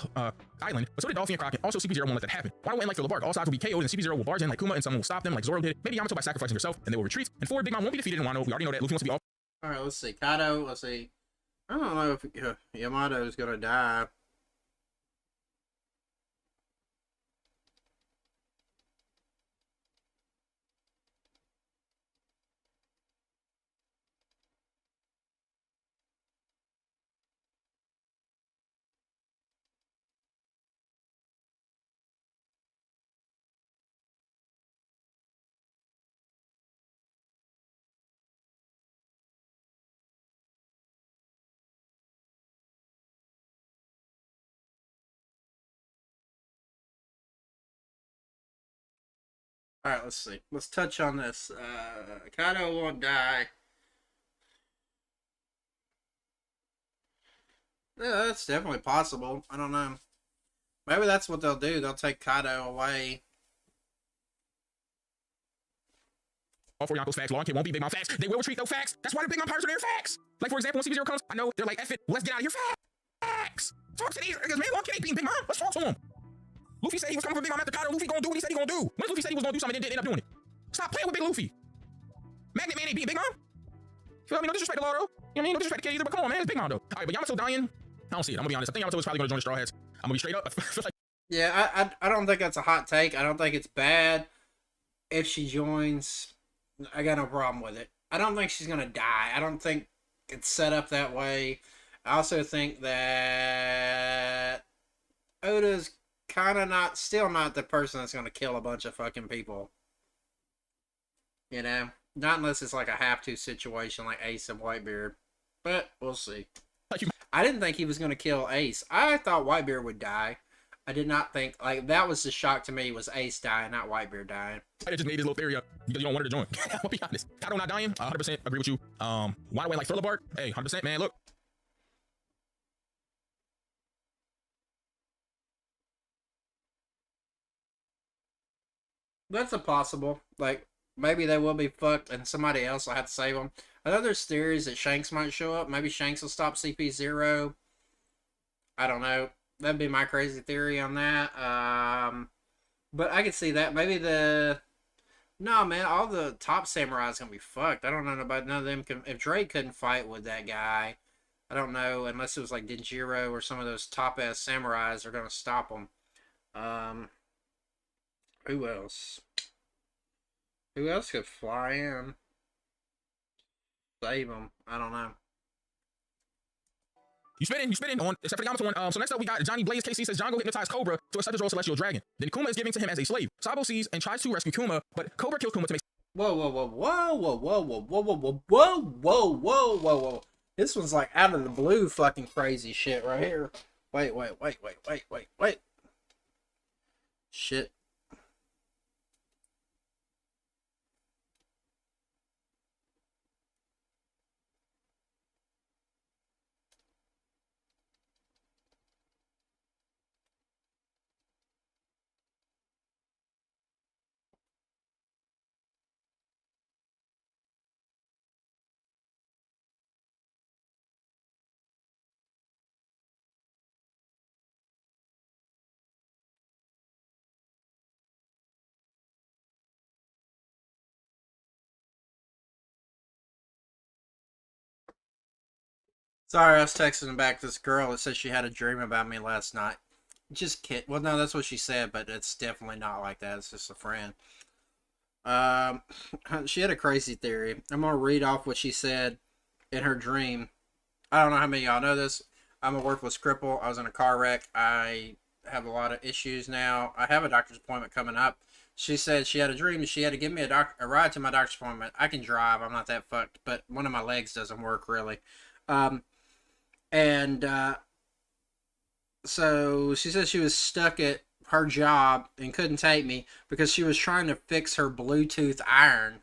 island, but so did Dolphy and Croc, and also CP0 won't let that happen. Why won't end like the Labark? All sides will be KO'd and CP0 will barge in like Kuma and someone will stop them like Zoro did. Maybe Yamato by sacrificing herself and they will retreat. And 4, Big Mom won't be defeated in Wano. We already know that. Luffy wants to be off. Alright, let's see. Kaido, let's see. I don't know if Yamato's gonna die. Alright, let's see. Let's touch on this. Kaido won't die. Yeah, that's definitely possible. I don't know. Maybe that's what they'll do. They'll take Kaido away. All 4 Yonko's facts. Long Kid won't be Big Mom facts. They will retreat though facts. That's why the Big Mom pirates are their facts. Like for example, when CP0 comes, I know they're like, F it, let's get out of here facts. Talk to these niggas, man. Long Kid ain't beating Big Mom. Let's talk to him. Luffy said he was coming for Big Mom after Kaido. Luffy gonna do what he said he gonna do. When Luffy said he was gonna do something and didn't end up doing it? Stop playing with Big Luffy. Magnet Man ain't beating Big Mom. You know what I mean? No disrespect to Lauro. You know what I mean? No disrespect to Kid either, but come on, man. It's Big Mom, though. All right, but Yamato dying, I don't see it. I'm gonna be honest. I think Yamato is probably gonna join the Straw Hats. I'm gonna be straight up. I feel like Yeah, I don't think that's a hot take. I don't think it's bad if she joins. I got no problem with it. I don't think she's gonna die. I don't think it's set up that way. I also think that Oda's kind of still not the person that's gonna kill a bunch of fucking people. You know? Not unless it's like a have-to situation like Ace and Whitebeard. But we'll see. I didn't think he was gonna kill Ace. I thought Whitebeard would die. I did not think, like, that was the shock to me, was Ace dying, not Whitebeard dying. I just made his little theory up because you don't want her to join. I'll be honest. Kaido not dying, 100% agree with you. Why do I like Thriller Bark? Hey, 100%, man, look. That's a possible. Like, maybe they will be fucked and somebody else will have to save them. I know there's theories that Shanks might show up. Maybe Shanks will stop CP0. I don't know. That'd be my crazy theory on that. But I could see that. Maybe no, man, all the top samurais gonna be fucked. I don't know about none of them. If Drake couldn't fight with that guy, I don't know, unless it was like Denjiro or some of those top-ass samurais are gonna stop him. Who else? Who else could fly in? Save him. I don't know. You spinning on, except for the Yamato one. So next up we got Johnny Blaze. KC says John go hypnotize Cobra to accept his role Celestial Dragon. Then Kuma is giving to him as a slave. Sabo sees and tries to rescue Kuma, but Cobra kills Kuma to make. Whoa. This one's like out of the blue fucking crazy shit right here. Wait. Shit. Sorry, I was texting back this girl that said she had a dream about me last night. Just kid. Well, no, that's what she said, but it's definitely not like that. It's just a friend. She had a crazy theory. I'm gonna read off what she said in her dream. I don't know how many of y'all know this. I'm a worthless cripple. I was in a car wreck. I have a lot of issues now. I have a doctor's appointment coming up. She said she had a dream. She had to give me a ride to my doctor's appointment. I can drive. I'm not that fucked, but one of my legs doesn't work really. So she said she was stuck at her job and couldn't take me because she was trying to fix her Bluetooth iron.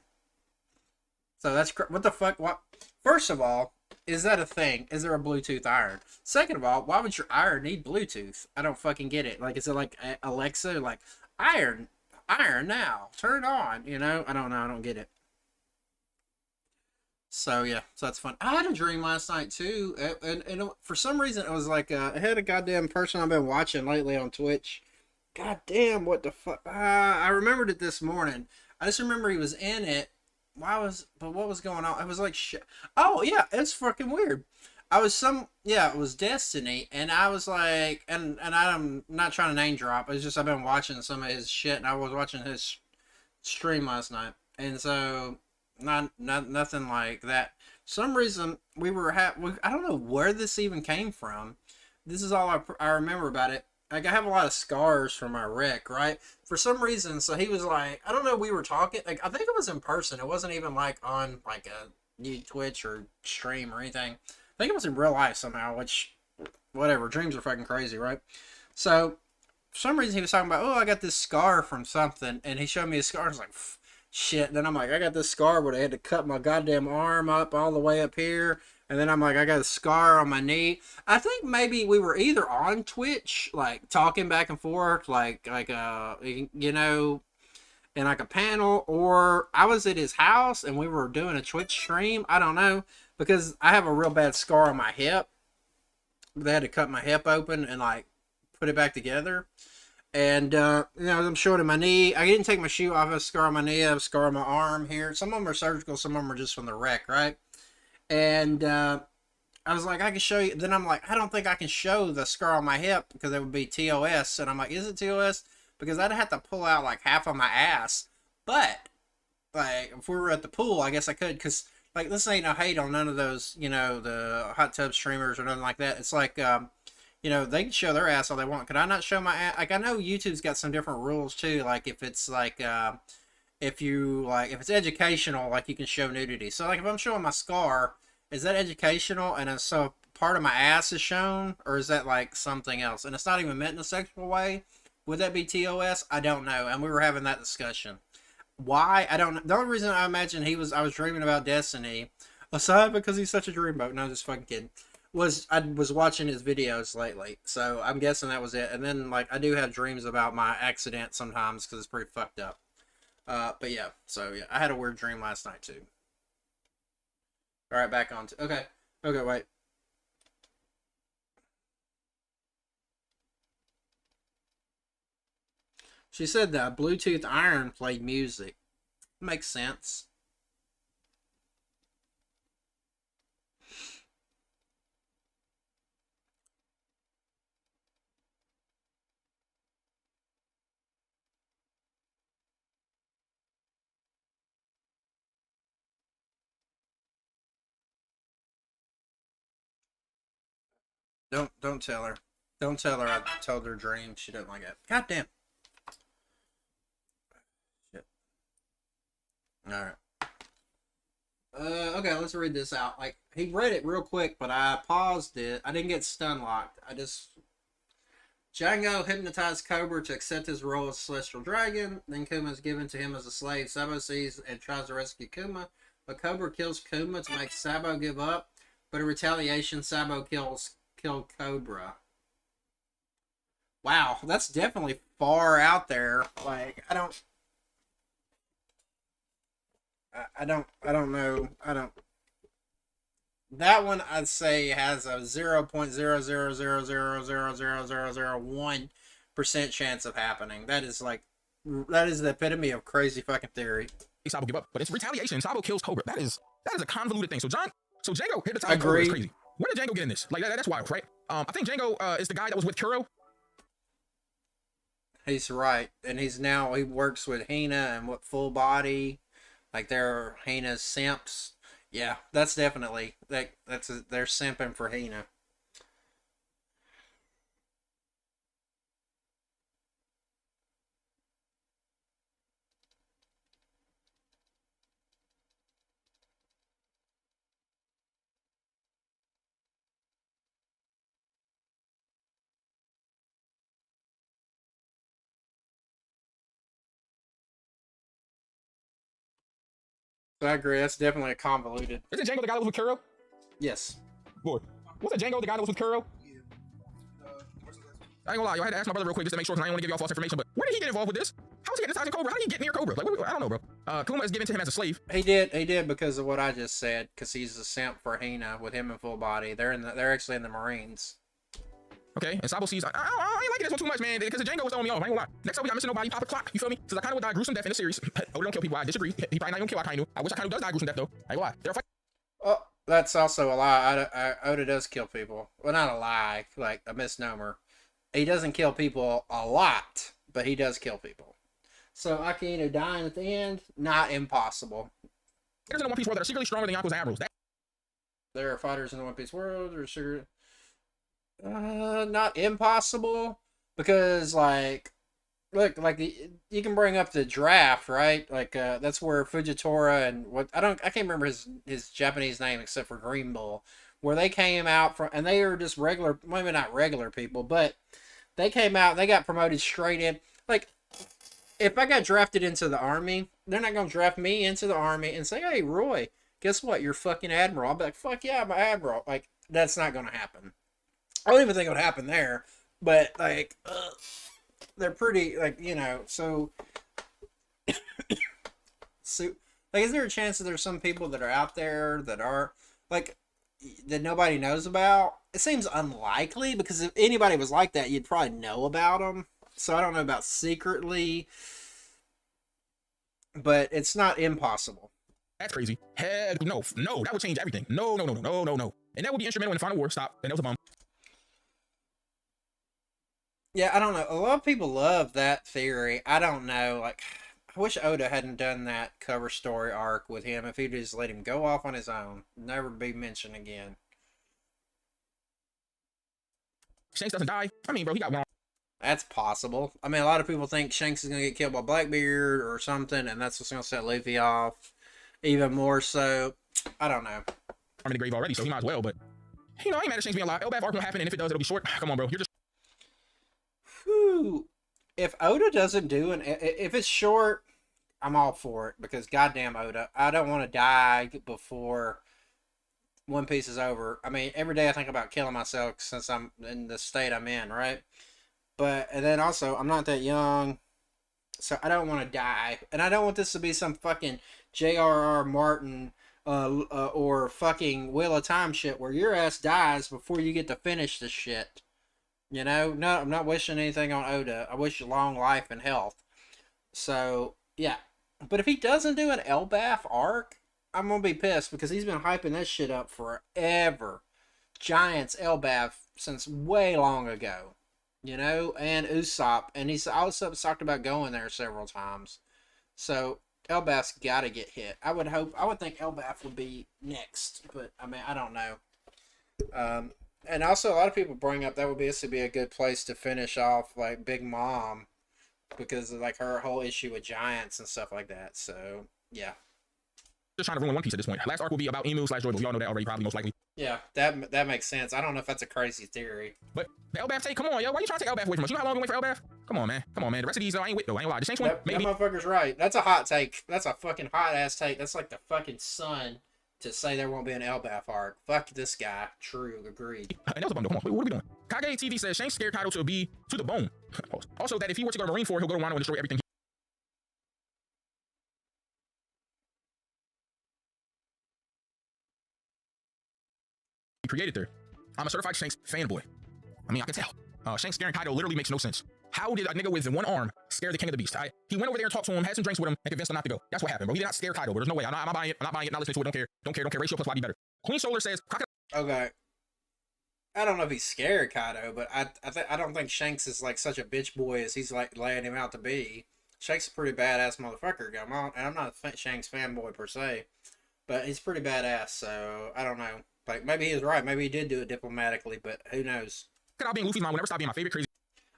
So that's what the fuck? What? First of all, is that a thing? Is there a Bluetooth iron? Second of all, why would your iron need Bluetooth? I don't fucking get it. Like, is it like Alexa? Like, iron now, turn on. You know, I don't know. I don't get it. So yeah, so that's fun. I had a dream last night too, and for some reason it was like I had a goddamn person I've been watching lately on Twitch. God damn, what the fuck? I remembered it this morning. I just remember he was in it. But what was going on? I was like, shit. Oh yeah, it's fucking weird. It was Destiny, and I was like, and I'm not trying to name drop. It's just I've been watching some of his shit, and I was watching his stream last night, and so. Nothing like that. Some reason we were I don't know where this even came from. This is all I remember about it. Like, I have a lot of scars from my wreck, right? For some reason, so he was like, I don't know, we were talking, like, I think it was in person. It wasn't even like on like a new Twitch or stream or anything. I think it was in real life somehow, which, whatever, dreams are fucking crazy, right? So, for some reason he was talking about, oh, I got this scar from something, and he showed me a scar. I was like, shit. Then I'm like, I got this scar where I had to cut my goddamn arm up all the way up here. And then I'm like, I got a scar on my knee. I think maybe we were either on Twitch, like talking back and forth, like you know, in like a panel, or I was at his house and we were doing a Twitch stream. I don't know, because I have a real bad scar on my hip. They had to cut my hip open and like put it back together. And, you know, I'm showing my knee. I didn't take my shoe off. I have a scar on my knee. I have a scar on my arm here. Some of them are surgical. Some of them are just from the wreck, right? And I was like, I can show you. Then I'm like, I don't think I can show the scar on my hip because it would be TOS. And I'm like, is it TOS? Because I'd have to pull out like half of my ass. But, like, if we were at the pool, I guess I could. Because, like, this ain't no hate on none of those, you know, the hot tub streamers or nothing like that. It's like, you know, they can show their ass all they want. Could I not show my ass? Like, I know YouTube's got some different rules too. Like, if it's like, if it's educational, like you can show nudity. So, like, if I'm showing my scar, is that educational? And so part of my ass is shown, or is that like something else? And it's not even meant in a sexual way. Would that be TOS? I don't know. And we were having that discussion. Why? I don't know. The only reason I imagine I was dreaming about Destiny, aside because he's such a dreamboat. No, I'm just fucking kidding. I was watching his videos lately, so I'm guessing that was it. And then, like, I do have dreams about my accident sometimes because it's pretty fucked up. But yeah, so yeah, I had a weird dream last night too. All right, back on to okay, wait. She said that Bluetooth iron played music. Makes sense. Don't tell her. Don't tell her I told her dream. She doesn't like it. God damn. Shit. Alright. Okay, let's read this out. Like, he read it real quick, but I paused it. I didn't get stun locked. Django hypnotized Cobra to accept his role as Celestial Dragon. Then Kuma is given to him as a slave. Sabo sees and tries to rescue Kuma, but Cobra kills Kuma to make Sabo give up. But in retaliation, Sabo killed Cobra. Wow, that's definitely far out there. Like, I don't know. That one I'd say has a 0.000000001% chance of happening. That is the epitome of crazy fucking theory. Sabo give up, but it's retaliation. Sabo kills Cobra. That is a convoluted thing. So Django hypnotized Agree. Cobra is crazy. Where did Django get in this? Like that's wild, right? I think Django is the guy that was with Kuro. He's right, and he works with Hina and what Full Body, like they're Hina's simps. Yeah, that's definitely they're simping for Hina. So I agree. That's definitely a convoluted. Isn't Django the guy that was with Kuro? Yes. Boy, what's that Django, the guy that was with Kuro? I ain't gonna lie, yo, I had to ask my brother real quick just to make sure, because I didn't want to give y'all false information, but where did he get involved with this? How was he getting inside Cobra? How did he get near Cobra? Like, I don't know, bro. Kuma is given to him as a slave. He did because of what I just said, because he's a simp for Hina with him in full body. They're actually in the Marines. Okay, and Sabo sees, I ain't liking this one too much, man, because the Django was throwing me off. I ain't gonna lie. Next up, we got Missing Nobody, Pop the Clock. You feel me? Says Akainu would die a gruesome death in the series. Oda don't kill people. I disagree. He probably not gonna kill Akainu. I wish Akainu does die a gruesome death, though. I ain't gonna lie. They're fighting. Oh, that's also a lie. Oda does kill people. Well, not a lie, like a misnomer. He doesn't kill people a lot, but he does kill people. So Akainu dying at the end, not impossible. There's in the One Piece world that are secretly stronger than Yonko's and Admirals. There are fighters in the One Piece world. Or sugar. Not impossible, because like, look, like you can bring up the draft, right? Like that's where Fujitora and I can't remember his Japanese name except for Green Bull, where they came out from, and they are just regular, maybe not regular people, but they came out, they got promoted straight in. Like, if I got drafted into the army, they're not gonna draft me into the army and say, "Hey, Roy, guess what? You're fucking admiral." I'll be like, "Fuck yeah, I'm an admiral." Like, that's not gonna happen. I don't even think it would happen there, but like, they're pretty, like, you know. So, like, is there a chance that there's some people that are out there that are like that nobody knows about? It seems unlikely, because if anybody was like that, you'd probably know about them. So I don't know about secretly, but it's not impossible. That's crazy. Heck no, that would change everything. No. And that would be instrumental in the final war. Stop. And that was a bomb. Yeah, I don't know. A lot of people love that theory. I don't know. Like, I wish Oda hadn't done that cover story arc with him. If he'd just let him go off on his own, never be mentioned again. Shanks doesn't die. I mean, bro, he got one. That's possible. I mean, a lot of people think Shanks is going to get killed by Blackbeard or something, and that's what's going to set Luffy off. Even more so. I don't know. I'm in the grave already, so he might as well, but, you know, I ain't mad at Shanks being alive. Elbaf arc won't happen, and if it does, it'll be short. Come on, bro. You're just... Whew. If Oda doesn't do if it's short, I'm all for it, because goddamn Oda, I don't want to die before One Piece is over. I mean, every day I think about killing myself since I'm in the state I'm in, right? But, and then also, I'm not that young, so I don't want to die. And I don't want this to be some fucking J.R.R. Martin or fucking Wheel of Time shit where your ass dies before you get to finish the shit. You know? No, I'm not wishing anything on Oda. I wish you long life and health. So, yeah. But if he doesn't do an Elbaf arc, I'm going to be pissed, because he's been hyping this shit up forever. Giants Elbaf since way long ago. You know? And Usopp. And he's also talked about going there several times. So, Elbaf's got to get hit. I would think Elbaf would be next. But, I mean, I don't know. And also, a lot of people bring up that would basically be a good place to finish off, like, Big Mom, because of, like, her whole issue with giants and stuff like that. So, yeah. Just trying to ruin One Piece at this point. Last arc will be about Emu/Joy, but we all know that already, probably, most likely. Yeah, that makes sense. I don't know if that's a crazy theory. But the Elbaf take, come on, yo. Why you trying to take Elbaf away from us? You know how long we wait for Elbaf? Come on, man. The rest of these, I ain't with, though. I ain't lie. The Shanks one, maybe. That motherfucker's right. That's a hot take. That's a fucking hot-ass take. That's like the fucking sun to say there won't be an Elbaf arc. Fuck this guy. True. Agreed. And that was a bundle. Come on. What are we doing? Kage TV says Shanks scared Kaido to the bone. Also, that if he were to go to Marineford, he'll go to Wano and destroy everything. He created there. I'm a certified Shanks fanboy. I mean, I can tell. Shanks scaring Kaido literally makes no sense. How did a nigga with one arm scare the King of the Beast? He went over there and talked to him, had some drinks with him, and convinced him not to go. That's what happened, bro. He did not scare Kaido, bro. There's no way. I'm not buying it. I'm not listening to it. Don't care. Ratio plus YB better. Queen Solar says, okay. I don't know if he's scared Kaido, but I don't think Shanks is like such a bitch boy as he's like laying him out to be. Shanks is a pretty badass motherfucker. And I'm not a Shanks fanboy per se, but he's pretty badass. So I don't know. Like, maybe he was right. Maybe he did do it diplomatically, but who knows? I'll be in Luffy's mind. Will never stop being my favorite crazy.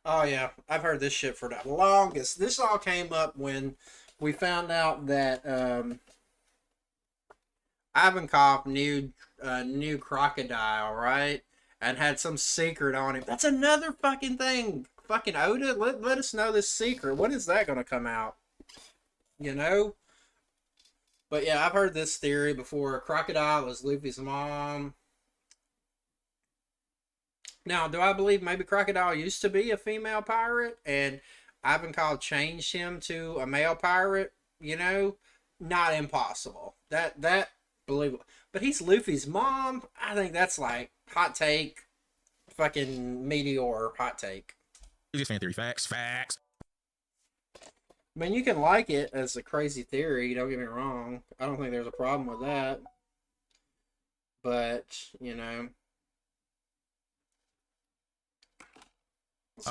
Oh yeah, I've heard this shit for the longest. This all came up when we found out that Ivankov knew Crocodile, right? And had some secret on him. That's another fucking thing. Fucking Oda, let us know this secret. When is that gonna come out? You know? But yeah, I've heard this theory before. Crocodile was Luffy's mom. Now, do I believe maybe Crocodile used to be a female pirate and Ivankov changed him to a male pirate? You know, not impossible. That believable. But he's Luffy's mom. I think that's like hot take, fucking meteor hot take. Easiest fan theory. Facts. I mean, you can like it as a crazy theory, don't get me wrong. I don't think there's a problem with that. But, you know.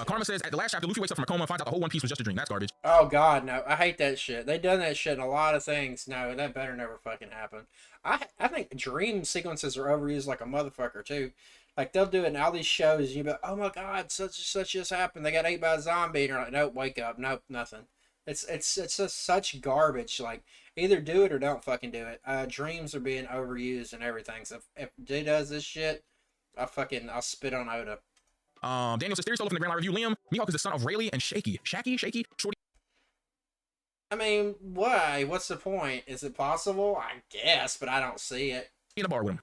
Karma says, at the last chapter, Luffy wakes up from a coma and finds out the whole One Piece was just a dream. That's garbage. Oh, God, no. I hate that shit. They've done that shit in a lot of things. No, that better never fucking happen. I think dream sequences are overused like a motherfucker, too. Like, they'll do it in all these shows, and you'll be like, oh, my God, such and such just happened. They got ate by a zombie. And you're like, nope, wake up. Nope, nothing. It's just such garbage. Like, either do it or don't fucking do it. Dreams are being overused and everything. So if D does this shit, I'll spit on Oda. Daniel says, theory still from the Grand Line Review. Liam, Mihawk is the son of Rayleigh and Shaky, Shorty. I mean, why? What's the point? Is it possible? I guess, but I don't see it. In a bar with him.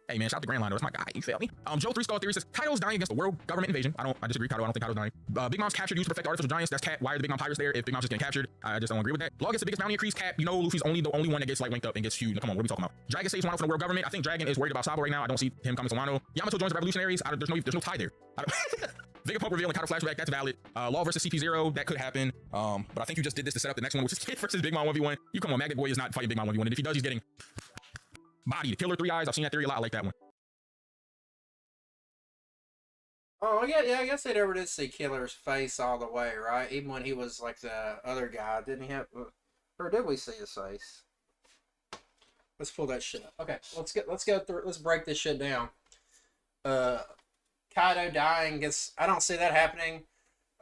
Hey man, shout out to Grand Line, that's my guy, you feel me? Joe 3 Skull Theory says, Kaido's dying against the world government invasion. I disagree, Kaido, I don't think Kaido's dying. Big Mom's captured, used to perfect artificial giants. That's Cat. Why are the Big Mom pirates there if Big Mom's just getting captured? I just don't agree with that. Law gets the biggest bounty increase. Cap, you know Luffy's the only one that gets like linked up and gets huge. Come on, what are we talking about? Dragon saves Wano from the world government. I think Dragon is worried about Sabo right now. I don't see him coming to Wano. Yamato joins the revolutionaries. There's no tie there. Vegapunk reveal and Kaido flashback, that's valid. Law versus CP0, that could happen. But I think you just did this to set up the next one, which is Kid versus Big Mom 1v1. You come on, Magnet Boy is not fighting Big Mom 1v1, and if he does, he's getting bodied. Killer 3 eyes, I've seen that theory a lot. I like that one. Oh, yeah, I guess they never did see Killer's face all the way, right? Even when he was like the other guy, didn't he have, or did we see his face? Let's pull that shit up. Okay, let's break this shit down. Kaido dying gets, I don't see that happening.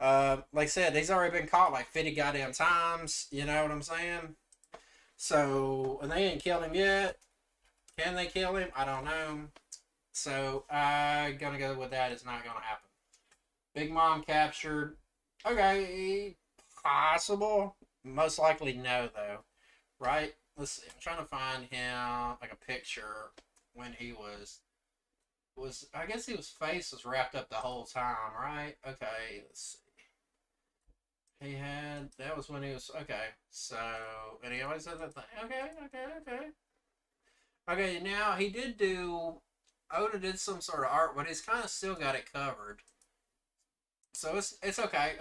Like I said, he's already been caught like 50 goddamn times, you know what I'm saying? So, and they ain't killed him yet. Can they kill him? I don't know. So, I'm gonna go with that. It's not gonna happen. Big Mom captured. Okay, possible. Most likely no, though. Right? Let's see. I'm trying to find him, like a picture when he was I guess his face was wrapped up the whole time, right? Okay, let's see. That was when he was, okay. So, and he always said that thing. Okay. Okay, now he did Oda did some sort of art, but he's kind of still got it covered. So it's okay.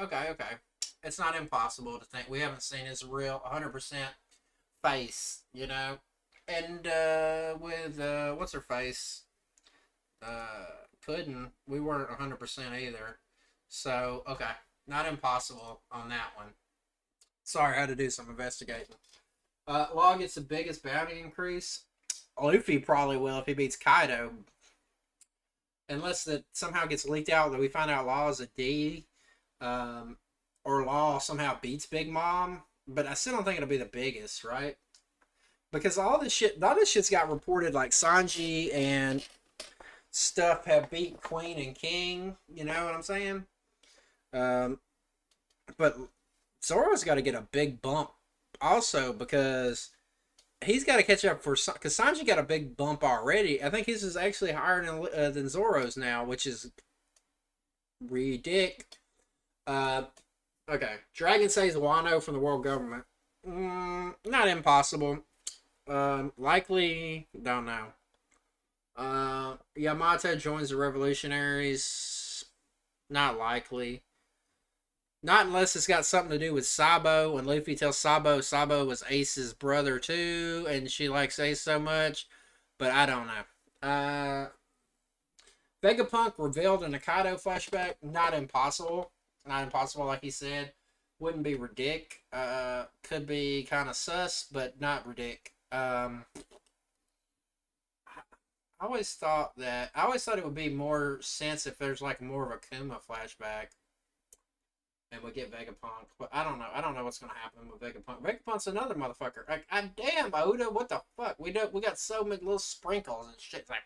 It's not impossible to think. We haven't seen his real 100% face, you know? And with, what's her face? Puddin', we weren't 100% either. So, okay. Not impossible on that one. Sorry, I had to do some investigating. Law gets the biggest bounty increase. Luffy probably will if he beats Kaido. Unless that somehow gets leaked out that we find out Law is a D. Or Law somehow beats Big Mom. But I still don't think it'll be the biggest, right? Because all this shit's got reported like Sanji and stuff have beat Queen and King. You know what I'm saying? But Zoro's got to get a big bump also because he's got to catch up because Sanji got a big bump already. I think his is actually higher than Zoro's now, which is ridiculous. Okay, Dragon saves Wano from the world government. Not impossible. Likely, don't know. Yamato joins the revolutionaries. Not likely. Not unless it's got something to do with Sabo, and Luffy tells Sabo was Ace's brother too, and she likes Ace so much, but I don't know. Vegapunk revealed in a Kaido flashback, not impossible. Not impossible, like he said. Wouldn't be ridic. Could be kind of sus, but not ridic. I always thought it would be more sense if there's like more of a Kuma flashback. And we get Vegapunk, but I don't know. I don't know what's gonna happen with Vegapunk. Vegapunk's another motherfucker. Like, damn, Oda, what the fuck? We got so many little sprinkles and shit. Like,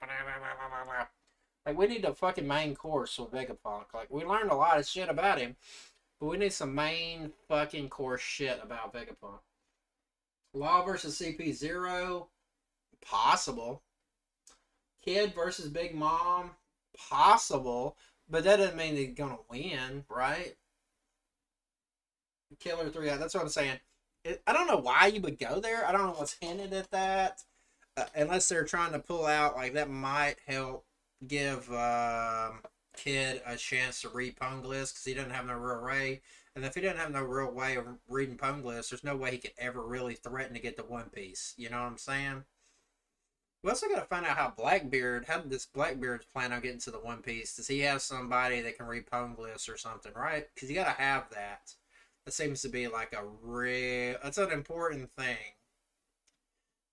we need a fucking main course with Vegapunk. Like, we learned a lot of shit about him, but we need some main fucking course shit about Vegapunk. Law versus CP0, possible. Kid versus Big Mom, possible. But that doesn't mean they're gonna win, right? Killer 3, that's what I'm saying. I don't know why you would go there. I don't know what's hinted at that. Unless they're trying to pull out, like, that might help give Kid a chance to read Punglist, because he doesn't have no real way. And if he doesn't have no real way of reading Punglist, there's no way he could ever really threaten to get the One Piece. You know what I'm saying? We also got to find out how this Blackbeard's plan on getting to the One Piece. Does he have somebody that can read Punglist or something, right? Because you got to have that. That seems to be like that's an important thing.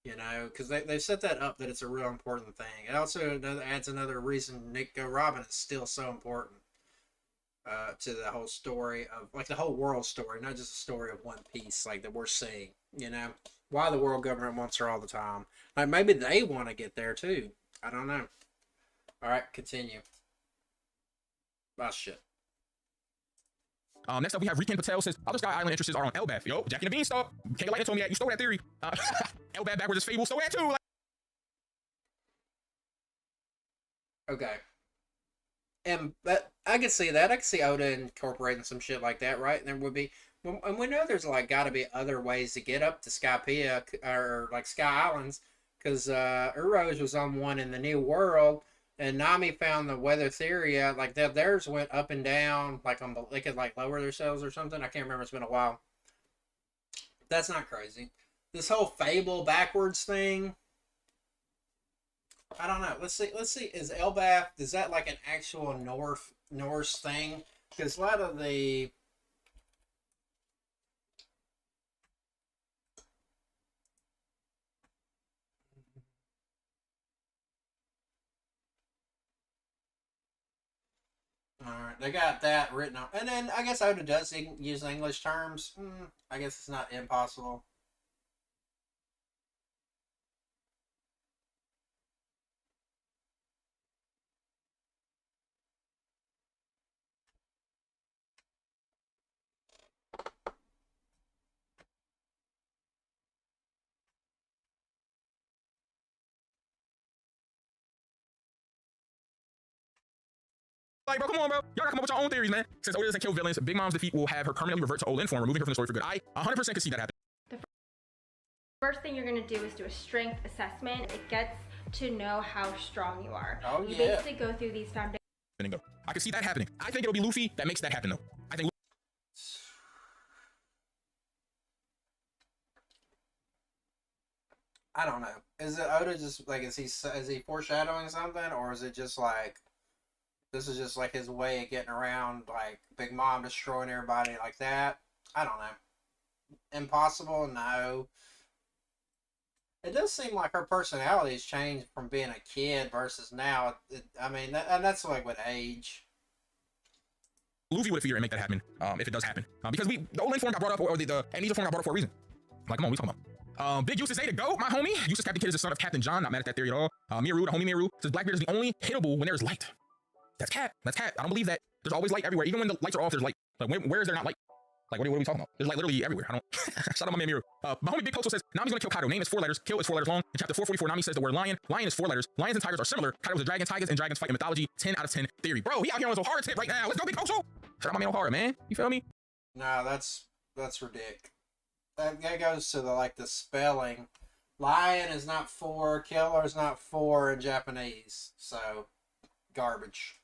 You know, because they set that up that it's a real important thing. It also adds another reason Nico Robin is still so important to the whole story of, like, the whole world story, not just the story of One Piece, like, that we're seeing, you know? Why the world government wants her all the time. Like, maybe they want to get there, too. I don't know. Alright, continue. Oh, shit. Next up, we have Riken Patel says, other Sky Island interests are on Elbaf. Yo, Jackie the Beanstalk. Kayla Lighter told me that you stole that theory. Elbaf backwards is Fable stole that too. Like... Okay. But I can see that. I can see Oda incorporating some shit like that, right? And there would be, and we know there's, like, got to be other ways to get up to Skypiea, or, like, Sky Islands, because Uro's was on one in the New World, and Nami found the weather theory, like, theirs went up and down, like, they could, like, lower themselves or something. I can't remember. It's been a while. That's not crazy. This whole Fable backwards thing, I don't know. Let's see. Is Elbaf, is that like an actual Norse thing? Because a lot of the... Alright, they got that written on. And then I guess Oda does use English terms. I guess it's not impossible. Like, bro, come on, bro. Y'all gotta come up with your own theories, man. Since Oda doesn't kill villains, Big Mom's defeat will have her permanently revert to Olin form, removing her from the story for good. I 100% could see that happen. The first thing you're gonna do is do a strength assessment. It gets to know how strong you are. Oh, you yeah. basically go through these foundations. I can see that happening. I think it'll be Luffy that makes that happen, though. I think. I don't know. Is it Oda just, like, is he foreshadowing something, or is it just like, this is just like his way of getting around, like, Big Mom destroying everybody like that? I don't know. Impossible? No. It does seem like her personality has changed from being a kid versus now. I mean, and that's like with age. Luffy would figure and make that happen, if it does happen. Because the Olin form got brought up, or the Amnesia form got brought up for a reason. Like, come on, we talking about. Big Eustace A to go, my homie. Eustace Captain Kid is the son of Captain John. Not mad at that theory at all. Miru, the homie Miru, says Blackbeard is the only hittable when there is light. That's Cap. That's Cap. I don't believe that. There's always light everywhere. Even when the lights are off, there's light. Like, where is there not light? Like, what are we talking about? There's light literally everywhere. I don't... Shout out my man Miru. My homie Big Postal says, Nami's gonna kill Kaido. Name is 4 letters. Kill is 4 letters long. In chapter 444, Nami says the word lion. Lion is 4 letters. Lions and tigers are similar. Kaido is a dragon. Tigers and dragons fight in mythology. 10 out of 10 theory. Bro, he out here on his Ohara tip right now. Let's go, Big Postal. Shout out my man Ohara, man. You feel me? No, that's ridiculous. That goes to the spelling. Lion is not 4. Killer is not 4 in Japanese. So, garbage.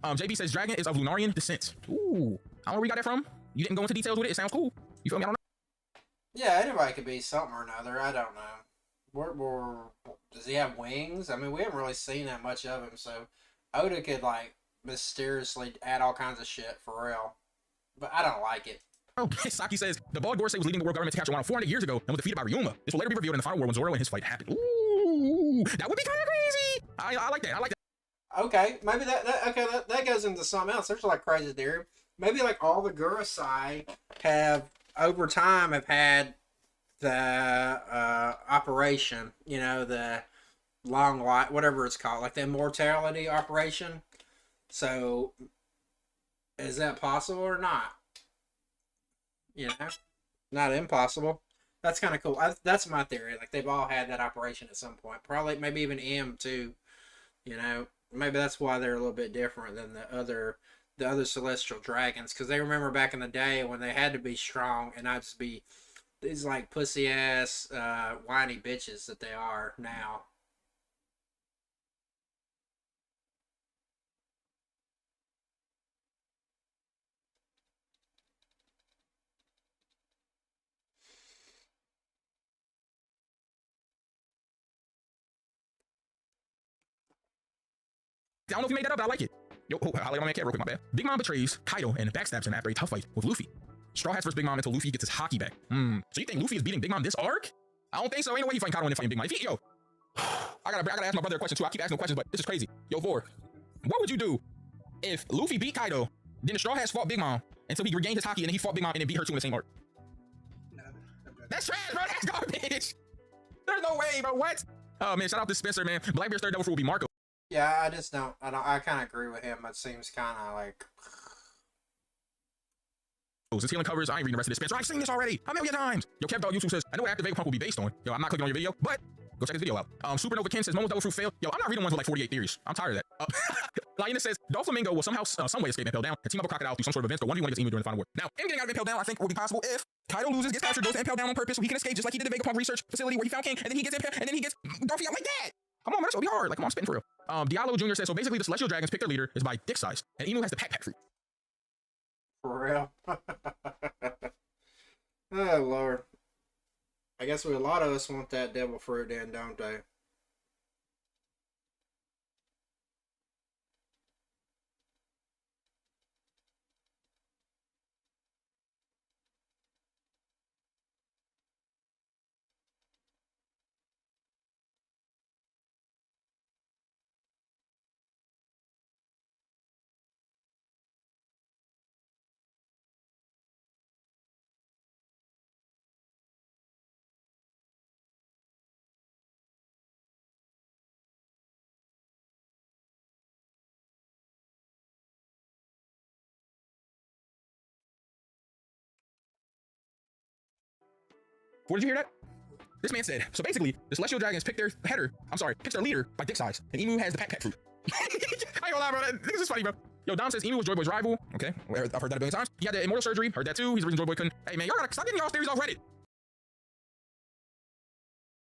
JB says dragon is of Lunarian descent. Ooh, I don't know where you got that from. You didn't go into details with it. It sounds cool. You feel me? I don't know. Yeah, anybody could be something or another. I don't know. Does he have wings? I mean, we haven't really seen that much of him, so Oda could, like, mysteriously add all kinds of shit for real. But I don't like it. Oh, Saki says the bald Gorosei was leading the world government to capture Wano 400 years ago and was defeated by Ryuma. This will later be revealed in the final war when Zoro and his fight happened. Ooh, that would be kind of crazy. I like that. I like that. Okay, maybe that goes into something else. There's like crazy theory. Maybe like all the Gorosei have over time have had the operation, you know, the long life, whatever it's called, like the immortality operation. So is that possible or not? You know, not impossible. That's kind of cool. That's my theory. Like they've all had that operation at some point. Probably, maybe even M too. You know, maybe that's why they're a little bit different than the other celestial dragons, because they remember back in the day when they had to be strong and not just be these like pussy ass whiny bitches that they are now. I don't know if you made that up, but I like it. Yo, I'll let my man Cat real quick, my bad. Big Mom betrays Kaido and backstabs him after a tough fight with Luffy. Straw Hats versus Big Mom until Luffy gets his hockey back. So you think Luffy is beating Big Mom this arc? I don't think so. Ain't no way he fighting Kaido and fighting Big Mom. Yo, I gotta ask my brother a question too. I keep asking him questions, but this is crazy. Yo, Vor, what would you do if Luffy beat Kaido, then the Straw Hats fought Big Mom until he regained his hockey, and then he fought Big Mom and then beat her too in the same arc? That's trash, bro. That's garbage. There's no way, bro. What? Oh man, shout out to Spencer, man. Blackbeard's third devil fruit will be Marco. Yeah, I just don't. I kind of agree with him. It seems kind of like. His healing covers. I ain't reading the rest of this, Spencer. I've seen this already a million times. Yo, Kev Dog YouTube says, I know what Activate Punk will be based on. Yo, I'm not clicking on your video, but go check this video out. Supernova Ken says, Momo Devil Fruit failed. Yo, I'm not reading ones with like 48 theories. I'm tired of that. Lioness says, Doflamingo will somehow, some way escape Impel Down and team up with Crocodile through some sort of events, but 1v1 against Emu during the final war. Now, him getting out of Impel Down, I think, will be possible if Kaido loses, gets captured, goes to Impel Down on purpose so he can escape, just like he did the Vegapunk research facility where he found King, and then he gets Impel, and then he gets Dorothy out like that. Come on, man, that's gonna be hard. Like, come on, I'm spitting for real. Diallo Jr. says, so basically the Celestial Dragons pick their leader is by dick size, and Emu has the pack fruit. For real? Oh, Lord. I guess a lot of us want that devil fruit then, don't they? Where did you hear that? This man said, so basically, the Celestial Dragons pick their picks their leader by dick size, and Emu has the pack fruit. I ain't gonna lie, bro. This is funny, bro. Yo, Dom says Emu was Joy Boy's rival. Okay, I've heard that a billion times. He had the immortal surgery. Heard that too. He's the reason Joy Boy couldn't. Hey, man, y'all gotta stop getting y'all theories off Reddit.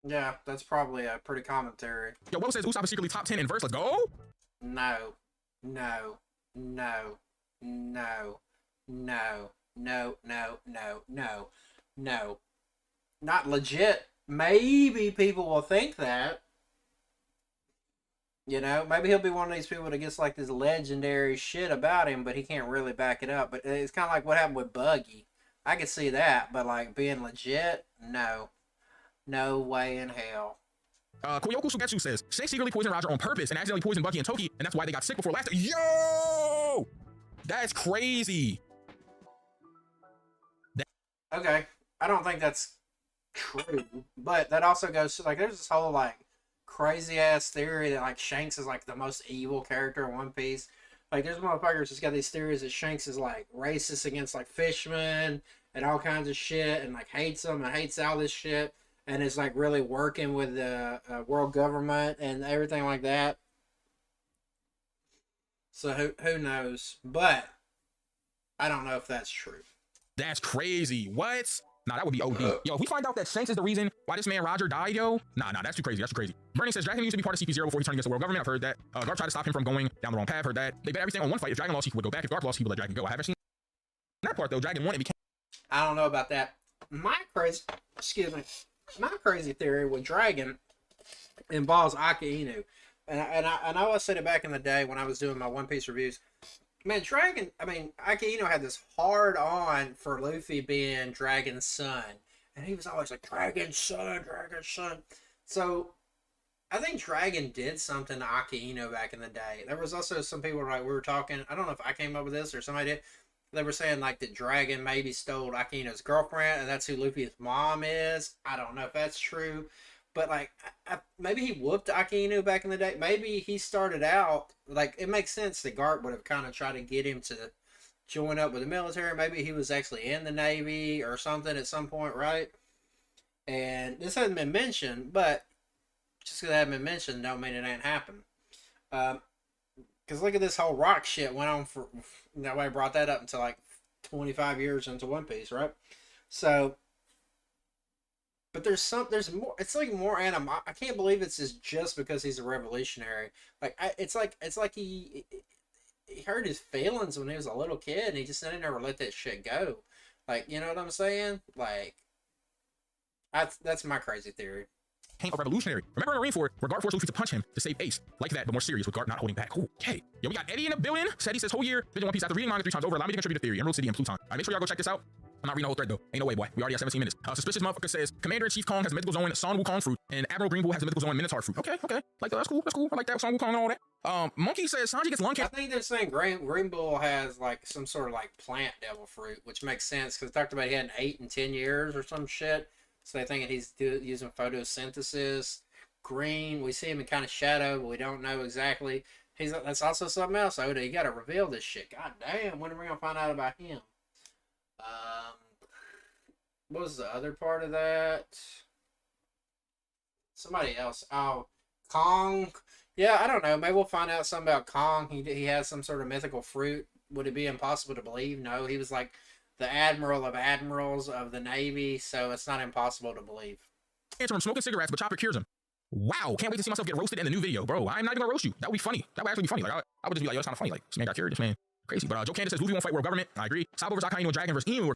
Yeah, that's probably a pretty commentary. Yo, Will says Usopp is secretly top 10 in verse. Let's go. No. No. No. No. No. No. No. No. No. No. Not legit. Maybe people will think that. You know, maybe he'll be one of these people that gets like this legendary shit about him, but he can't really back it up. But it's kind of like what happened with Buggy. I could see that, but like being legit, no. No way in hell. Koyoku Sugetsu says, Shanks secretly poisoned Roger on purpose and accidentally poisoned Bucky and Toki, and that's why they got sick before last. Yo! That's crazy. Okay. I don't think that's true, but that also goes to like there's this whole like crazy ass theory that like Shanks is like the most evil character in One Piece. Like there's motherfuckers that's got these theories that Shanks is like racist against like fishermen and all kinds of shit and like hates them and hates all this shit and is like really working with the world government and everything like that. So who knows? But I don't know if that's true. That's crazy. What? Nah, that would be OD. Yo, if we find out that Shanks is the reason why this man Roger died, yo, nah, that's too crazy. That's too crazy. Burning says Dragon used to be part of CP0 before he turned against the world government. I've heard that. Garp tried to stop him from going down the wrong path. Heard that. They bet everything on one fight. If Dragon lost, he would go back. If Garp lost, he would let Dragon go. I haven't seen that part though. Dragon won and became. I don't know about that. My crazy theory with Dragon involves Aki Inu, and I know I said it back in the day when I was doing my One Piece reviews. Man, Aki Inu had this hard on for Luffy being Dragon's son. And he was always like, Dragon's son, Dragon's son. So, I think Dragon did something to Aki Inu back in the day. There was also some people, like, we were talking, I don't know if I came up with this or somebody did. They were saying, like, that Dragon maybe stole Aki Inu's girlfriend, and that's who Luffy's mom is. I don't know if that's true. But, like, maybe he whooped Aki Inu back in the day. Maybe he started out, like, it makes sense that Garp would have kind of tried to get him to join up with the military. Maybe he was actually in the Navy or something at some point, right? And this hasn't been mentioned, but just because it hasn't been mentioned don't mean it ain't happened. Because look at this whole rock shit went on for, nobody brought that up until like 25 years into One Piece, right? So, but there's more, it's like more I can't believe it's just because he's a revolutionary. Like, it's like he hurt his feelings when he was a little kid, and he just didn't ever let that shit go. Like, you know what I'm saying? Like, that's my crazy theory. A revolutionary. Remember in Marineford, where Garp forced Luffy to punch him to save Ace. Like that, but more serious with Garp not holding back. Ooh, okay. Yo, we got Eddie in the building. Said he says whole year. Been One Piece after reading manga 3 times over. Allow me to contribute a theory. Emerald City and Pluton. All right, make sure y'all go check this out. I'm not reading the whole thread though. Ain't no way, boy. We already have 17 minutes. Suspicious motherfucker says Commander-in-Chief Kong has a mythical zone Son Wukong fruit, and Admiral Green Bull has a mythical zone Minotaur fruit. Okay. Like that's cool. I like that. Son Wukong and all that. Monkey says Sanji gets lung cancer. I think they're saying Green Bull has like some sort of like plant devil fruit, which makes sense because talked about he had 8 and 10 years or some shit. So they thinking he's using photosynthesis. Green, we see him in kind of shadow, but we don't know exactly. That's also something else. Oda, you got to reveal this shit. God damn, when are we gonna find out about him? What was the other part of that? Somebody else. Oh, Kong. Yeah, I don't know. Maybe we'll find out something about Kong. He has some sort of mythical fruit. Would it be impossible to believe? No, he was like the admiral of admirals of the Navy, so it's not impossible to believe. Answer him smoking cigarettes, but Chopper cures him. Wow, can't wait to see myself get roasted in the new video, bro. I'm not even gonna roast you. That would be funny. That would actually be funny. Like I would just be like, yo, it's kind of funny. Like this man got cured. This man crazy. But Joe Candace says Luffy won't fight world government. I agree. Sabo versus Akainu and Dragon versus Emu.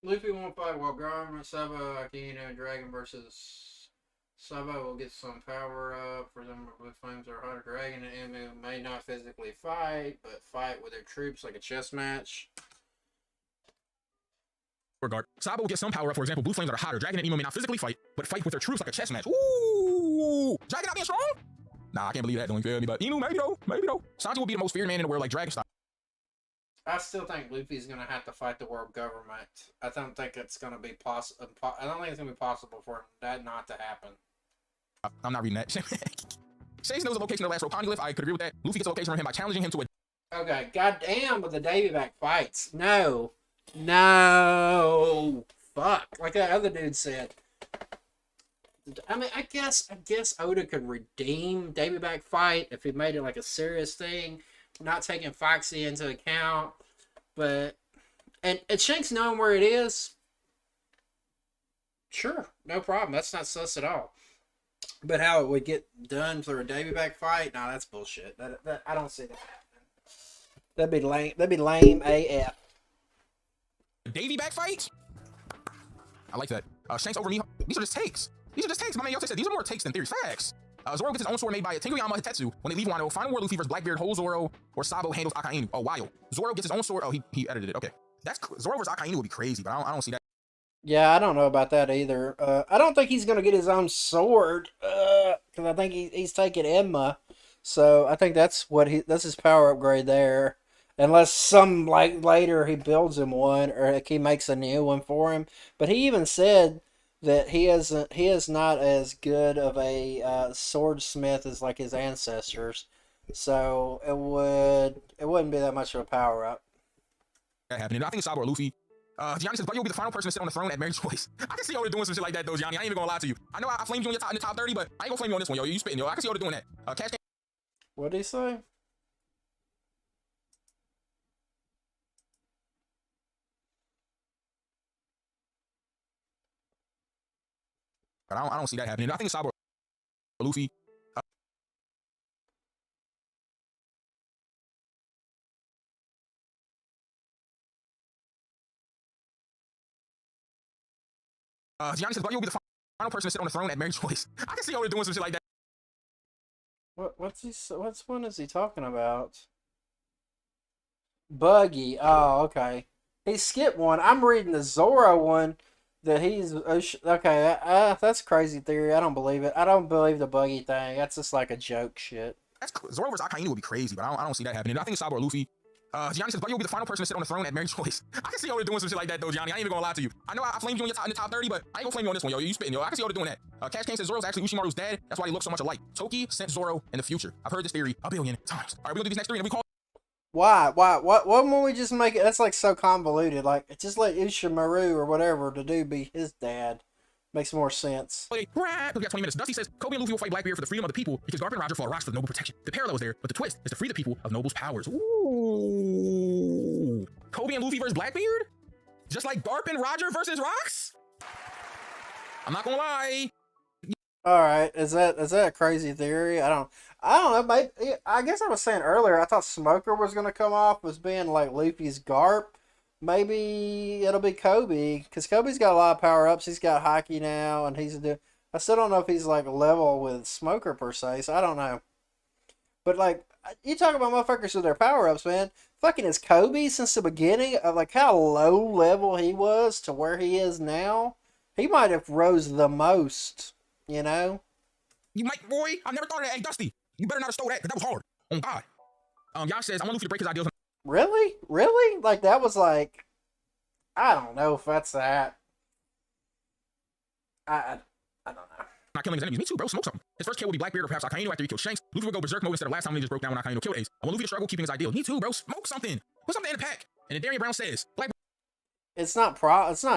Luffy won't fight world government. Sabo, Akainu, and Dragon versus Sabo will get some power up. For them, Blue Flames are hotter. Dragon and Emu may not physically fight, but fight with their troops like a chess match. Regard. Sabo will get some power up. For example, Blue Flames are hotter. Dragon and Emo may not physically fight, but fight with their troops like a chess match. Ooh! Dragon not being strong? Nah, I can't believe that. Don't feel me, but Emu, maybe though. Sanji will be the most feared man in the world, like Dragon style. I still think Luffy's gonna have to fight the world government. I don't think it's gonna be possible. I don't think it's gonna be possible for that not to happen. I'm not reading that. Chase knows the location of the last Roppongi I could agree with that. Luffy gets the location from him by challenging him to a. Okay, goddamn, with the Davy back fights. No, fuck. Like that other dude said. I mean, I guess Oda could redeem Davy back fight if he made it like a serious thing, not taking Foxy into account. But and Shanks knowing where it is, sure, no problem. That's not sus at all. But how it would get done for a Davy back fight? Nah, that's bullshit. That I don't see that happening. That'd be lame. That'd be lame AF. Davy back fight? I like that. Shanks over Mihawk. These are just takes. My man Yosef said these are more takes than theories. Facts. Zoro gets his own sword made by Tengoyama Hitetsu when they leave Wano. Final War Luffy versus Blackbeard, Whole Zoro, or Sabo handles Akainu. Oh, wow. Zoro gets his own sword. Oh, he edited it. Okay. That's Zoro versus Akainu would be crazy, but I don't see that. Yeah, I don't know about that either. I don't think he's going to get his own sword because I think he's taking Enma. So I think that's his power upgrade there. Unless some like later he builds him one or like he makes a new one for him. But he even said that he is not as good of a swordsmith as like his ancestors. So it wouldn't be that much of a power up. That happened. I think Sabo or Luffy. Gianni says, but you'll be the final person to sit on the throne at Mary's choice. I can see Oda doing some shit like that though, Gianni. I ain't even gonna lie to you. I know I flamed you in the top 30, but I ain't gonna flame you on this one, yo. You spitting, yo. I can see Oda doing that. Cash. What did he say? But I don't see that happening. I think Sabo or Luffy. Gianni says, but you'll be the final person to sit on the throne at Mary's choice. I can see Oda doing some shit like that. What's one is he talking about? Buggy. Oh, okay. He skipped one. I'm reading the Zoro one that he's okay. That's crazy theory. I don't believe it. I don't believe the Buggy thing. That's just like a joke shit. That's Zoro versus Akainu would be crazy, but I don't see that happening. I think Sabo or Luffy. Gianni says, but you'll be the final person to sit on the throne at Mary's choice. I can see Oda doing some shit like that though, Gianni. I ain't even gonna lie to you. I know I flamed you in the top 30, but I ain't gonna flame you on this one, yo. You spitting, yo. I can see Oda doing that. Cash Kane says Zoro's actually Ushimaru's dad. That's why they look so much alike. Toki sent Zoro in the future. I've heard this theory a billion times. All right, we're gonna do these next three and we call. Why? What when we just make it? That's like so convoluted. Like just let Ushimaru or whatever the dude be his dad. Makes more sense. We got 20 minutes. Dusty says Kobe and Luffy will fight Blackbeard for the freedom of the people because Garp and Roger fought rocks for the noble protection. The parallel is there, but the twist is to free the people of Noble's powers. Ooh. Kobe and Luffy versus Blackbeard? Just like Garp and Roger versus rocks? I'm not gonna lie. All right, is that a crazy theory? I don't know. Maybe, I guess I was saying earlier, I thought Smoker was gonna come off as being like Luffy's Garp. Maybe it'll be Kobe, because Kobe's got a lot of power ups. He's got Haki now, and I still don't know if he's like level with Smoker per se. So I don't know. But like, you talk about motherfuckers with their power ups, man. Fucking is Kobe since the beginning of like how low level he was to where he is now. He might have rose the most. You know? You might, boy. I never thought of that. Hey, Dusty, you better not have stole that, because that was hard. Oh, God. Yash says, I want Luffy to break his ideals. Really? Really? Like, that was like... I don't know if that's that. I don't know. Not killing his enemies. Me too, bro. Smoke something. His first kill will be Blackbeard or perhaps Akainu after he killed Shanks. Luffy will go berserk mode instead of last time he just broke down when Akainu killed Ace. I want Luffy to struggle keeping his ideals. Me too, bro. Smoke something. Put something in the pack. And then Darian Brown says, Blackbeard It's not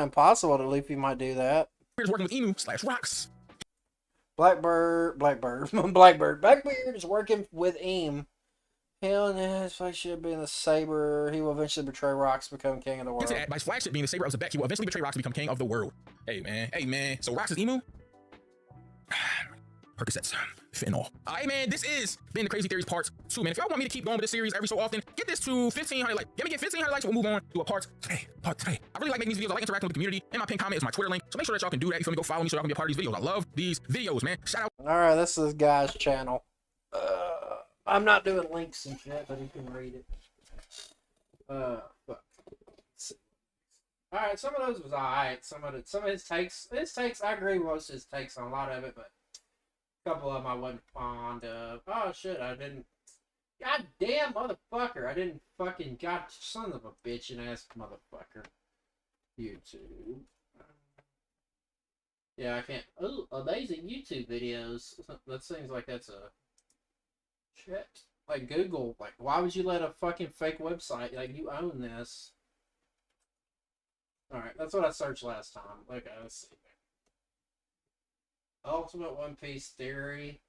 impossible that Luffy might do that. is working with Inu/Rocks. Blackbeard is working with Eam. Hell no, his flag should be in the Saber. He will eventually betray Rocks to become king of the world. By his flagship being the Saber of Zebek, he will eventually betray Rocks to become king of the world. Hey, man. So Rocks is Emu? Percocets. Fentanyl. Alright, man, this is been the Crazy Theories Part 2, man. If y'all want me to keep going with this series every so often, get this to 1,500 likes. Get 1,500 likes, we'll move on to a part 3. I really like making these videos. I like interacting with the community. In my pinned comment is my Twitter link, so make sure that y'all can do that. You feel me? Go follow me so y'all can be a part of these videos. I love these videos, man. Shout out. Alright, this is Guy's channel. I'm not doing links and shit, but you can read it. Fuck. Alright, some of those was alright. Some of his takes, I agree with most of his takes on a lot of it, but a couple of them I wasn't fond of. Oh shit, I didn't. God damn motherfucker, I didn't fucking. God, son of a bitch and ass motherfucker. YouTube. Yeah, I can't. Oh, amazing YouTube videos. That seems like that's a. Shit. Like Google, like, why would you let a fucking fake website, like, you own this? Alright, that's what I searched last time. Okay, let's see. Ultimate One Piece Theory.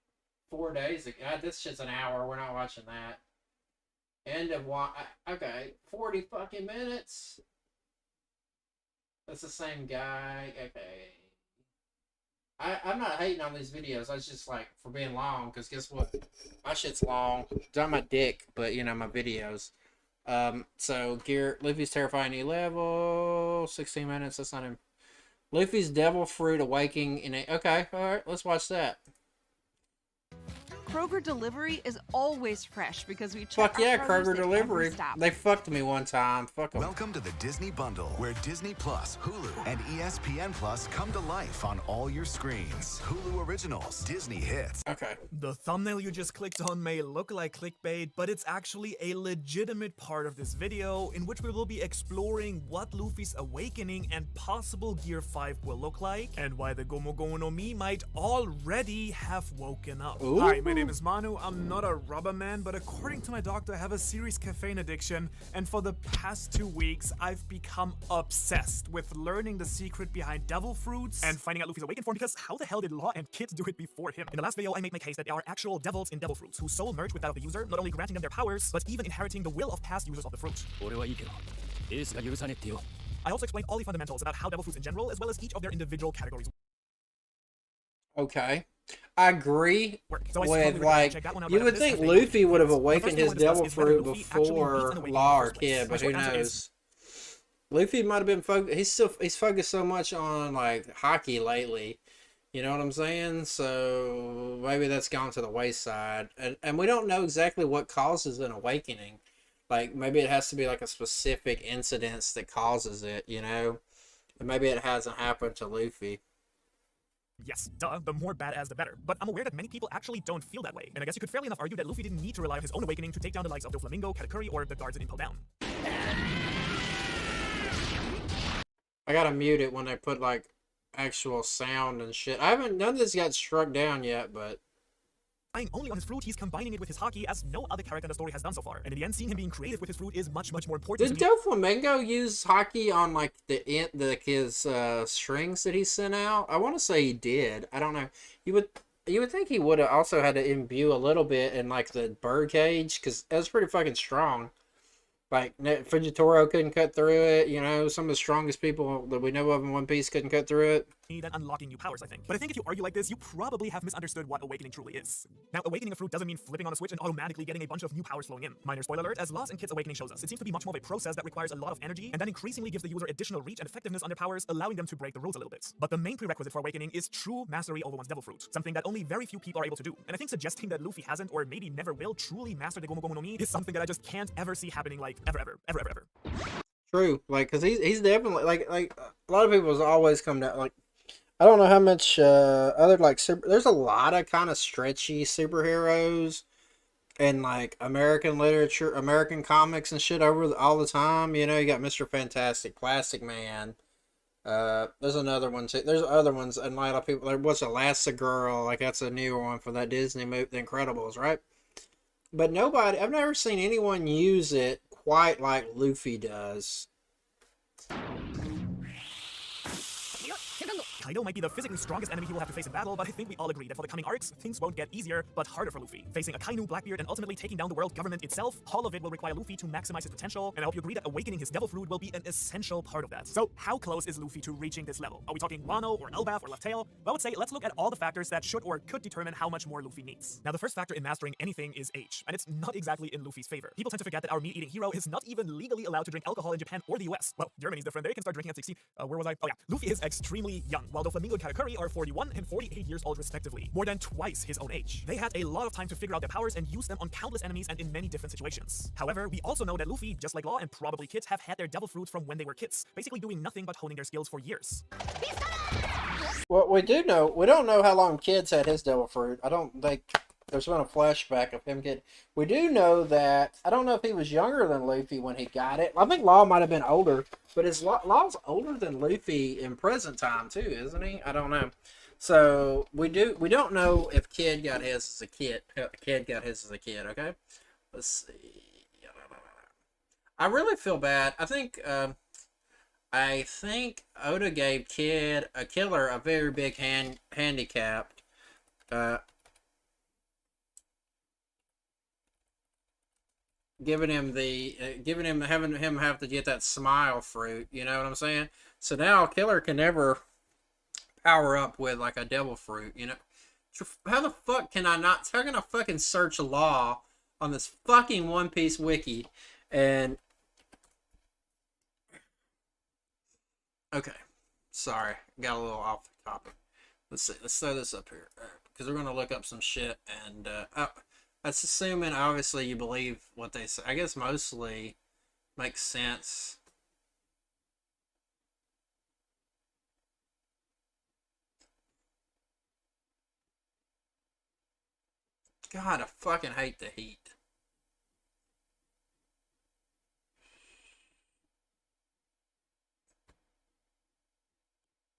4 days ago. God, this shit's an hour. We're not watching that. End of one. Okay, 40 fucking minutes. That's the same guy. Okay. I'm not hating on these videos. I was just like, for being long, because guess what? My shit's long. It's not my dick, but, you know, my videos. So, Luffy's terrifying new level. 16 minutes. That's not him. Luffy's Devil Fruit Awakening in a... Okay, alright. Let's watch that. Kroger Delivery is always fresh because we check Fuck yeah, our produce Kroger at every Delivery. stop. They fucked me one time. Fuck 'em. Welcome to the Disney Bundle, where Disney Plus, Hulu, and ESPN Plus come to life on all your screens. Hulu Originals, Disney Hits. Okay. The thumbnail you just clicked on may look like clickbait, but it's actually a legitimate part of this video in which we will be exploring what Luffy's awakening and possible Gear 5 will look like, and why the Gomu Gomu no Mi might already have woken up. Ooh. Hi, my name is Manu. I'm not a rubber man, but according to my doctor, I have a serious caffeine addiction, and for the past 2 weeks, I've become obsessed with learning the secret behind devil fruits and finding out Luffy's awakened form, because how the hell did Law and Kid do it before him? In the last video, I made my case that there are actual devils in devil fruits, whose soul merge with that of the user, not only granting them their powers, but even inheriting the will of past users of the fruit. I also explained all the fundamentals about how devil fruits in general, as well as each of their individual categories. Okay. I agree So I with, totally like, check that one out you right would after this, think I think. Luffy would have The awakened first his thing I wanna devil discuss is whether fruit Luffy actually before beat an awakening Law in or the first place. Kid, My but who short answer knows? is- Luffy might have been focused. He's focused so much on like hockey lately. You know what I'm saying? So maybe that's gone to the wayside, and we don't know exactly what causes an awakening. Like maybe it has to be like a specific incident that causes it. You know, and maybe it hasn't happened to Luffy. Yes, duh, the more badass the better. But I'm aware that many people actually don't feel that way, and I guess you could fairly enough argue that Luffy didn't need to rely on his own awakening to take down the likes of Doflamingo, Katakuri, or the guards in Impel Down. I gotta mute it when they put like actual sound and shit. I haven't, none of this got struck down yet, but relying only on his fruit, he's combining it with his hockey as no other character in the story has done so far. And in the end, seeing him being creative with his fruit is much, much more important. Did Doflamingo use hockey on like his strings that he sent out? I want to say he did. I don't know. You would think he would have also had to imbue a little bit in like the bird cage, because it was pretty fucking strong. Like Fujitora couldn't cut through it. You know, some of the strongest people that we know of in One Piece couldn't cut through it. And unlocking new powers, I think. But I think if you argue like this, you probably have misunderstood what awakening truly is. Now, awakening a fruit doesn't mean flipping on a switch and automatically getting a bunch of new powers flowing in. Minor spoiler alert, as Lost and Kid's Awakening shows us, it seems to be much more of a process that requires a lot of energy, and that increasingly gives the user additional reach and effectiveness on their powers, allowing them to break the rules a little bit. But the main prerequisite for awakening is true mastery over one's devil fruit, something that only very few people are able to do. And I think suggesting that Luffy hasn't, or maybe never will, truly master the Gomu Gomu no Mi is something that I just can't ever see happening, like, ever. True, like, because he's definitely, like, a lot of people has always come down, like, I don't know how much other, like, there's a lot of kind of stretchy superheroes and, like, American literature, American comics and shit all the time. You know, you got Mr. Fantastic, Plastic Man. There's another one, too. There's other ones, and a lot of people, like, what's Elastigirl? Like, that's a newer one for that Disney movie, The Incredibles, right? But I've never seen anyone use it quite like Luffy does. Kaido might be the physically strongest enemy he will have to face in battle, but I think we all agree that for the coming arcs, things won't get easier, but harder for Luffy. Facing Akainu, Blackbeard, and ultimately taking down the world government itself, all of it will require Luffy to maximize his potential, and I hope you agree that awakening his devil fruit will be an essential part of that. So, how close is Luffy to reaching this level? Are we talking Wano, or Elbaf, or Left Tail? Well, I would say, let's look at all the factors that should or could determine how much more Luffy needs. Now, the first factor in mastering anything is age, and it's not exactly in Luffy's favor. People tend to forget that our meat-eating hero is not even legally allowed to drink alcohol in Japan or the US. Well, Germany's different. They can start drinking at 16. Where was I? Oh yeah. Luffy is extremely young, while Doflamingo and Katakuri are 41 and 48 years old respectively, more than twice his own age. They had a lot of time to figure out their powers and use them on countless enemies and in many different situations. However, we also know that Luffy, just like Law and probably Kid, have had their devil fruits from when they were kids, basically doing nothing but honing their skills for years. Well, we don't know how long Kid's had his devil fruit. I don't think there's been a flashback of him getting. We do know that, I don't know if he was younger than Luffy when he got it. I think Law might have been older, but Law's older than Luffy in present time too, isn't he? I don't know. So we don't know if Kid got his as a kid. Kid got his as a kid. Okay, let's see. I really feel bad. I think Oda gave Kid a killer a very big handicap. Having him have to get that smile fruit. You know what I'm saying? So now Killer can never power up with like a devil fruit, you know? How the fuck can I not? How can I fucking search Law on this fucking One Piece wiki? And okay, sorry, got a little off the topic. Let's see. Let's throw this up here because we're gonna look up some shit, and that's assuming obviously you believe what they say. I guess mostly makes sense. God, I fucking hate the heat.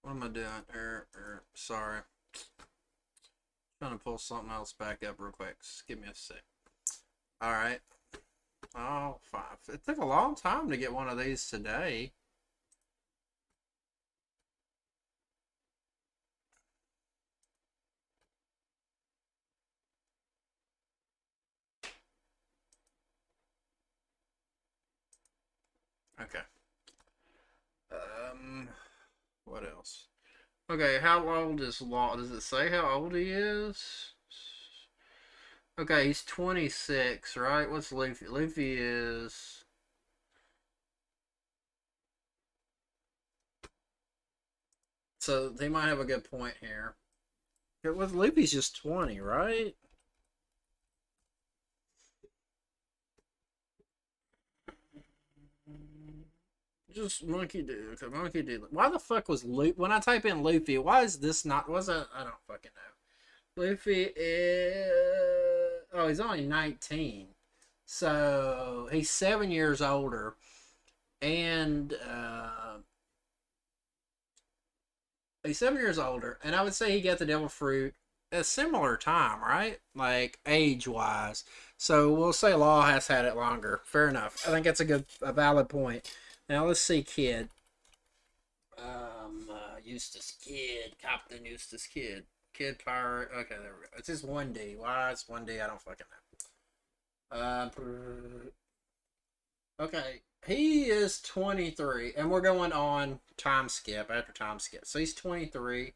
What am I doing? Sorry. Trying to pull something else back up real quick. Just give me a sec. Alright. Oh, 5. It took a long time to get one of these today. Okay. What else? Okay, how old is Law? Does it say how old he is? Okay, he's 26, right? What's Luffy? Luffy is... So, they might have a good point here. With Luffy's just 20, right? Just Monkey D. Okay, Monkey D. Why the fuck was Luffy? When I type in Luffy, why is this not? Was that? I don't fucking know. Luffy is. Oh, he's only 19. So he's 7 years older. And he's 7 years older. And I would say he got the devil fruit a similar time, right? Like age-wise. So we'll say Law has had it longer. Fair enough. I think that's a valid point. Now let's see Kid. Eustace Kid, Captain Eustace Kid. Kid Pirate. Okay, there we go. It's just 1D. Why it's 1D, I don't fucking know. Okay, he is 23, and we're going on time skip after time skip. So he's 23.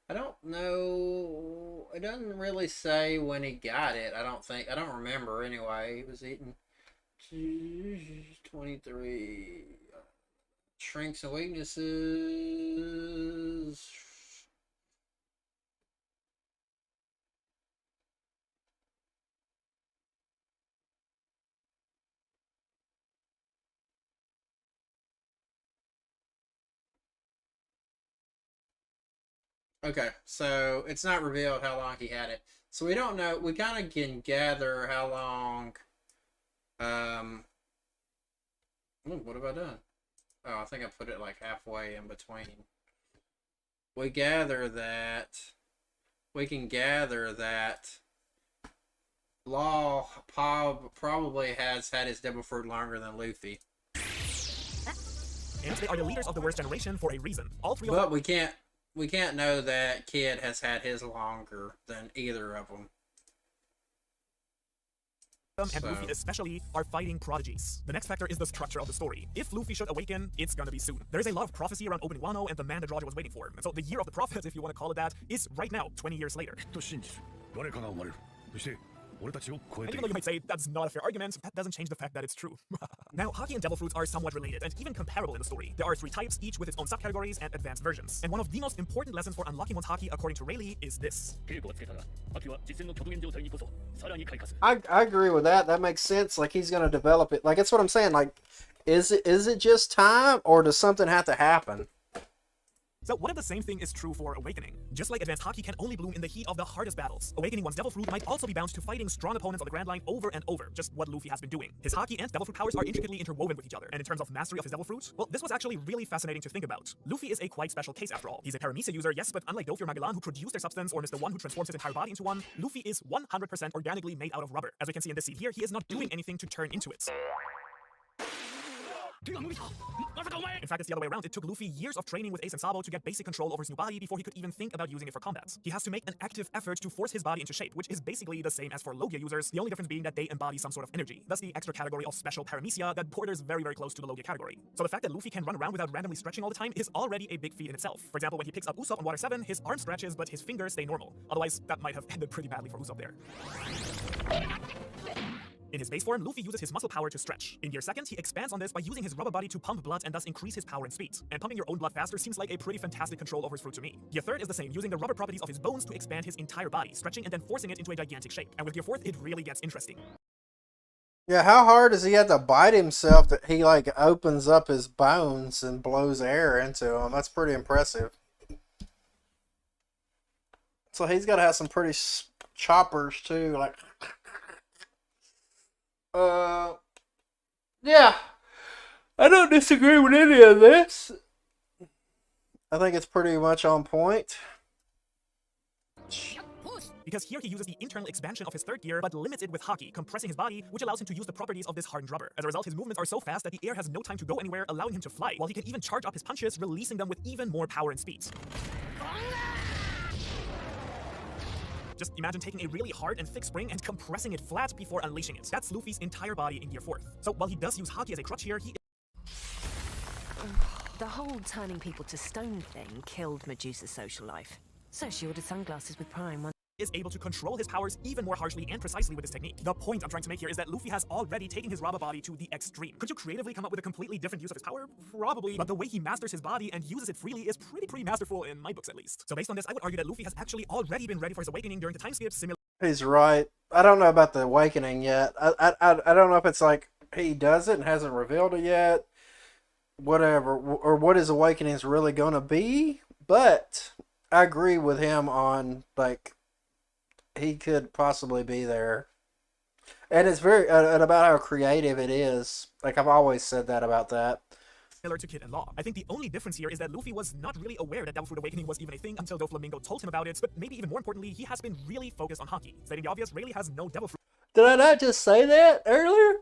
I don't know. It doesn't really say when he got it. I don't think. I don't remember anyway. He was eating 23. Strengths and weaknesses. Okay, so it's not revealed how long he had it. So we don't know. We kind of can gather how long. What have I done? Oh, I think I put it like halfway in between. We can gather that Law probably has had his devil fruit longer than Luffy. And they are the leaders of the worst generation for a reason. All three of But we can't know that Kid has had his longer than either of them. and Luffy especially are fighting prodigies. The next factor is the structure of the story. If Luffy should awaken, it's gonna be soon. There is a lot of prophecy around Open Wano and the man that Roger was waiting for. And so the year of the prophet, if you want to call it that, is right now, 20 years later. And even though you might say that's not a fair argument, that doesn't change the fact that it's true. Now, Haki and Devil Fruits are somewhat related and even comparable in the story. There are 3 types, each with its own subcategories and advanced versions. And one of the most important lessons for unlocking one's Haki, according to Rayleigh, is this. I agree with that. That makes sense. Like, he's going to develop it. Like, that's what I'm saying. Like, is it just time, or does something have to happen? So what if the same thing is true for Awakening? Just like Advanced Haki can only bloom in the heat of the hardest battles, awakening one's Devil Fruit might also be bound to fighting strong opponents on the Grand Line over and over, just what Luffy has been doing. His Haki and Devil Fruit powers are intricately interwoven with each other, and in terms of mastery of his Devil Fruit, well, this was actually really fascinating to think about. Luffy is a quite special case after all. He's a Paramecia user, yes, but unlike Dofir Magellan, who produced their substance, or Mr. One, who transforms his entire body into one, Luffy is 100% organically made out of rubber. As we can see in this scene here, he is not doing anything to turn into it. In fact, it's the other way around. It took Luffy years of training with Ace and Sabo to get basic control over his new body before he could even think about using it for combat. He has to make an active effort to force his body into shape, which is basically the same as for Logia users, the only difference being that they embody some sort of energy. Thus the extra category of special Paramecia that borders very, very close to the Logia category. So the fact that Luffy can run around without randomly stretching all the time is already a big feat in itself. For example, when he picks up Usopp on Water 7, his arm stretches, but his fingers stay normal. Otherwise, that might have ended pretty badly for Usopp there. In his base form, Luffy uses his muscle power to stretch. In Gear 2nd, he expands on this by using his rubber body to pump blood and thus increase his power and speed. And pumping your own blood faster seems like a pretty fantastic control over his fruit to me. Gear 3rd is the same, using the rubber properties of his bones to expand his entire body, stretching and then forcing it into a gigantic shape. And with Gear 4th, it really gets interesting. Yeah, how hard does he have to bite himself that he, like, opens up his bones and blows air into him? That's pretty impressive. So he's got to have some pretty choppers, too, like... Yeah, I don't disagree with any of this. I think it's pretty much on point. Because here he uses the internal expansion of his 3rd gear, but limits it with Haki, compressing his body, which allows him to use the properties of this hardened rubber. As a result, his movements are so fast that the air has no time to go anywhere, allowing him to fly, while he can even charge up his punches, releasing them with even more power and speed. Just imagine taking a really hard and thick spring and compressing it flat before unleashing it. That's Luffy's entire body in Gear 4th. So while he does use Haki as a crutch here, he... The whole turning people to stone thing killed Medusa's social life. So she ordered sunglasses with Prime. Is able to control his powers even more harshly and precisely with this technique. The point I'm trying to make here is that Luffy has already taken his rubber body to the extreme. Could you creatively come up with a completely different use of his power? Probably, but the way he masters his body and uses it freely is pretty masterful in my books at least. So based on this, I would argue that Luffy has actually already been ready for his awakening during the time skip similar. He's right. I don't know about the awakening yet. I don't know if it's like he does it and hasn't revealed it yet. Whatever. Or what his awakening is really going to be. But I agree with him on, like, he could possibly be there. And it's very, and about how creative it is. Like, I've always said that about that. similar to Kid and Law. I think the only difference here is that Luffy was not really aware that Devil Fruit Awakening was even a thing until Doflamingo told him about it, but maybe even more importantly, he has been really focused on Haki. Stating the obvious, Rayleigh has no Devil Fruit. Did I not just say that earlier?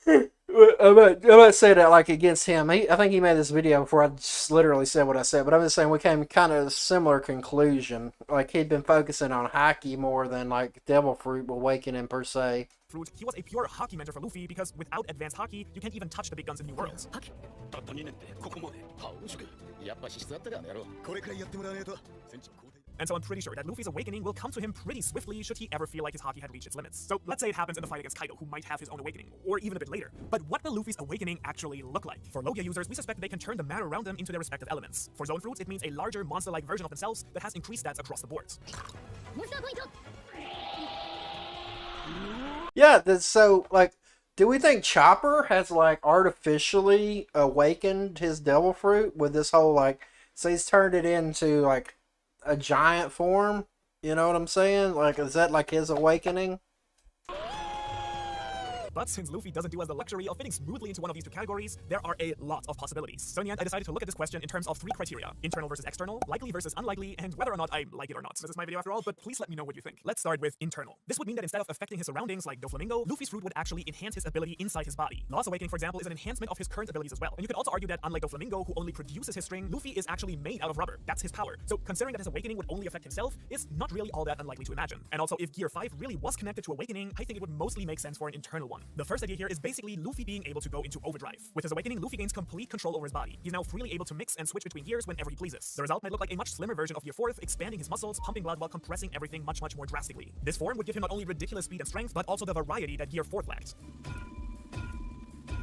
I'm about to say that like against him. I think he made this video before I just literally said what I said, but I'm just saying we came kind of a similar conclusion. Like he'd been focusing on Haki more than like Devil Fruit Awakening per se. He was a pure Haki mentor for Luffy because without advanced Haki, you can't even touch the big guns in New Worlds. And so I'm pretty sure that Luffy's awakening will come to him pretty swiftly should he ever feel like his Haki had reached its limits. So let's say it happens in the fight against Kaido, who might have his own awakening, or even a bit later. But what will Luffy's awakening actually look like? For Logia users, we suspect they can turn the matter around them into their respective elements. For Zone Fruits, it means a larger monster-like version of themselves that has increased stats across the board. Yeah, so like, do we think Chopper has like artificially awakened his Devil Fruit with this whole like, so he's turned it into like a giant form? You know what I'm saying? Like, is that like his awakening? But since Luffy doesn't do us the luxury of fitting smoothly into one of these two categories, there are a lot of possibilities. So in the end, I decided to look at this question in terms of 3 criteria: internal versus external, likely versus unlikely, and whether or not I like it or not. This is my video after all, but please let me know what you think. Let's start with internal. This would mean that instead of affecting his surroundings like Doflamingo, Luffy's fruit would actually enhance his ability inside his body. Lost Awakening, for example, is an enhancement of his current abilities as well. And you could also argue that unlike Doflamingo, who only produces his string, Luffy is actually made out of rubber. That's his power. So considering that his awakening would only affect himself is not really all that unlikely to imagine. And also, if Gear 5 really was connected to awakening, I think it would mostly make sense for an internal one. The first idea here is basically Luffy being able to go into overdrive. With his awakening, Luffy gains complete control over his body. He's now freely able to mix and switch between gears whenever he pleases. The result might look like a much slimmer version of Gear 4, expanding his muscles, pumping blood while compressing everything much more drastically. This form would give him not only ridiculous speed and strength, but also the variety that Gear 4 lacked.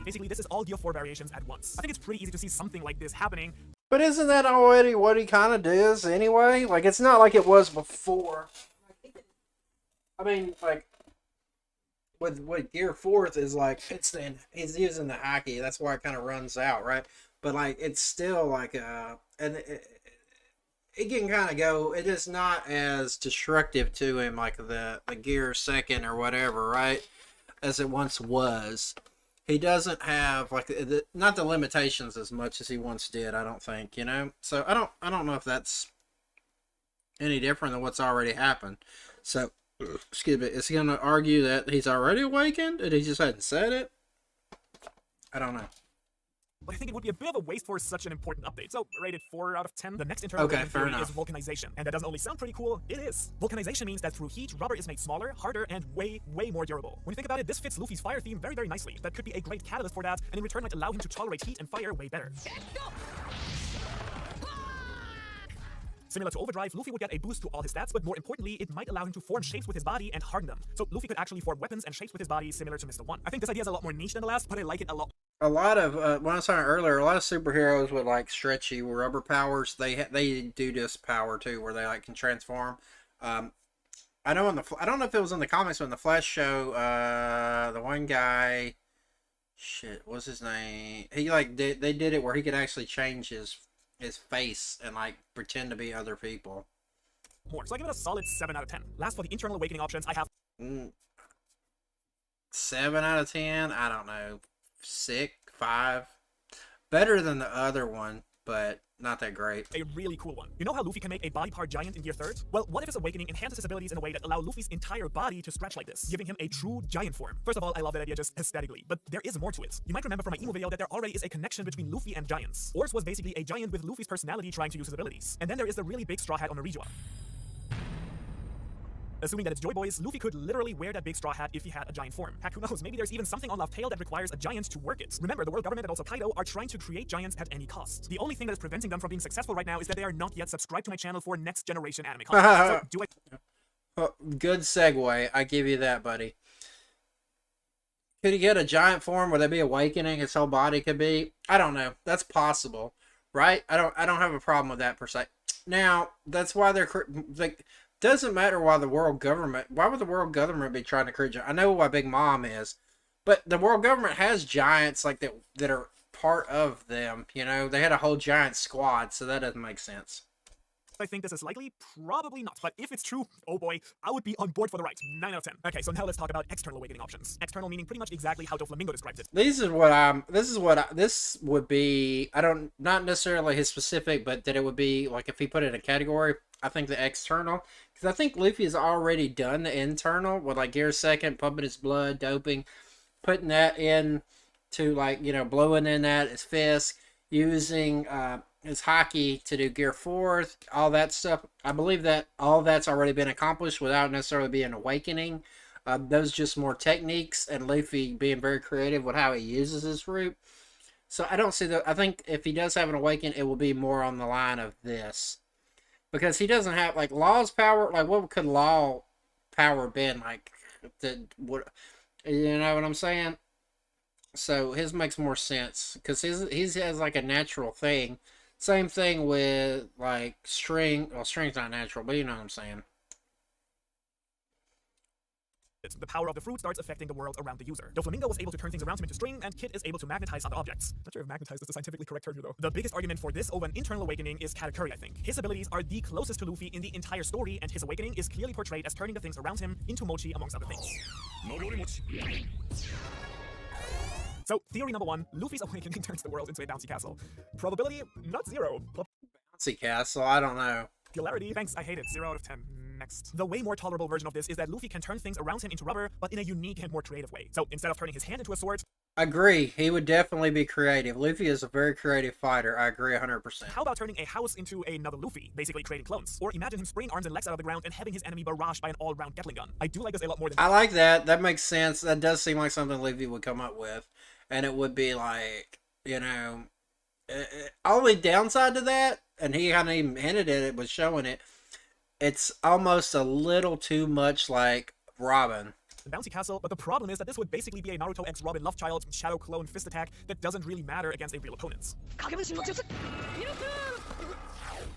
Basically, this is all Gear 4 variations at once. I think it's pretty easy to see something like this happening. But isn't that already what he kind of does anyway? Like, it's not like it was before. I mean, like, with Gear 4th is like, he's using the Haki, that's why it kind of runs out, right? But like, it's still like and it can kind of go, it is not as destructive to him like the Gear 2nd or whatever, right? As it once was. He doesn't have like not the limitations as much as he once did, I don't think, you know? So I don't know if that's any different than what's already happened. So excuse me, is he going to argue that he's already awakened and he just hadn't said it? I don't know. But I think it would be a bit of a waste for such an important update. So, rated 4 out of 10. The next internal theory is vulcanization. And that doesn't only sound pretty cool, it is. Vulcanization means that through heat, rubber is made smaller, harder, and way more durable. When you think about it, this fits Luffy's fire theme very nicely. That could be a great catalyst for that, and in return might allow him to tolerate heat and fire way better. Similar to Overdrive, Luffy would get a boost to all his stats, but more importantly, it might allow him to form shapes with his body and harden them. So Luffy could actually form weapons and shapes with his body similar to Mr. 1. I think this idea is a lot more niche than the last, but I like it a lot. A lot of, when I was saying earlier, a lot of superheroes with like stretchy rubber powers, they do this power too, where they like can transform. I know I don't know if it was in the comics, but in the Flash show, the one guy, shit, what's his name? He like they did it where he could actually change his face and like pretend to be other people. So I give it a solid 7 out of 10. Last, for the internal awakening options, I have 7 out of 10. I don't know, 6, 5. Better than the other one, but not that great. A really cool one. You know how Luffy can make a body part giant in Gear 3rd? Well, what if his awakening enhances his abilities in a way that allow Luffy's entire body to stretch like this, giving him a true giant form? First of all, I love that idea just aesthetically, but there is more to it. You might remember from my emo video that there already is a connection between Luffy and giants. Ors was basically a giant with Luffy's personality trying to use his abilities. And then there is the really big straw hat on Marijoa. Assuming that it's Joy Boys, Luffy could literally wear that big straw hat if he had a giant form. Heck, who knows, maybe there's even something on Laugh Tale that requires a giant to work it. Remember, the world government and also Kaido are trying to create giants at any cost. The only thing that is preventing them from being successful right now is that they are not yet subscribed to my channel for next generation anime content. So, Good segue, I give you that, buddy. Could he get a giant form? Would that be awakening his whole body could be? I don't know. That's possible, right? I don't have a problem with that per se. Now, that's why they're like, doesn't matter why the world government, why would the world government be trying to create, I know why Big Mom is, but the world government has giants like that are part of them, you know, they had a whole giant squad, so that doesn't make sense. I think this is likely? Probably not. But if it's true, oh boy, I would be on board for the ride. 9 out of 10. Okay, so now let's talk about external awakening options. External meaning pretty much exactly how Doflamingo described it. This would be, not necessarily his specific, but that it would be like if he put it in a category, I think the external, because I think Luffy has already done the internal with like Gear Second, pumping his blood, doping, putting that in to like, you know, blowing in that his fist, using his hockey to do Gear Fourth, all that stuff. I believe that all that's already been accomplished without necessarily being awakening. Those just more techniques, and Luffy being very creative with how he uses his fruit. So I don't see that. I think if he does have an awaken, it will be more on the line of this. Because he doesn't have, like, Law's power, like, what could Law power been, like, you know what I'm saying? So his makes more sense, because he has, like, a natural thing. Same thing with, like, String. Well, String's not natural, but you know what I'm saying. The power of the fruit starts affecting the world around the user. Doflamingo was able to turn things around him into string, and Kid is able to magnetize other objects. Not sure if magnetize is the scientifically correct term here, though. The biggest argument for this over an internal awakening is Katakuri, I think. His abilities are the closest to Luffy in the entire story, and his awakening is clearly portrayed as turning the things around him into mochi, amongst other things. So, theory number 1, Luffy's awakening turns the world into a bouncy castle. Probability, not 0. Bouncy castle, I don't know. Popularity, thanks, I hate it, 0 out of 10. Next. The way more tolerable version of this is that Luffy can turn things around him into rubber, but in a unique and more creative way. So instead of turning his hand into a sword... Agree. He would definitely be creative. Luffy is a very creative fighter. I agree 100%. How about turning a house into another Luffy, basically creating clones? Or imagine him spraying arms and legs out of the ground and having his enemy barraged by an all-round Gatling gun. I do like this a lot more than... I like that. That makes sense. That does seem like something Luffy would come up with. And it would be like, you know... only downside to that, and he kind of even hinted at it, was showing it, it's almost a little too much like Robin. The bouncy castle, but the problem is that this would basically be a Naruto x Robin love child shadow clone fist attack that doesn't really matter against a real opponent.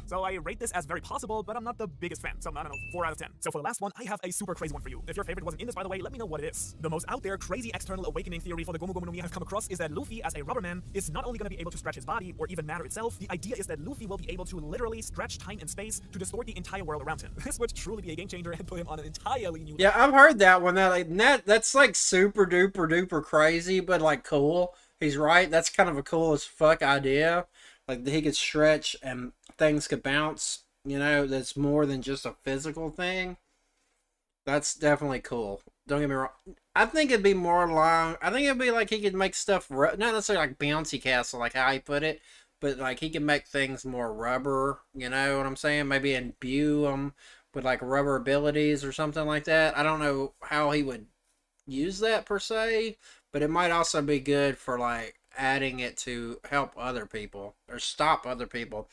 So I rate this as very possible, but I'm not the biggest fan, so I don't know, 4 out of 10. So for the last one, I have a super crazy one for you. If your favorite wasn't in this, by the way, let me know what it is. The most out there crazy external awakening theory for the Gomu Gomu no Mi I've come across is that Luffy, as a rubberman, is not only going to be able to stretch his body, or even matter itself, the idea is that Luffy will be able to literally stretch time and space to distort the entire world around him. This would truly be a game changer and put him on an entirely new... Yeah, I've heard that one. That's like super duper duper crazy, but like cool. He's right. That's kind of a cool as fuck idea. Like he could stretch and things could bounce. You know, that's more than just a physical thing. That's definitely cool. Don't get me wrong. I think it'd be more along... I think it'd be like he could make stuff... Not necessarily like bouncy castle, like how he put it. But like he can make things more rubber. You know what I'm saying? Maybe imbue them with like rubber abilities or something like that. I don't know how he would use that per se. But it might also be good for like adding it to help other people. Or stop other people.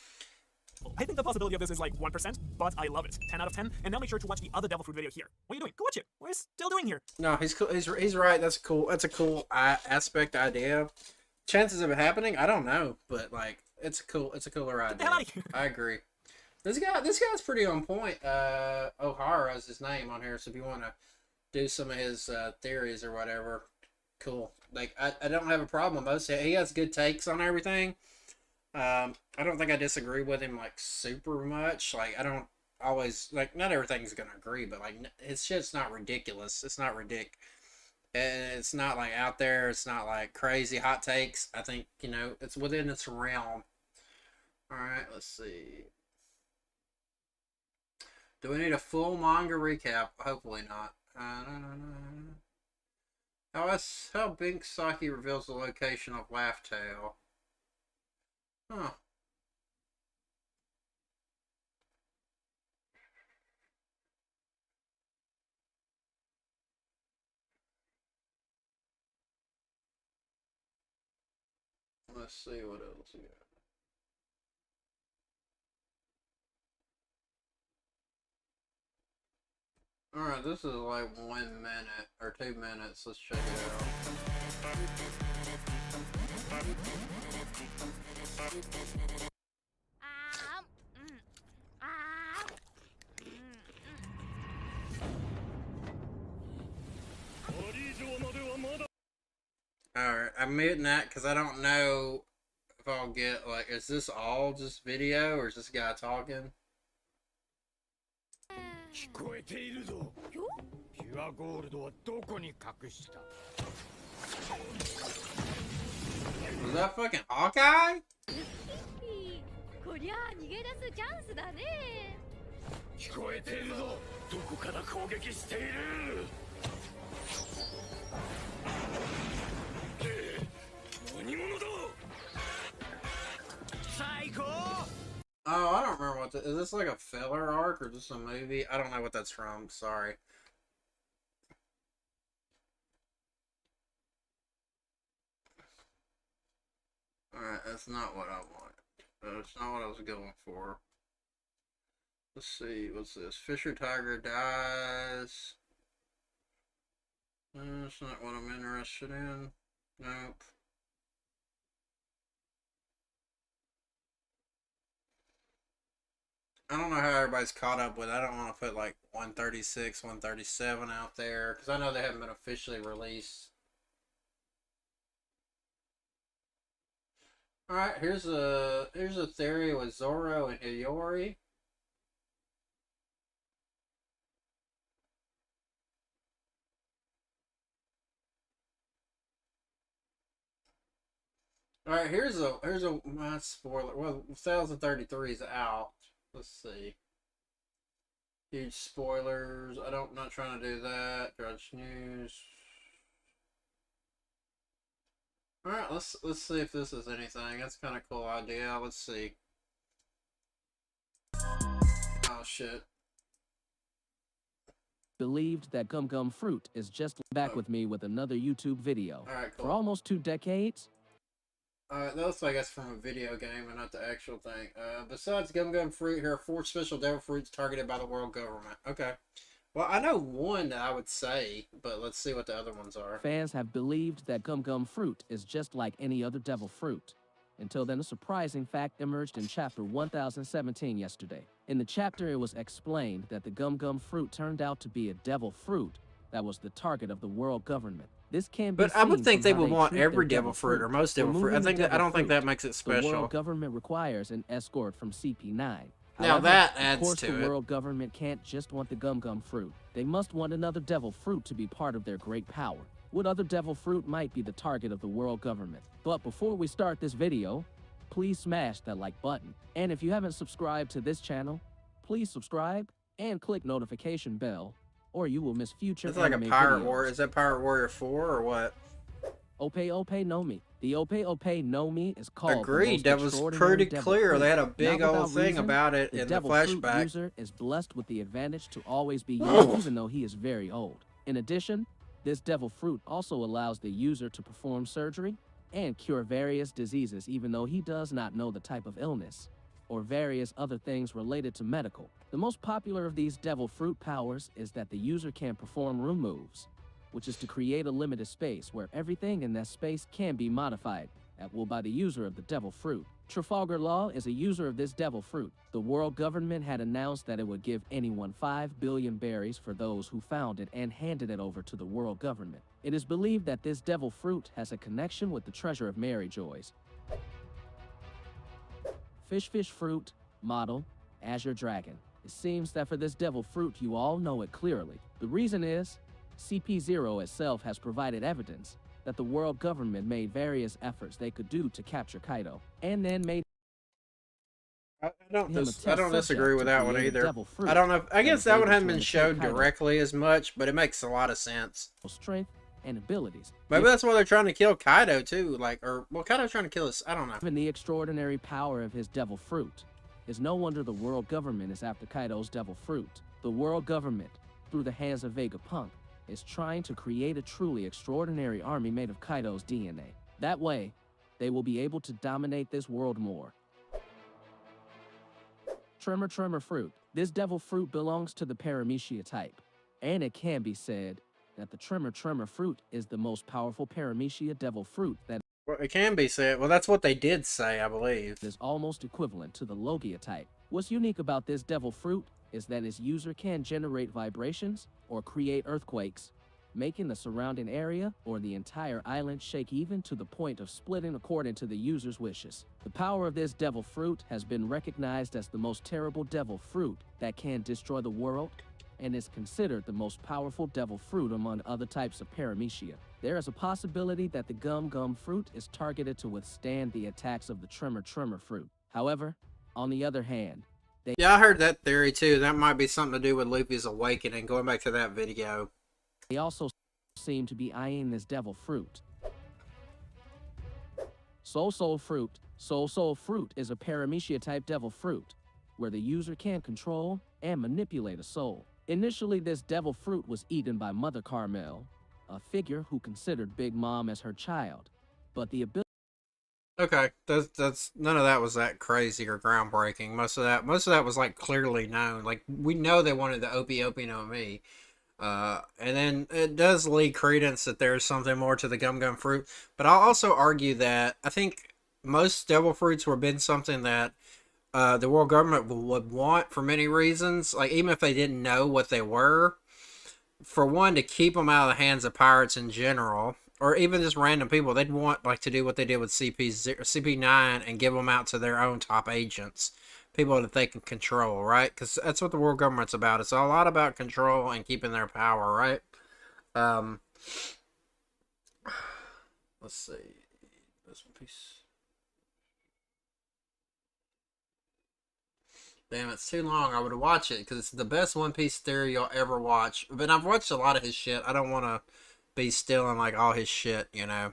I think the possibility of this is like 1%, but I love it. 10 out of 10. And now make sure to watch the other Devil Fruit video here. What are you doing? Go watch it. What are you still doing here? No, he's cool. He's right. That's cool. That's a cool aspect idea. Chances of it happening, I don't know, but like it's a cooler idea. Get the hell out of here. I agree. This guy's pretty on point. O'Hara is his name on here, so if you want to do some of his theories or whatever, cool. Like I don't have a problem with most. He has good takes on everything. I don't think I disagree with him like super much. Like I don't always like not everything's gonna agree, but like his shit's not ridiculous. It's not ridiculous. And it's not like out there. It's not like crazy hot takes. I think, you know, it's within its realm. All right, let's see. Do we need a full manga recap? Hopefully not. How Bink Saki reveals the location of Laugh Tale. Huh. Let's see what else we got. Alright, this is like 1 minute or 2 minutes. Let's check it out. Alright, I'm muting that because I don't know if I'll get, like, is this all just video or is this guy talking? 聞こえているぞ。ピュアゴールドはどこに隠した？ Was that fucking Hawkeye? こりゃ逃げ出すチャンスだね。聞こえているぞ。どこから攻撃している？何者だ？最高！ Oh, I don't remember what is this like a filler arc or just a movie? I don't know what that's from. Sorry. Alright, that's not what I want. That's not what I was going for. Let's see, what's this? Fisher Tiger dies. That's not what I'm interested in. Nope. I don't know how everybody's caught up with. I don't want to put like 136, 137 out there because I know they haven't been officially released. All right, here's a theory with Zoro and Hiyori. All right, here's a my spoiler. Well, 1033 is out. Let's see. Huge spoilers. Not trying to do that. Drudge News. All right, let's see if this is anything. That's kind of cool idea. Let's see. Oh shit. Believed that Gum Gum Fruit is just back with me with another YouTube video. All right, cool. For almost 2 decades. That looks like that's from a video game and not the actual thing. Besides Gum Gum Fruit, here are 4 special devil fruits targeted by the world government. Okay. Well, I know one that I would say, but let's see what the other ones are. Fans have believed that Gum Gum Fruit is just like any other devil fruit. Until then, a surprising fact emerged in chapter 1017 yesterday. In the chapter, it was explained that the Gum Gum Fruit turned out to be a devil fruit that was the target of the world government. This can be But I would seen think from they how would want treat every their devil fruit or most devil fruit. Removing the I don't think devil that makes it The special. world government requires an escort from CP9. Now However, that of adds course, to the it. world government can't just want the Gum Gum Fruit. They must want another devil fruit to be part of their great power. What other devil fruit might be the target of the world government? But before we start this video, please smash that like button. And if you haven't subscribed to this channel, please subscribe and click notification bell, or you will miss future It's like a anime Pirate videos. Warrior. Is that Pirate Warrior 4 or what? Ope Ope no Mi. The Ope Ope no Mi is called Agreed, the that most was extraordinary pretty devil clear. fruit. They had a Not big old without thing reason, about it in the devil fruit flashback. user is blessed with the advantage to always be young even though he is very old. In addition, this devil fruit also allows the user to perform surgery and cure various diseases even though he does not know the type of illness or various other things related to medical. The most popular of these devil fruit powers is that the user can perform room moves, which is to create a limited space where everything in that space can be modified at will by the user of the devil fruit. Trafalgar Law is a user of this devil fruit. The world government had announced that it would give anyone 5 billion berries for those who found it and handed it over to the world government. It is believed that this devil fruit has a connection with the treasure of Mary Joy's. Fish fruit, model, Azure Dragon. It seems that for this devil fruit you all know it clearly. The reason is, CP0 itself has provided evidence that the world government made various efforts they could do to capture Kaido, and then made I don't disagree with that one either. I don't know. I guess that one hasn't been showed directly as much, but it makes a lot of sense. Strength and abilities. Maybe that's why they're trying to kill Kaido too. Kaido's trying to kill us. I don't know. Given the extraordinary power of his devil fruit, it's no wonder the world government is after Kaido's devil fruit. The world government, through the hands of Vegapunk, is trying to create a truly extraordinary army made of Kaido's DNA. That way, they will be able to dominate this world more. Tremor fruit. This devil fruit belongs to the Paramecia type, and it can be said that the Tremor fruit is the most powerful Paramecia devil fruit that Well, it can be said. Well, that's what they did say, I believe. is almost equivalent to the Logia type. What's unique about this devil fruit is that its user can generate vibrations or create earthquakes, making the surrounding area or the entire island shake even to the point of splitting according to the user's wishes. The power of this devil fruit has been recognized as the most terrible devil fruit that can destroy the world and is considered the most powerful devil fruit among other types of paramecia. There is a possibility that the gum fruit is targeted to withstand the attacks of the tremor fruit. However, on the other hand, yeah, I heard that theory too. That might be something to do with Luffy's awakening. Going back to that video. They also seem to be eyeing this devil fruit. Soul fruit. Soul fruit is a paramecia type devil fruit, where the user can control and manipulate a soul. Initially, this devil fruit was eaten by Mother Carmel, a figure who considered Big Mom as her child. But the ability... Okay, that's none of that was that crazy or groundbreaking. Most of that was like clearly known. Like we know they wanted the Opie no Mi. And then it does lead credence that there's something more to the gum fruit. But I'll also argue that I think most devil fruits would have been something that the world government would want for many reasons. Like even if they didn't know what they were, for one, to keep them out of the hands of pirates in general, or even just random people, they'd want like to do what they did with CP9 and give them out to their own top agents. People that they can control, right? Because that's what the world government's about. It's a lot about control and keeping their power, right? Let's see. This one piece. Damn, it's too long. I would watch it because it's the best One Piece theory you'll ever watch. But I've watched a lot of his shit. I don't want to be stealing like all his shit, you know.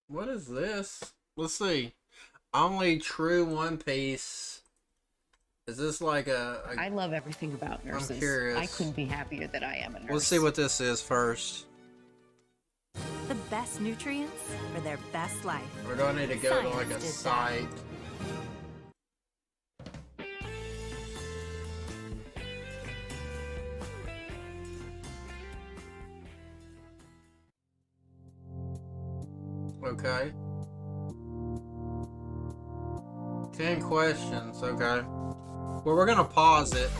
What is this? Let's see. Only true One Piece. Is this like I love everything about nurses. I'm curious. I couldn't be happier that I am a nurse. Let's see what this is first. The best nutrients for their best life. We're going to need to go to like a site. Okay. 10 questions, okay. Well, we're gonna pause it.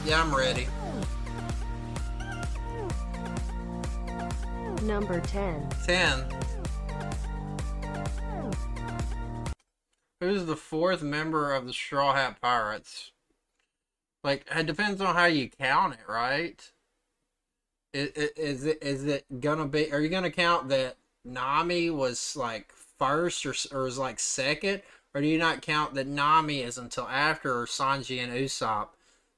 Yeah, I'm ready. Number 10. 10. Who's the fourth member of the Straw Hat Pirates? Like, it depends on how you count it, right? Is it gonna be, are you gonna count that Nami was like first or is like second? Or do you not count that Nami is until after Sanji and Usopp?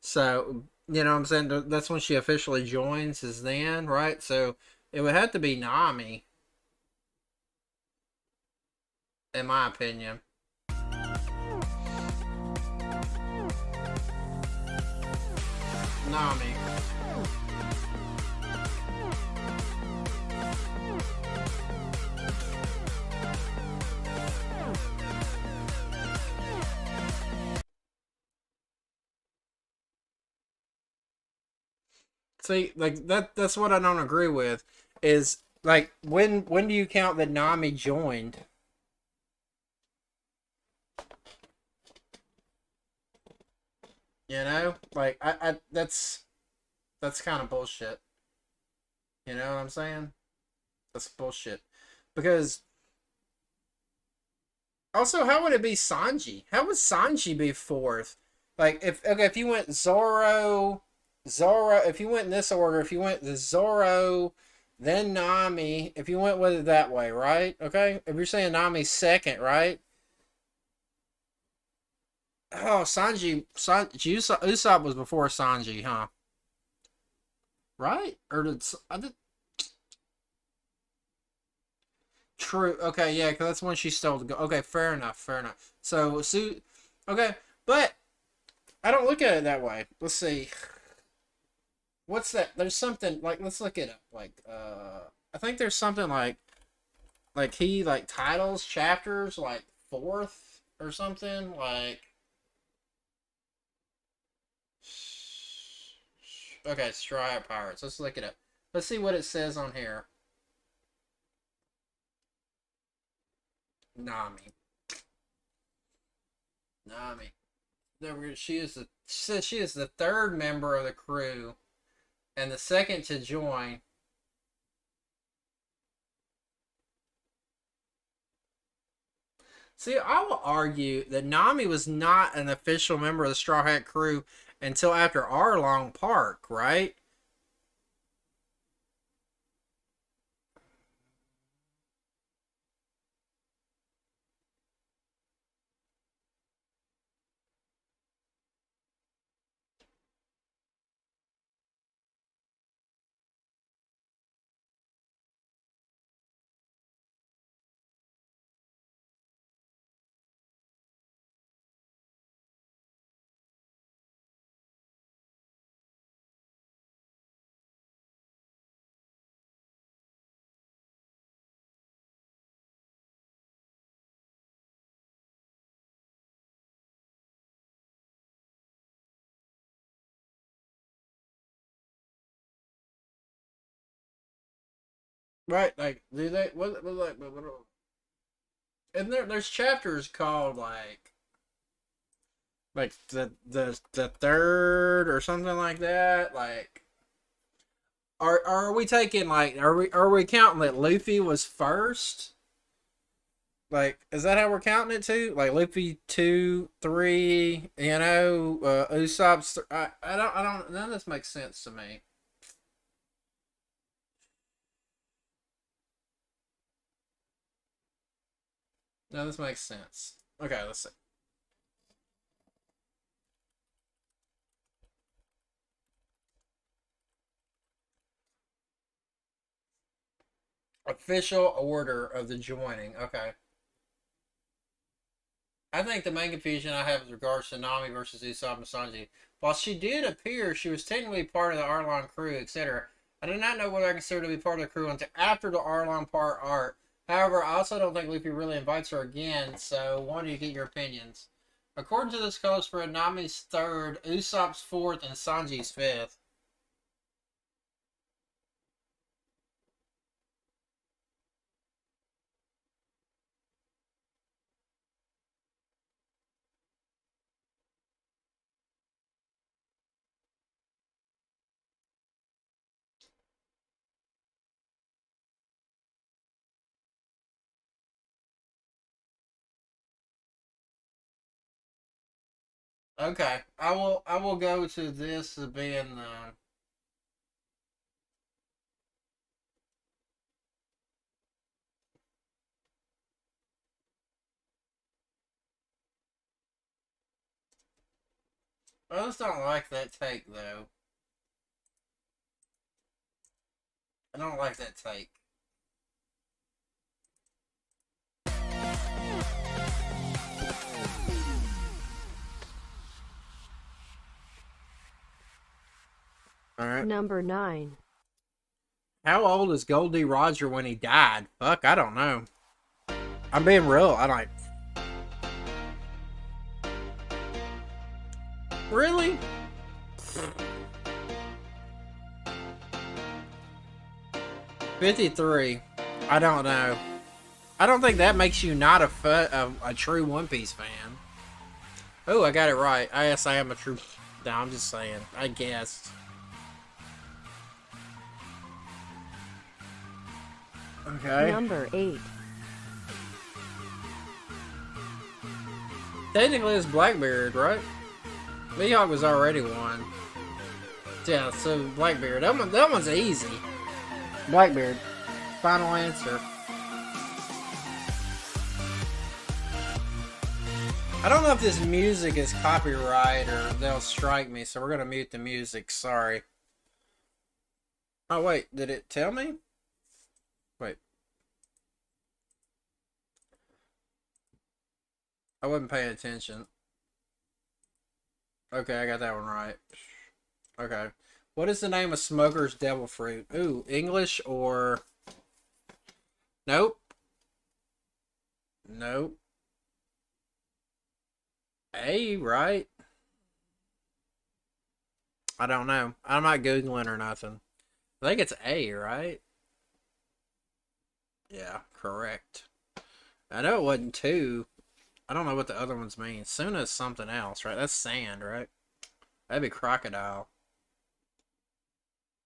So, you know what I'm saying? That's when she officially joins, is then, right? So, it would have to be Nami. In my opinion. Nami. See, like that's what I don't agree with. Is like when do you count that Nami joined? You know? Like I that's kind of bullshit. You know what I'm saying? That's bullshit. Because also, how would it be Sanji? How would Sanji be fourth? Like if you went Zoro, if you went in this order, if you went the Zoro, then Nami, if you went with it that way, right? Okay? If you're saying Nami's second, right? Oh, Usopp was before Sanji, huh? Right? Or I did. True. Okay, yeah, because that's when she stole the gold. Okay, fair enough. Fair enough. So, okay, but I don't look at it that way. Let's see. What's that? There's something like, let's look it up. Like, I think there's something like he like titles chapters like 4th or something like. Okay, Straw Hat Pirates. Let's look it up. Let's see what it says on here. Nami. She says she is the 3rd member of the crew and the 2nd to join. See, I will argue that Nami was not an official member of the Straw Hat crew until after Arlong Park, right? Right, like, do they, and there's chapters called, like the 3rd or something like that, like, are we taking, like, are we counting that Luffy was first? Like, is that how we're counting it too? Like, Luffy 2, 3, you know, Usopp's, I don't, none of this makes sense to me. No, this makes sense. Okay, let's see. Official order of the joining. Okay. I think the main confusion I have with regards to Nami versus Usopp and Sanji. While she did appear, she was technically part of the Arlong crew, etc. I do not know whether I consider to be part of the crew until after the Arlong Park arc. However, I also don't think Luffy really invites her again, so wanted to get your opinions. According to this code spread, Nami's 3rd, Usopp's 4th, and Sanji's 5th. Okay, I will go to this as being I just don't like that take though. I don't like that take. All right. Number 9. How old is Goldie Roger when he died? Fuck, I don't know. I'm being real. I like. Really? $53. I don't know. I don't think that makes you not a true One Piece fan. Oh, I got it right. Yes, I am a true. No, I'm just saying. I guessed. Okay. Number 8. Technically, it's Blackbeard, right? Mihawk was already one. Yeah, so Blackbeard. That one's easy. Blackbeard. Final answer. I don't know if this music is copyright or they'll strike me, so we're gonna mute the music. Sorry. Oh wait, did it tell me? Wait. I wasn't paying attention. Okay, I got that one right. Okay. What is the name of Smoker's Devil Fruit? Ooh, English or... Nope. Nope. A, right? I don't know. I'm not Googling or nothing. I think it's A, right? Yeah, correct. I know it wasn't 2. I don't know what the other ones mean. Suna is something else, right? That's sand, right? That'd be crocodile.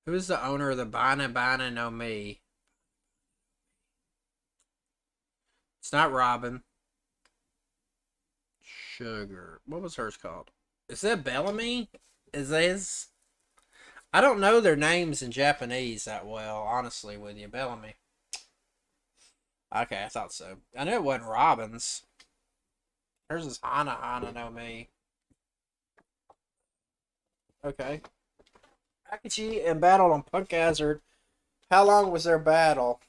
Who is the owner of the Bina Bina no Mi? It's not Robin. Sugar. What was hers called? Is that Bellamy? Is this? I don't know their names in Japanese that well, honestly, with you. Bellamy. Okay, I thought so. I knew it wasn't Robin's. Hers is Hana Hana no Mi. Okay. Akachi and battled on Punk Hazard. How long was their battle?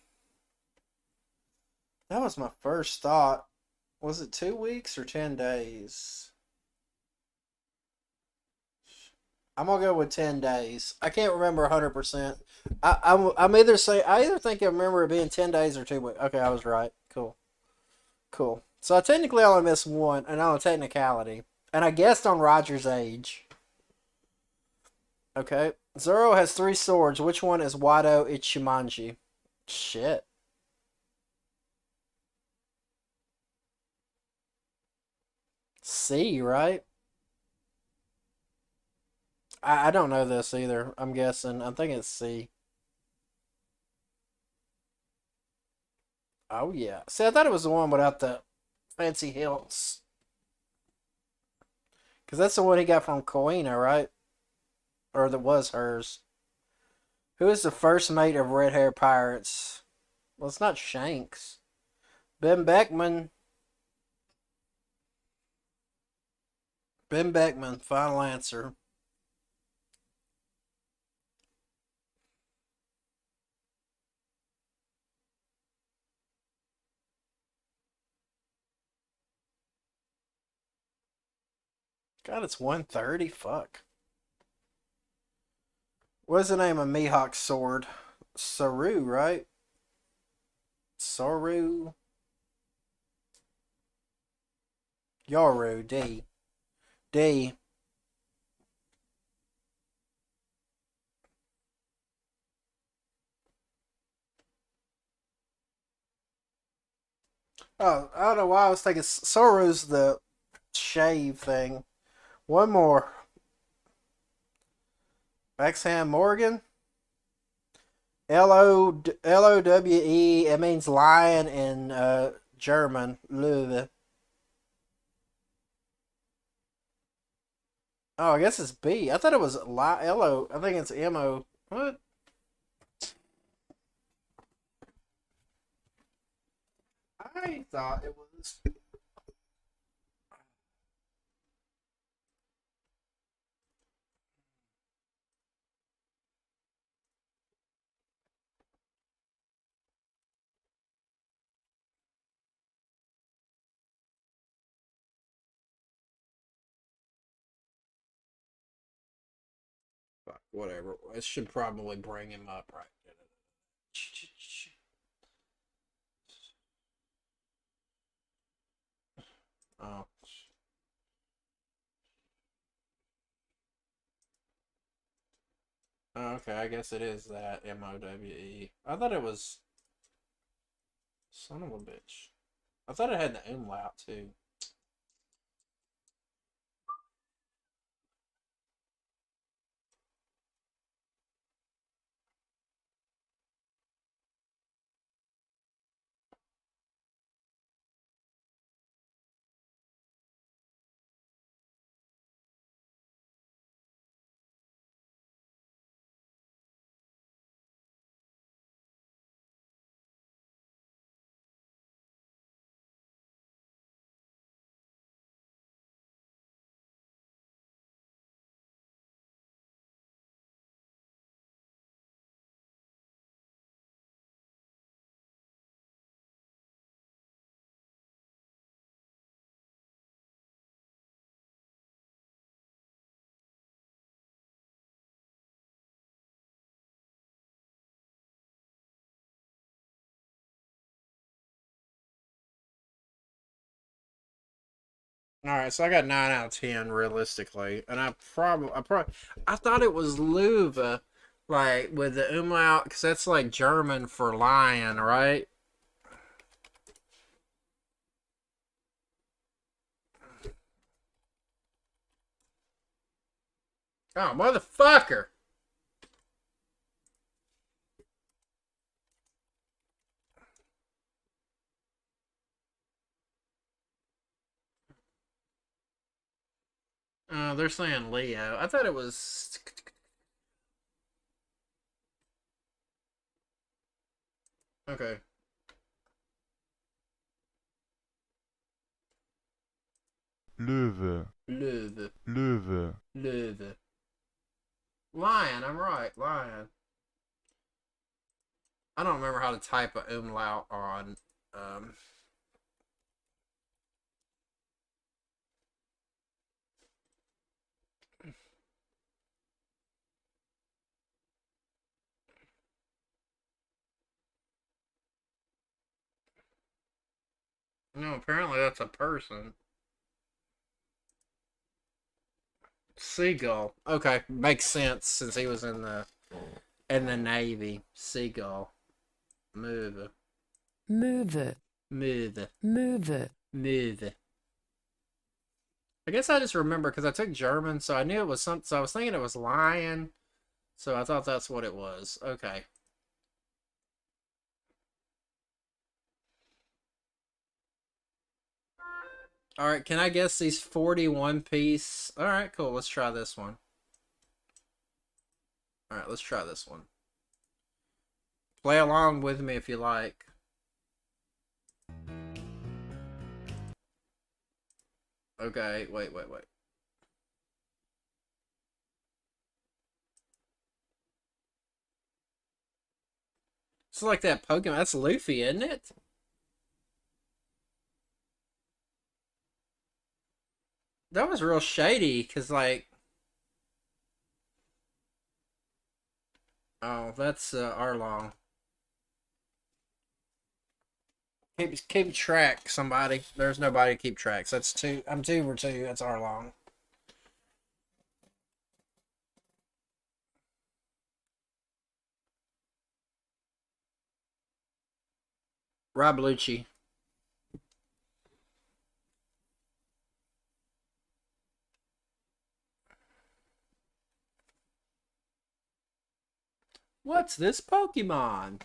That was my first thought. Was it 2 weeks or 10 days? I'm gonna go with 10 days. I can't remember 100%. I'm either say I either think I remember it being 10 days or 2 weeks. Okay, I was right. Cool. Cool. So I technically only missed one, and on a technicality, and I guessed on Roger's age. Okay. Zoro has 3 swords. Which one is Wado Ichimonji? Shit. C, right? I don't know this either. I'm guessing. I'm thinking it's C. Oh, yeah. See, I thought it was the one without the fancy hilts. Because that's the one he got from Koina, right? Or that was hers. Who is the first mate of Red Hair Pirates? Well, it's not Shanks. Ben Beckman. Ben Beckman, final answer. God, it's 1:30. Fuck. What's the name of Mihawk's sword? Saru, right? Saru. Yoru, D. D. Oh, I don't know why I was thinking Saru's the shave thing. One more. Maxham Morgan. Lowe. It means lion in German. Löwe. Oh, I guess it's B. I thought it was L-O. I think it's M-O. What? I thought it was... Fuck, whatever. It should probably bring him up right. Oh. Oh, okay, I guess it is that M-O-W-E. I thought it was... Son of a bitch. I thought it had the umlaut, too. All right, so I got 9 out of 10 realistically, and I thought it was Löwe, like with the umlaut, because that's like German for lion, right? Oh, motherfucker! They're saying Leo. I thought it was. Okay. Löwe. Löwe. Löwe. Löwe. Lion, I'm right. Lion. I don't remember how to type a umlaut on. No, apparently that's a person. Seagull. Okay, makes sense since he was in the Navy. Seagull. Move. Move. Move. Move. Move. I guess I just remember because I took German, so I knew it was something. So I was thinking it was lion, so I thought that's what it was. Okay. All right, can I guess these 41 piece? All right, cool. Let's try this one. All right, let's try this one. Play along with me if you like. Okay, wait. It's like that Pokemon. That's Luffy, isn't it? That was real shady, because, like... Oh, that's Arlong. Keep track, somebody. There's nobody to keep tracks. That's 2. I'm 2 for 2. That's Arlong. Rob Lucci. What's this Pokemon?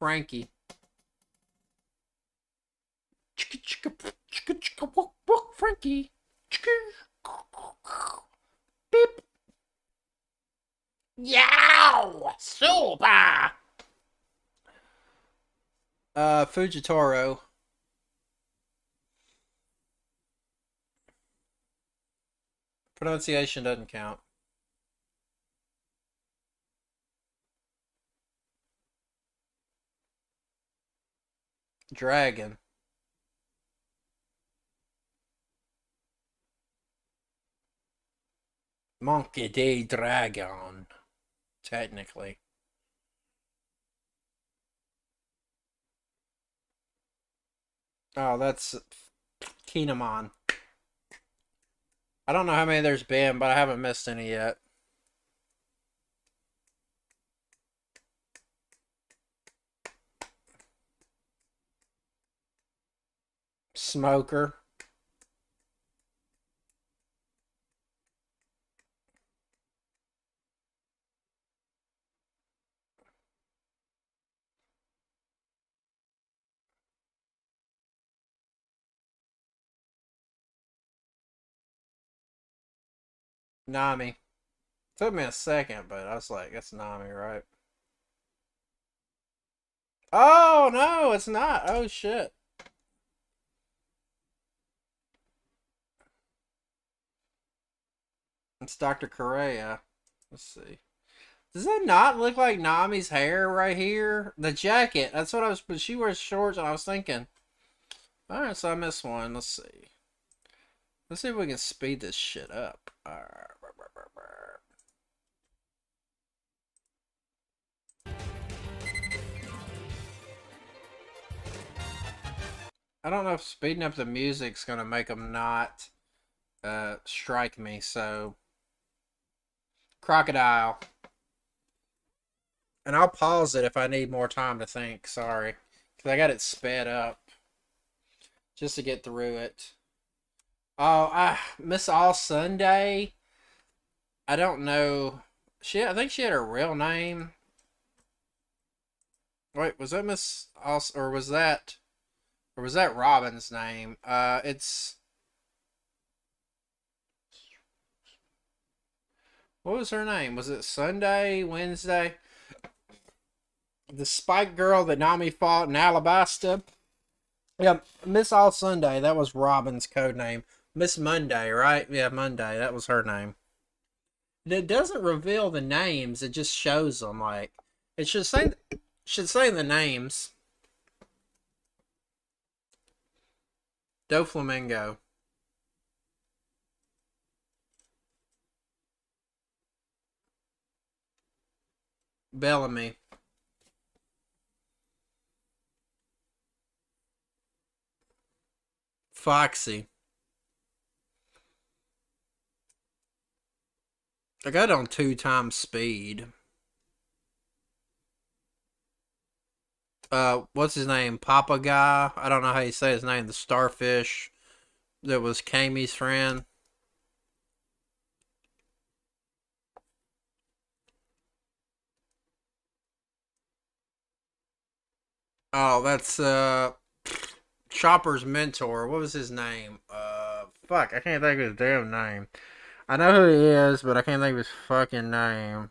Frankie. Frankie. Beep. Yow! Super! Fujitaro. Pronunciation doesn't count. Dragon. Monkey D. Dragon. Technically. Oh, that's Kinemon. I don't know how many there's been, but I haven't missed any yet. Smoker. Nami. Took me a second, but I was like, that's Nami, right? Oh, no, it's not. Oh, shit. It's Dr. Correa. Let's see. Does that not look like Nami's hair right here? The jacket. That's what I was... But she wears shorts, and I was thinking. Alright, so I missed one. Let's see. Let's see if we can speed this shit up. I don't know if speeding up the music's gonna make them not strike me. So, Crocodile. And I'll pause it if I need more time to think. Sorry, because I got it sped up just to get through it. Oh, Miss All Sunday. I don't know. I think she had her real name. Wait, was that Miss All, or was that Robin's name? It's, what was her name? Was it Sunday, Wednesday? The Spike girl that Nami fought in Alabasta. Yeah, Miss All Sunday. That was Robin's code name. Miss Monday, right? Yeah, Monday. That was her name. It doesn't reveal the names. It just shows them. Like, it should say the names. Doflamingo. Bellamy. Foxy. I got it on 2 times speed. What's his name? Papa Guy? I don't know how you say his name. The starfish that was Kami's friend. Oh, that's Chopper's mentor. What was his name? Fuck, I can't think of his damn name. I know who he is, but I can't think of his fucking name.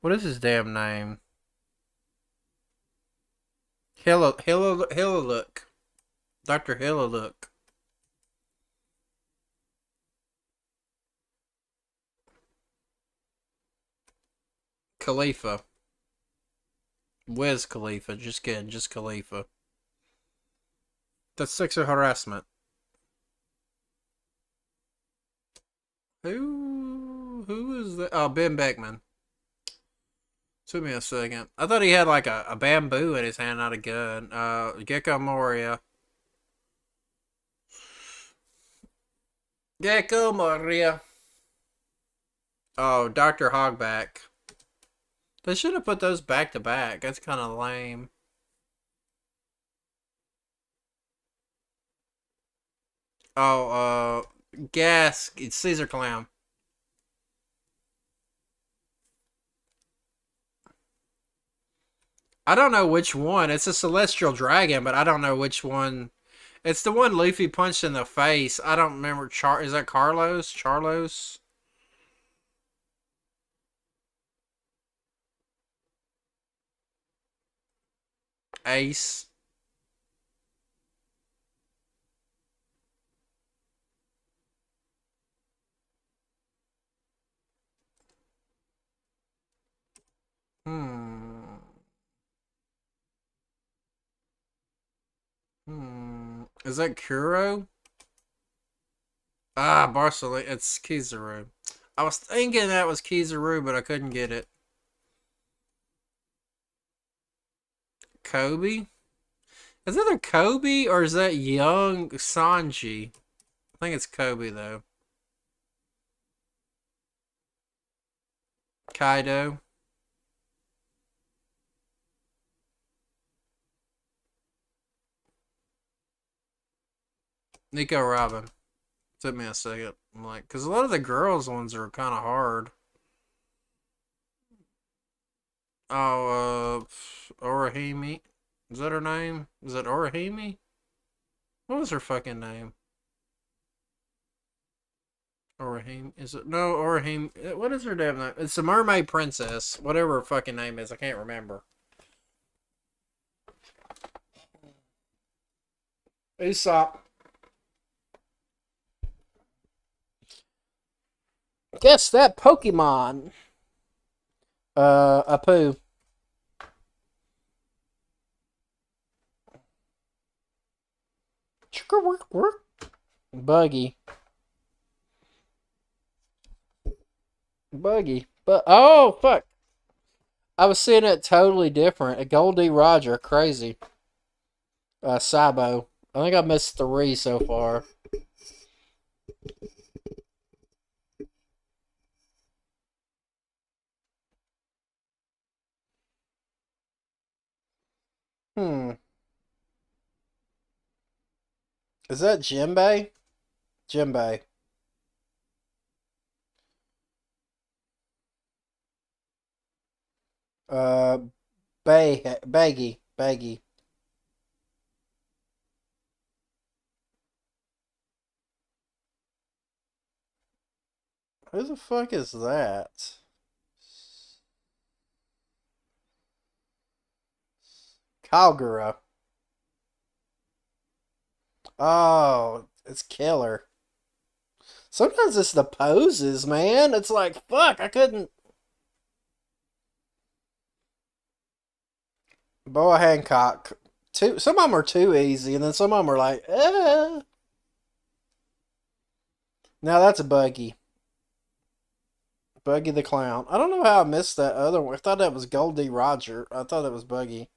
What is his damn name? Hillalook. Dr. Hillalook. Khalifa. Wiz Khalifa. Just kidding. Just Khalifa. That's sexual harassment. Who is that? Oh, Ben Beckman. Took me a second. I thought he had like a bamboo in his hand, not a gun. Gecko Moria. Gecko Moria. Oh, Dr. Hogback. They should have put those back to back. That's kind of lame. Oh, Gas. It's Caesar Clown. I don't know which one. It's a celestial dragon, but I don't know which one. It's the one Luffy punched in the face. I don't remember. Is that Carlos? Charlos? Ace. Is that Kuro? Ah, Barcelona. It's Kizaru. I was thinking that was Kizaru, but I couldn't get it. Kobe? Is that a Kobe or is that young Sanji? I think it's Kobe though. Kaido. Nico Robin. Took me a second. I'm like, because a lot of the girls' ones are kind of hard. Oh, Orihime. Is that her name? Is that Orihime? What was her fucking name? Orihime. Is it? No, Orihime. What is her damn name? It's the Mermaid Princess. Whatever her fucking name is. I can't remember. Usopp. Guess that Pokemon. Apu. Buggy. But oh fuck. I was seeing it totally different. A Goldie Roger, crazy. Sabo. I think I missed 3 so far. Is that Jinbei? Jinbei. Uh, Baggy. Who the fuck is that? Kalgura. Oh, it's killer. Sometimes it's the poses, man. It's like, fuck, I couldn't. Boa Hancock. Some of them are too easy, and then some of them are like, eh. Now that's a Buggy. Buggy the Clown. I don't know how I missed that other one. I thought that was Goldie Roger. I thought it was Buggy.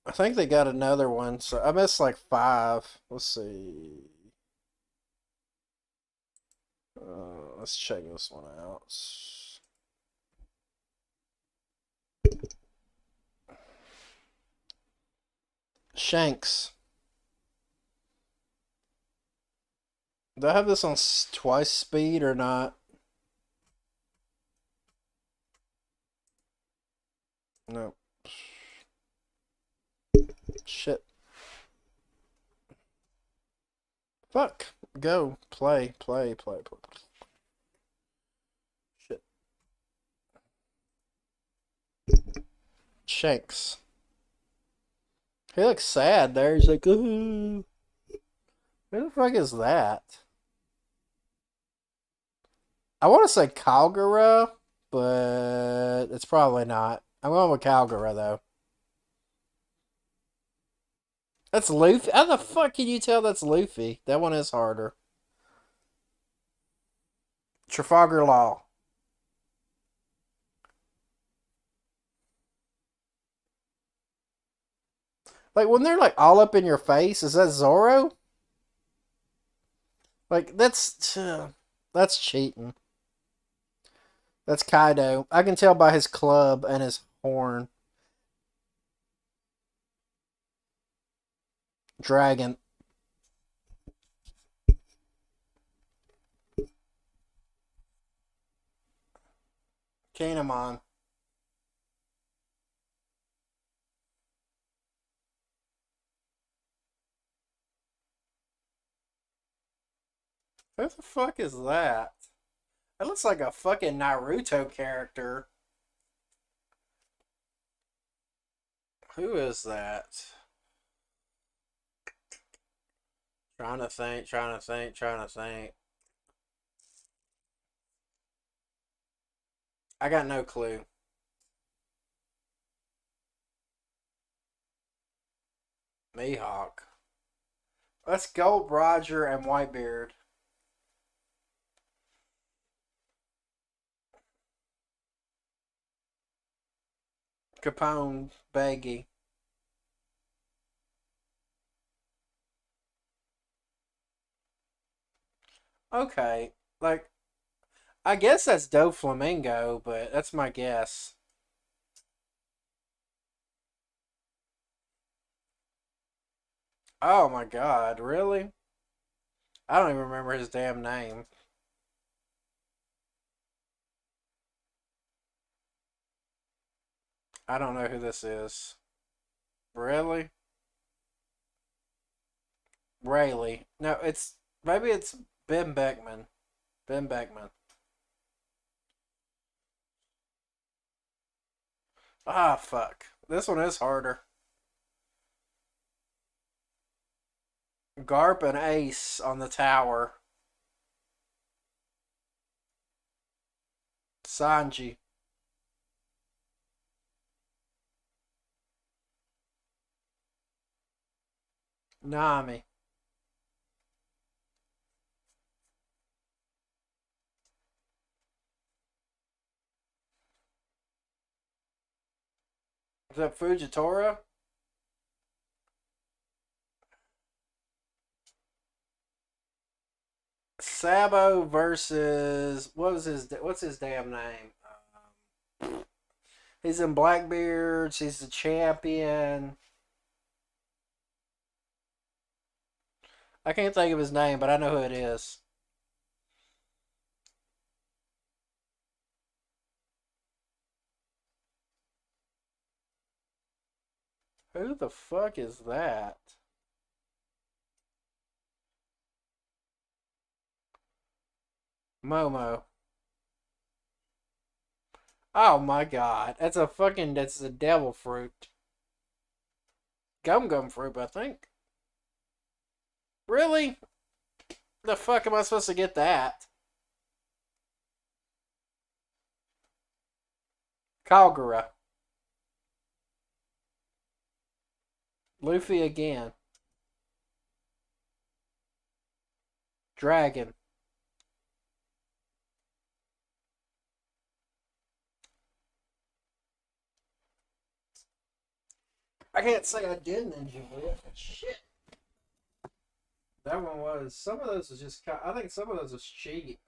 I think they got another one, so I missed like 5. Let's see. Let's check this one out. Shanks. Do I have this on twice speed or not? No. Shit. Fuck. Go. Play. Shit. Shanks. He looks sad there. He's like, ooh. Who the fuck is that? I want to say Kalgura, but it's probably not. I'm going with Kalgura, though. That's Luffy? How the fuck can you tell that's Luffy? That one is harder. Trafalgar Law. Like, when they're, like, all up in your face, is that Zoro? Like, that's cheating. That's Kaido. I can tell by his club and his horn. Dragon. Kinemon. Who the fuck is that? That looks like a fucking Naruto character. Who is that? Trying to think. I got no clue. Mihawk. That's Gold Roger and Whitebeard. Capone, Baggy. Okay, like, I guess that's Doflamingo, but that's my guess. Oh my god, really? I don't even remember his damn name. I don't know who this is. Really? Rayleigh. No, maybe it's Ben Beckman. Ben Beckman. Ah, fuck. This one is harder. Garp and Ace on the tower. Sanji. Nami. Is that Fujitora? Sabo versus what's his damn name? He's in Blackbeards. He's the champion. I can't think of his name, but I know who it is. Who the fuck is that? Momo. Oh my god. That's a devil fruit. Gum fruit, I think. Really? The fuck am I supposed to get that? Kagura. Luffy again. Dragon. I can't say I didn't enjoy it. Shit. That one was. Some of those was just. I think some of those was cheap.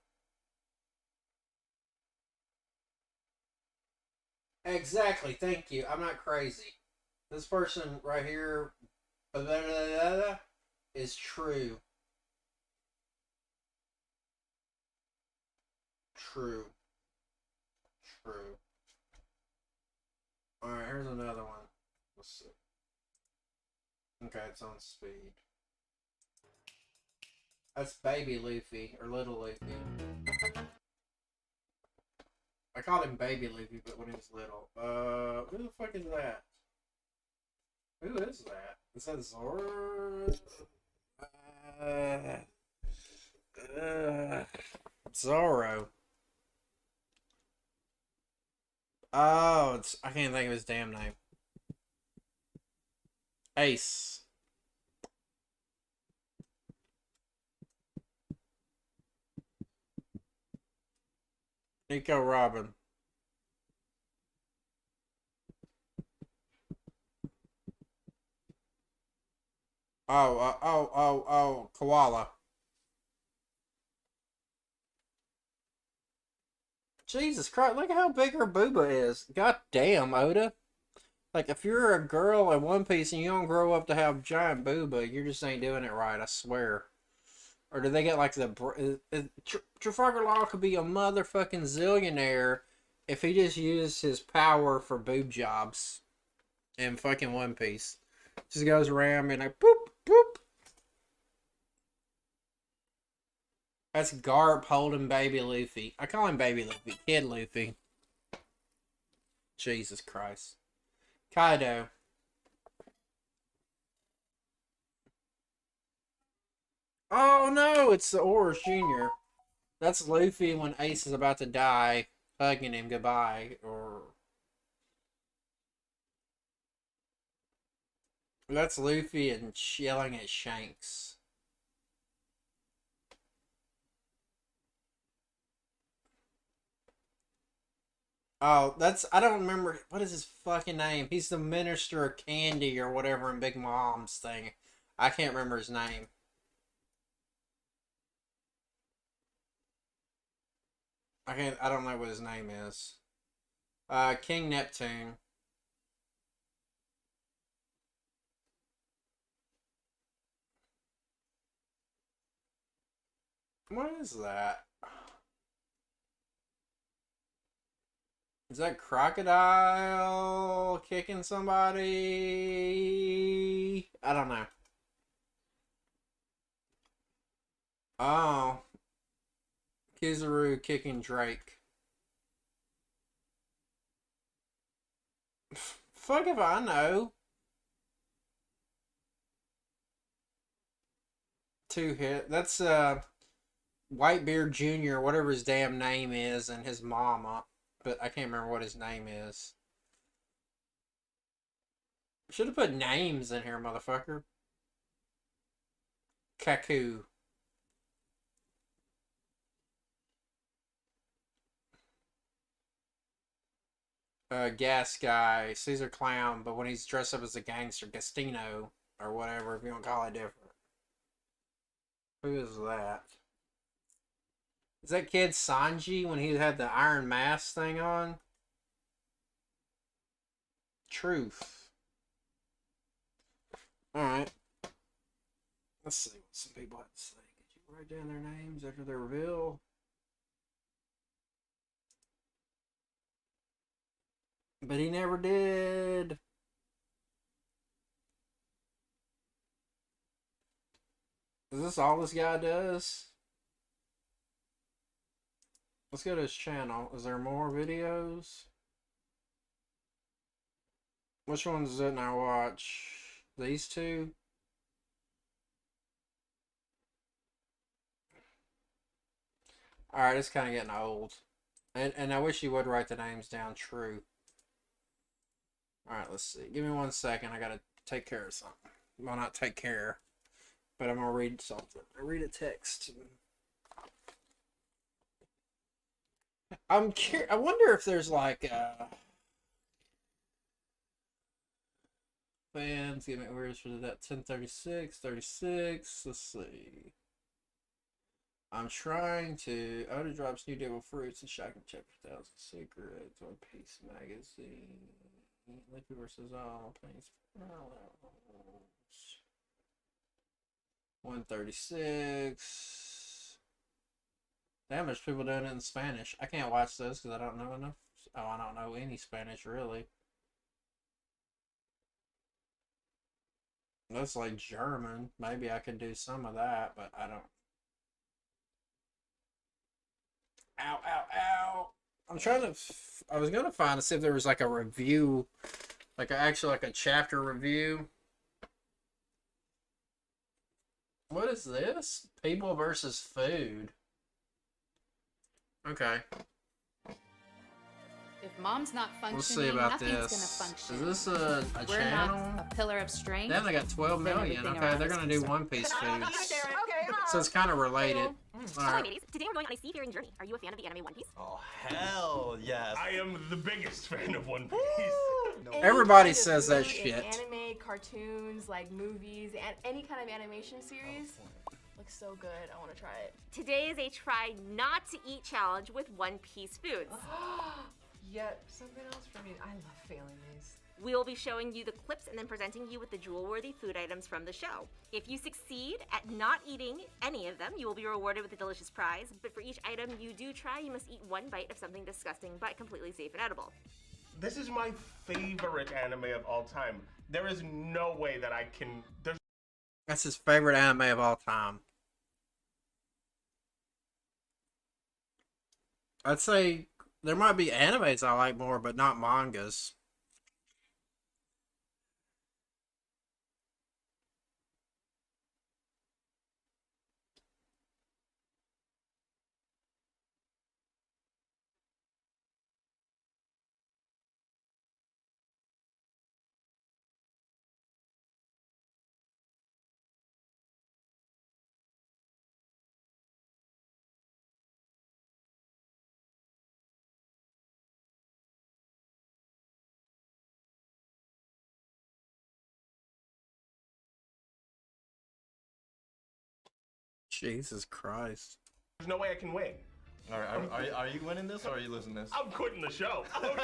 Exactly. Thank you. I'm not crazy. This person right here is true. True. True. Alright, here's another one. Let's see. Okay, it's on speed. That's Baby Luffy, or Little Luffy. I called him Baby Luffy, but when he was little. Who the fuck is that? Who is that? Is that Zoro? Zoro. Oh, I can't think of his damn name. Ace. Nico Robin. Koala. Jesus Christ, look at how big her booba is. God damn, Oda. Like, if you're a girl in One Piece and you don't grow up to have giant booba, you just ain't doing it right, I swear. Or do they get, like, Trafalgar Law could be a motherfucking zillionaire if he just used his power for boob jobs in fucking One Piece. Just goes around and like, boop, boop. That's Garp holding Baby Luffy. I call him Baby Luffy. Kid Luffy. Jesus Christ. Kaido. Oh no, it's the Oris Jr. That's Luffy when Ace is about to die, hugging him goodbye, or... That's Luffy and yelling at Shanks. Oh, I don't remember, what is his fucking name? He's the Minister of Candy or whatever in Big Mom's thing. I can't remember his name. I don't know what his name is. King Neptune. What is that? Is that Crocodile kicking somebody? I don't know. Oh. Kizaru kicking Drake. Fuck if I know. 2 hit. That's Whitebeard Jr., whatever his damn name is, and his mama. But I can't remember what his name is. Should have put names in here, motherfucker. Kaku. gas guy, Caesar Clown, but when he's dressed up as a gangster, Gastino, or whatever, if you want to call it different. Who is that? Is that kid Sanji when he had the Iron Mask thing on? Truth. Alright. Let's see what some people have to say. Could you write down their names after their reveal? But he never did. Is this all this guy does? Let's go to his channel. Is there more videos? Which ones didn't I watch? These two? Alright, it's kind of getting old. And I wish you would write the names down true. Alright, let's see. Give me 1 second. I gotta take care of something. Well, not take care, but I'm gonna read something. I read a text. I'm curious. I wonder if there's like fans. Give me where's for that 1036, 36. Let's see. I'm trying to. Oda drops new Devil Fruits and Shocking Chapter 1000 Secrets. One Piece Magazine. Lippy versus all planes. 136. Damn, there's people doing it in Spanish. I can't watch those because I don't know enough. Oh, I don't know any Spanish really. That's like German. Maybe I could do some of that, but I don't. Ow, ow, ow. I'm trying to. I was going to find to see if there was like a review, like actually like a chapter review. What is this? People versus food. Okay. If mom's not functioning, Let's see about nothing's this. gonna function. Is this a We're channel? not a pillar of strength. Then they got 12 then million. everything Okay, around they're us gonna is do concerned. One Piece foods. Okay, So it's kind of related. Hi, Alright. ladies. Today we're going on a seafaring journey. Are you a fan of the anime One Piece? Oh, hell yes. I am the biggest fan of One Piece. Everybody says that Food in shit. Anime, cartoons, like movies, and any kind of animation series. Looks so good. I want to try it. Today is a try not to eat challenge with One Piece foods. Yet something else for me. I love failing these. We will be showing you the clips and then presenting you with the jewel-worthy food items from the show. If you succeed at not eating any of them, you will be rewarded with a delicious prize. But for each item you do try, you must eat one bite of something disgusting but completely safe and edible. This is my favorite anime of all time. There is no way that I can. That's his favorite anime of all time. I'd say there might be animes I like more, but not mangas. Jesus Christ. There's no way I can win. Alright, are you winning this or are you losing this? I'm quitting the show. Okay?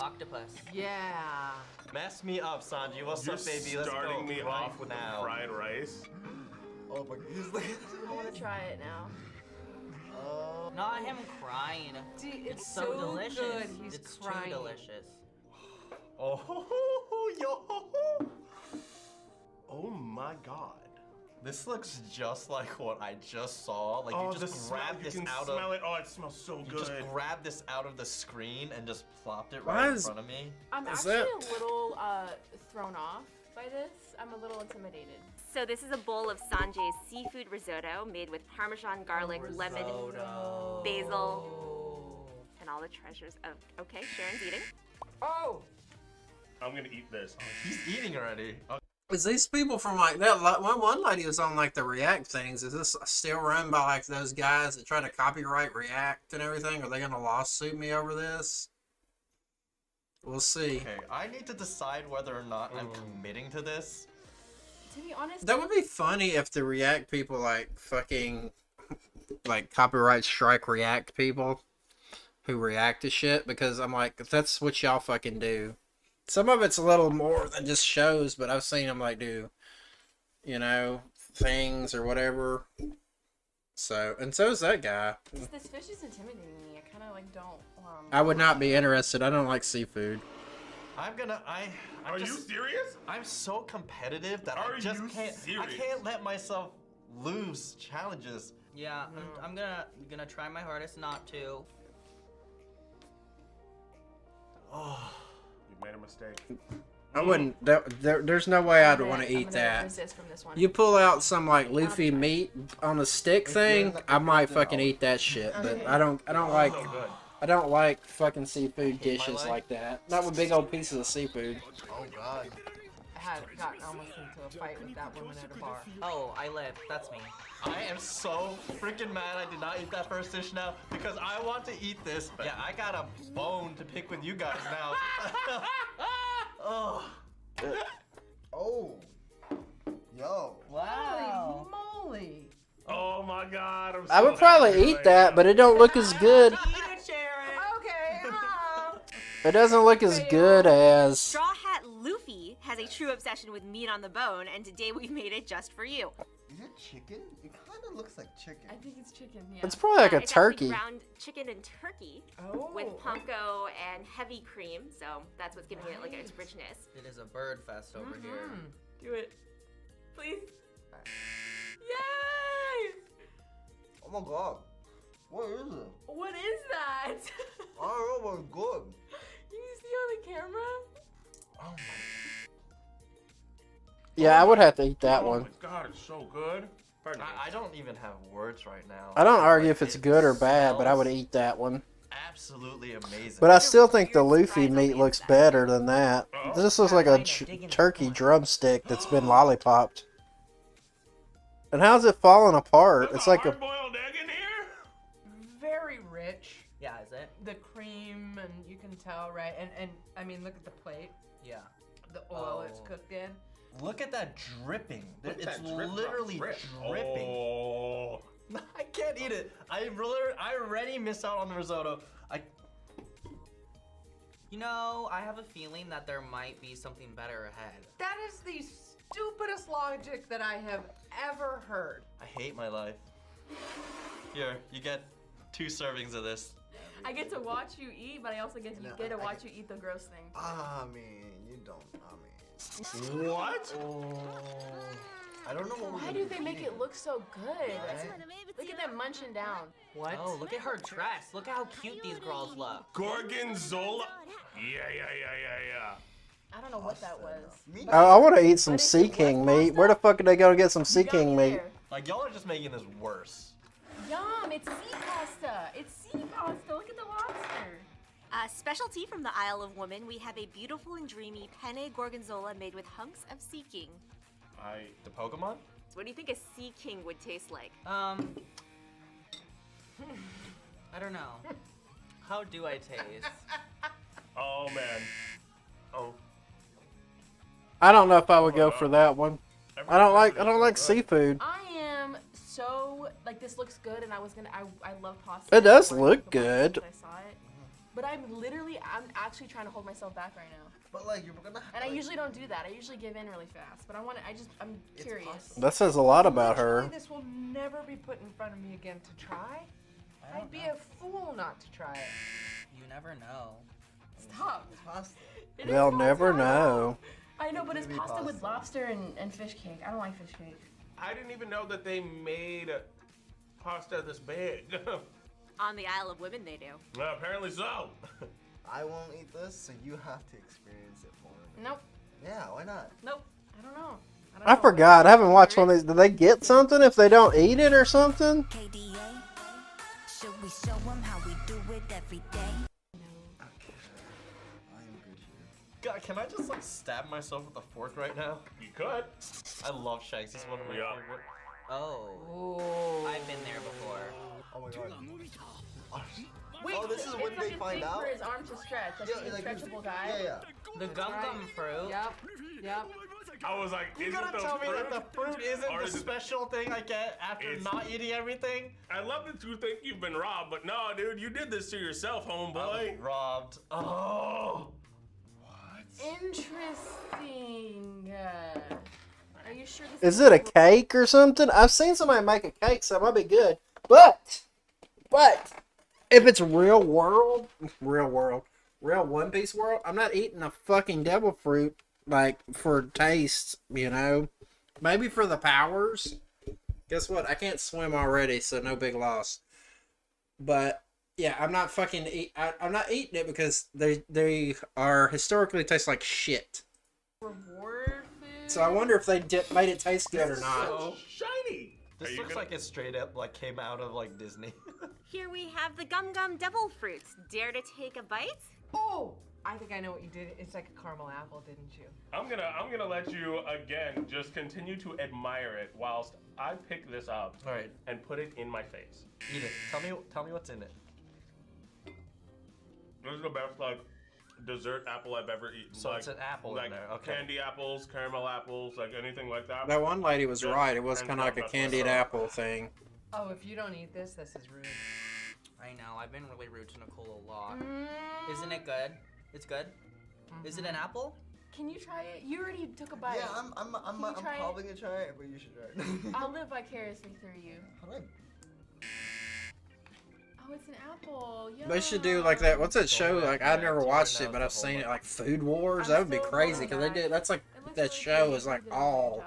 Octopus. Yeah. Mess me up, Sanji. What's You're up, baby? Let's go starting me right off with now. the fried rice. Oh my god. He's like... I want to try it now. Not him crying. Dude, It's so delicious. good. He's it's crying. too delicious. Oh, yo. Oh my god. This looks just like what I just saw. Like Oh, you just grabbed this out of. Smell it. Oh, it smells so You good. just grabbed this out of the screen and just plopped it Why right in is- front of me. I'm Is actually that- a little thrown off by this. I'm a little intimidated. So this is a bowl of Sanjay's seafood risotto made with Parmesan, garlic, lemon, basil, and all the treasures of... Okay, Sharon's eating. Oh! I'm gonna eat this. He's eating already. Is these people from like that? One lady was on like the React things. Is this still run by like those guys that try to copyright React and everything? Are they gonna lawsuit me over this? We'll see. Okay, I need to decide whether or not I'm committing to this. To be honest, That would be funny if the React people like fucking like copyright strike React people who react to shit, because I'm like, that's what y'all fucking do. Some of it's a little more than just shows, but I've seen them like do, you know, things or whatever. So, and so is that guy. this fish is intimidating me. I kind of like don't. I would not be interested. I don't like seafood. I'm Are you serious? I'm so competitive that Are I just you can't. I serious? can't let myself lose challenges. Yeah, I'm gonna try my hardest not to. Oh, You made a mistake. I wouldn't. There's no way I'd want to I'm eat gonna that. resist from this one. You pull out some like Luffy meat on a stick thing, I might fucking eat that shit. But I don't like. I don't like fucking seafood dishes like that. Not with big old pieces of seafood. Oh God. I had gotten almost into a fight with that woman at a bar. Oh, I live. That's me. I am so freaking mad I did not eat that first dish now because I want to eat this. Yeah, I got a bone to pick with you guys now. Oh. Oh. Yo. Wow. Holy moly! Oh my God! I'm so I would probably happy eat right that, now. but it don't look as good. Okay. It doesn't look as good as. Straw Hat Luffy has a true obsession with meat on the bone, and today we've made it just for you. Is it chicken? It kind of looks like chicken. I think it's chicken. Yeah. It's probably like a It's actually turkey. ground chicken and turkey with panko and heavy cream, so that's what's giving it like its richness. It is a bird fest over here. Do it, please. Yay! Oh my God. What is it? What is that? I don't know, but it's good. You see on the camera? Oh my. Yeah, I would have to eat that Oh one. my God, it's so good. I don't even have words right now. I don't argue if Like, it's it good or bad, but I would smells eat that one. Absolutely amazing. But I still think the Luffy meat looks better than that. This looks like a turkey drumstick that's been lollipopped. And how's it falling apart? It's like a. Hard-boiled egg in here? Very rich. Yeah, is it? The cream, and you can tell, right? And I mean, look at the plate. Yeah. The oil it's cooked in. Look at that dripping. Look at It's that drip, literally drip. dripping. Oh. I can't eat it. I already missed out on the risotto. You know, I have a feeling that there might be something better ahead. That is the stupidest logic that I have ever heard. I hate my life. Here, you get 2 servings of this. I get to watch you eat, but I also get to watch you eat the gross thing. I mean, you don't. I mean. What? I don't know what we're Why gonna do be they make eating. it look so good? Right? Look at them munching down. What? Oh, look at her dress. Look at how cute these girls look. Gorgonzola? Yeah. I don't know what that was. I want to eat some Sea King meat. Where the fuck are they going to get some Sea King meat? Like, y'all are just making this worse. Yum! It's sea pasta. It's sea pasta. Look at the lobster. Specialty from the Isle of Woman, we have a beautiful and dreamy penne gorgonzola made with hunks of sea king. The Pokemon? So what do you think a sea king would taste like? I don't know. How do I taste? Oh man. Oh. I don't know if I would go for that one. I don't like seafood. I am so like this looks good, and I love pasta. It does Before I look cooked the pasta good. I saw it, but I'm actually trying to hold myself back right now. But like you're gonna. And I usually don't do that. I usually give in really fast. But I'm curious. That says a lot about her. This will never be put in front of me again to try. I'd be a fool not to try it. You never know. Stop. It's pasta. It is They'll pasta. never know. I know, but it's Maybe pasta with pasta. lobster and fish cake. I don't like fish cake. I didn't even know that they made pasta this big. On the Isle of Women, they do. Well, apparently so. I won't eat this, so you have to experience it for me. Nope. Yeah, why not? Nope. I don't know. I forgot. I haven't watched one of these. Do they get something if they don't eat it or something? Should we show them how we do it every day? I am good here. God, can I just like stab myself with a fork right now? You could. I love Shanks. He's one of my Yeah. favorite. Oh. I've been there before. Oh my God. Wait, Oh, this is when when they fucking find thing out. for his arm to stretch. Like, Yeah, he's a like, stretchable guy. yeah. The gum gum fruit. Yep. Yep. I was like, You is gotta it the tell me fruit? that the fruit isn't Or the is it- special thing I get after It's- not eating everything. I love that you think you've been robbed, but no, dude, you did this to yourself, homeboy. Robbed. Oh. Interesting. Are you sure this Is it a cake or something? I've seen somebody make a cake, so it might be good. But if it's real One Piece world, I'm not eating a fucking devil fruit like for taste, you know. Maybe for the powers. Guess what? I can't swim already, so no big loss. But yeah, I'm not fucking I'm not eating it because they are historically taste like shit. reward food? So I wonder if they made it taste good or not. So shiny. This looks like it straight up like came out of like Disney. Here we have the Gum Gum Devil Fruits. Dare to take a bite? Oh, I think I know what you did. It's like a caramel apple, didn't you? I'm gonna let you again just continue to admire it whilst I pick this up and put it in my face. Eat it. Tell me what's in it. This is the best like dessert apple I've ever eaten. So like, it's an apple like in there. Okay. candy apples, caramel apples, like anything like that. That one lady was Just right. It was and kind of like a chocolate candied syrup. apple thing. Oh, if you don't eat this, this is rude. I know. I've been really rude to Nicole a lot. Isn't it good? It's good. Is it an apple? Can you try it? You already took a bite. Yeah, I'm try it? probably gonna try it, but you should try it. I'll live vicariously through you. How do I- Oh, it's an apple. Yeah. They should do like that. What's that show? Like I've never watched it, but I've seen it. Like Food Wars. That would be crazy because they did. That's like that show is like all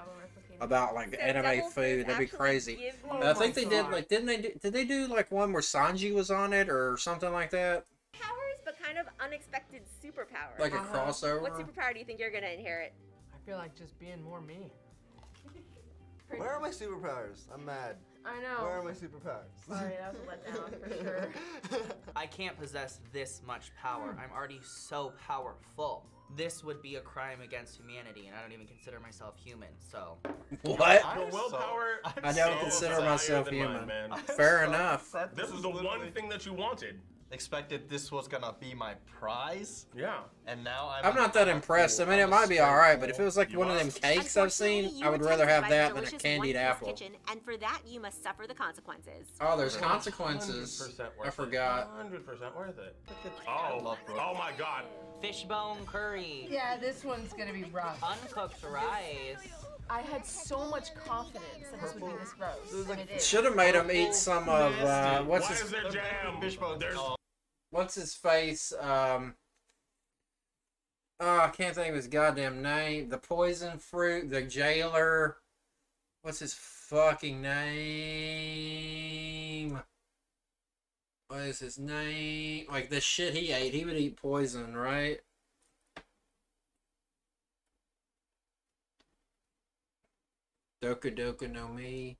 about like anime food. That'd be crazy. And I think they did like did they do like one where Sanji was on it or something like that? Powers, but kind of unexpected superpower. Like a crossover? What superpower do you think you're gonna inherit? I feel like just being more me. Where are my superpowers? I'm mad. I know. Where are my superpowers? Sorry, that was a letdown for sure. I can't possess this much power. I'm already so powerful. This would be a crime against humanity, and I don't even consider myself human, so... What? Your willpower. I don't consider myself higher than human. mine, man. Fair enough. This is the one thing that you wanted. Expected this was gonna be my prize. Yeah. And now I'm not that impressed. I mean, it might be all right, but if it was like one of them cakes I've seen, Unfortunately, I would you rather attempted have by that the than a delicious candied One Piece apple. Kitchen, and for that, you must suffer the consequences. Oh, there's consequences. 100% worth I forgot. 100% worth it. Oh my god. Fishbone curry. Yeah, this one's gonna be rough. Uncooked rice. I had so much confidence that this would be this gross. and it is. Should have made him eat some of what's Why his is there jam? There's what's his face? Oh, I can't think of his goddamn name. The poison fruit, the jailer. What's his fucking name? What is his name? Like the shit he ate, he would eat poison, right? Doku Doku no Mi.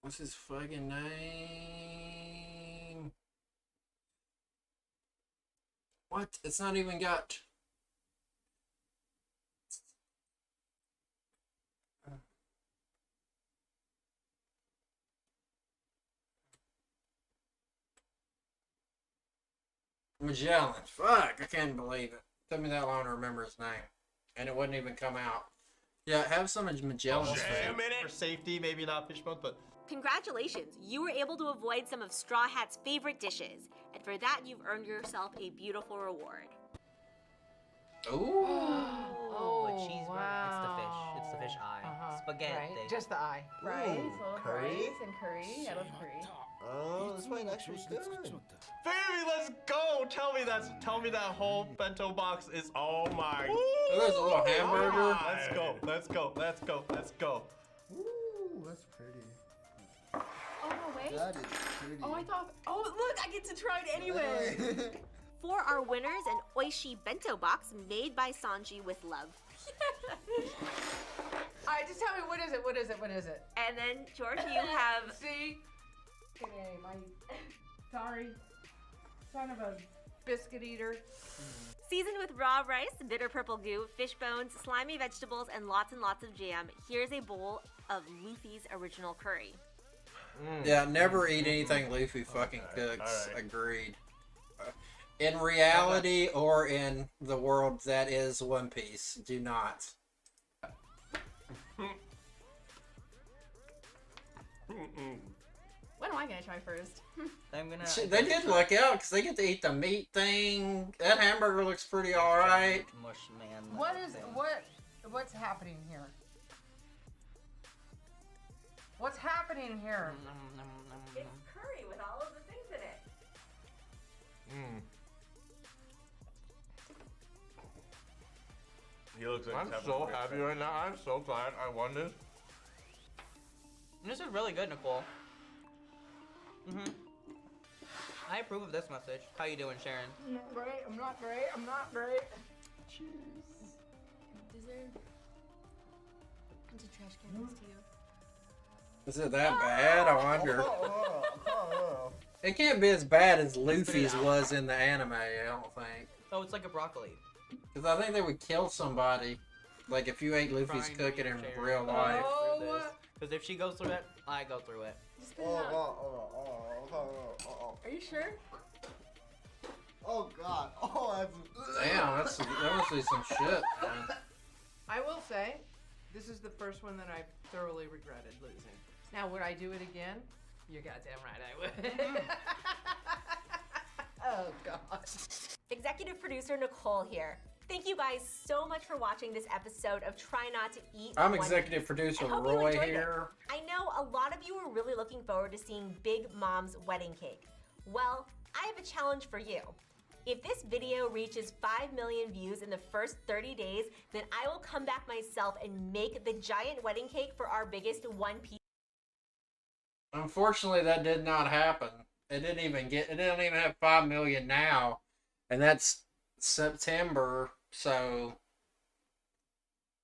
What's his fucking name? What? It's not even got. Magellan. Fuck, I can't believe it. Took me that long to remember his name. And it wouldn't even come out. Yeah, have some of Magellan's food. For safety, maybe not fishbone, but Congratulations, you were able to avoid some of Straw Hat's favorite dishes, and for that, you've earned yourself a beautiful reward. Ooh. Oh, a cheeseburger. It's the fish. It's the fish eye. Spaghetti. Right? Just the eye. Rice, little curry? rice and curry. I love curry. Oh, this might actually good. baby, let's go. Tell me that whole bento box is. Oh my. Oh, there's a little hamburger. Let's go. Let's go. Let's go. Let's go. Ooh, that's pretty. Oh, no way. That is pretty. Oh, I thought. Oh, look, I get to try it anyway. For our winners, an Oishi bento box made by Sanji with love. All right, just tell me, what is it? What is it? What is it? And then, George, you have... See? Okay, sorry. Son of a biscuit eater. Seasoned with raw rice, bitter purple goo, fish bones, slimy vegetables, and lots of jam, here's a bowl of Luffy's original curry. Yeah, never eat anything Luffy fucking cooks. Agreed. In reality or in the world that is One Piece, do not. What am I gonna try first? I'm gonna. They did luck out because they get to eat the meat thing. That hamburger looks pretty alright. Mush man. What's happening here? What's happening here? It's curry with all of the things in it. He looks like I'm so happy right now. I'm so glad I won this. This is really good, Nicole. I approve of this message. How you doing, Sharon? I'm not great. I'm not great. I'm not great. Cheers. Dessert. And to trash can next to you. Is it that bad? I wonder. It can't be as bad as Luffy's was in the anime, I don't think. Oh, it's like a broccoli. Because I think they would kill somebody. Like if you ate Luffy's cooking in real life. Because if she goes through it, I go through it. Are you sure? Oh god. Oh, Damn, that must be some shit, man. I will say, this is the first one that I thoroughly regretted losing. Now, would I do it again? You're goddamn right I would. Oh, God. Executive producer Nicole here. Thank you guys so much for watching this episode of Try Not to Eat. I'm One executive Piece. producer I hope you Roy enjoyed it. here. I know a lot of you were really looking forward to seeing Big Mom's wedding cake. Well, I have a challenge for you. If this video reaches 5 million views in the first 30 days, then I will come back myself and make the giant wedding cake for our biggest One Piece. Unfortunately, that did not happen. It didn't even have 5 million now. And that's September, so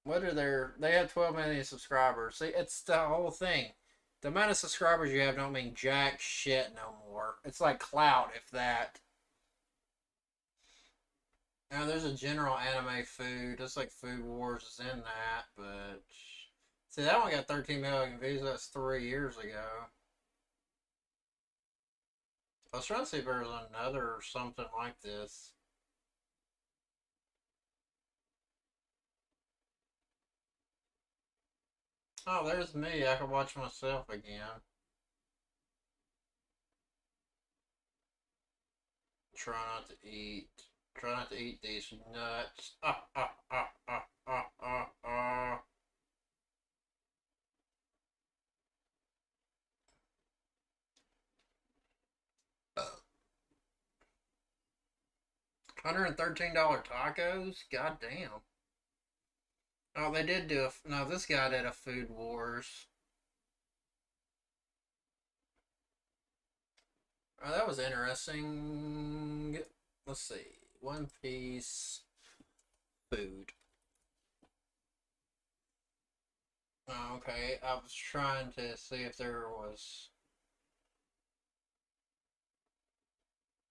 they have 12 million subscribers. See, it's the whole thing. The amount of subscribers you have don't mean jack shit no more. It's like clout, if that. Now, there's a general anime food. It's like Food Wars is in that, but see, that one got 13 million views. That's 3 years ago. I was trying to see if there was another or something like this. Oh, there's me. I can watch myself again. Try not to eat. Try not to eat these nuts. $113 tacos? God damn. Oh, they did do no, this guy did a Food Wars. Oh, that was interesting. Let's see. One Piece food. Oh, okay, I was trying to see if there was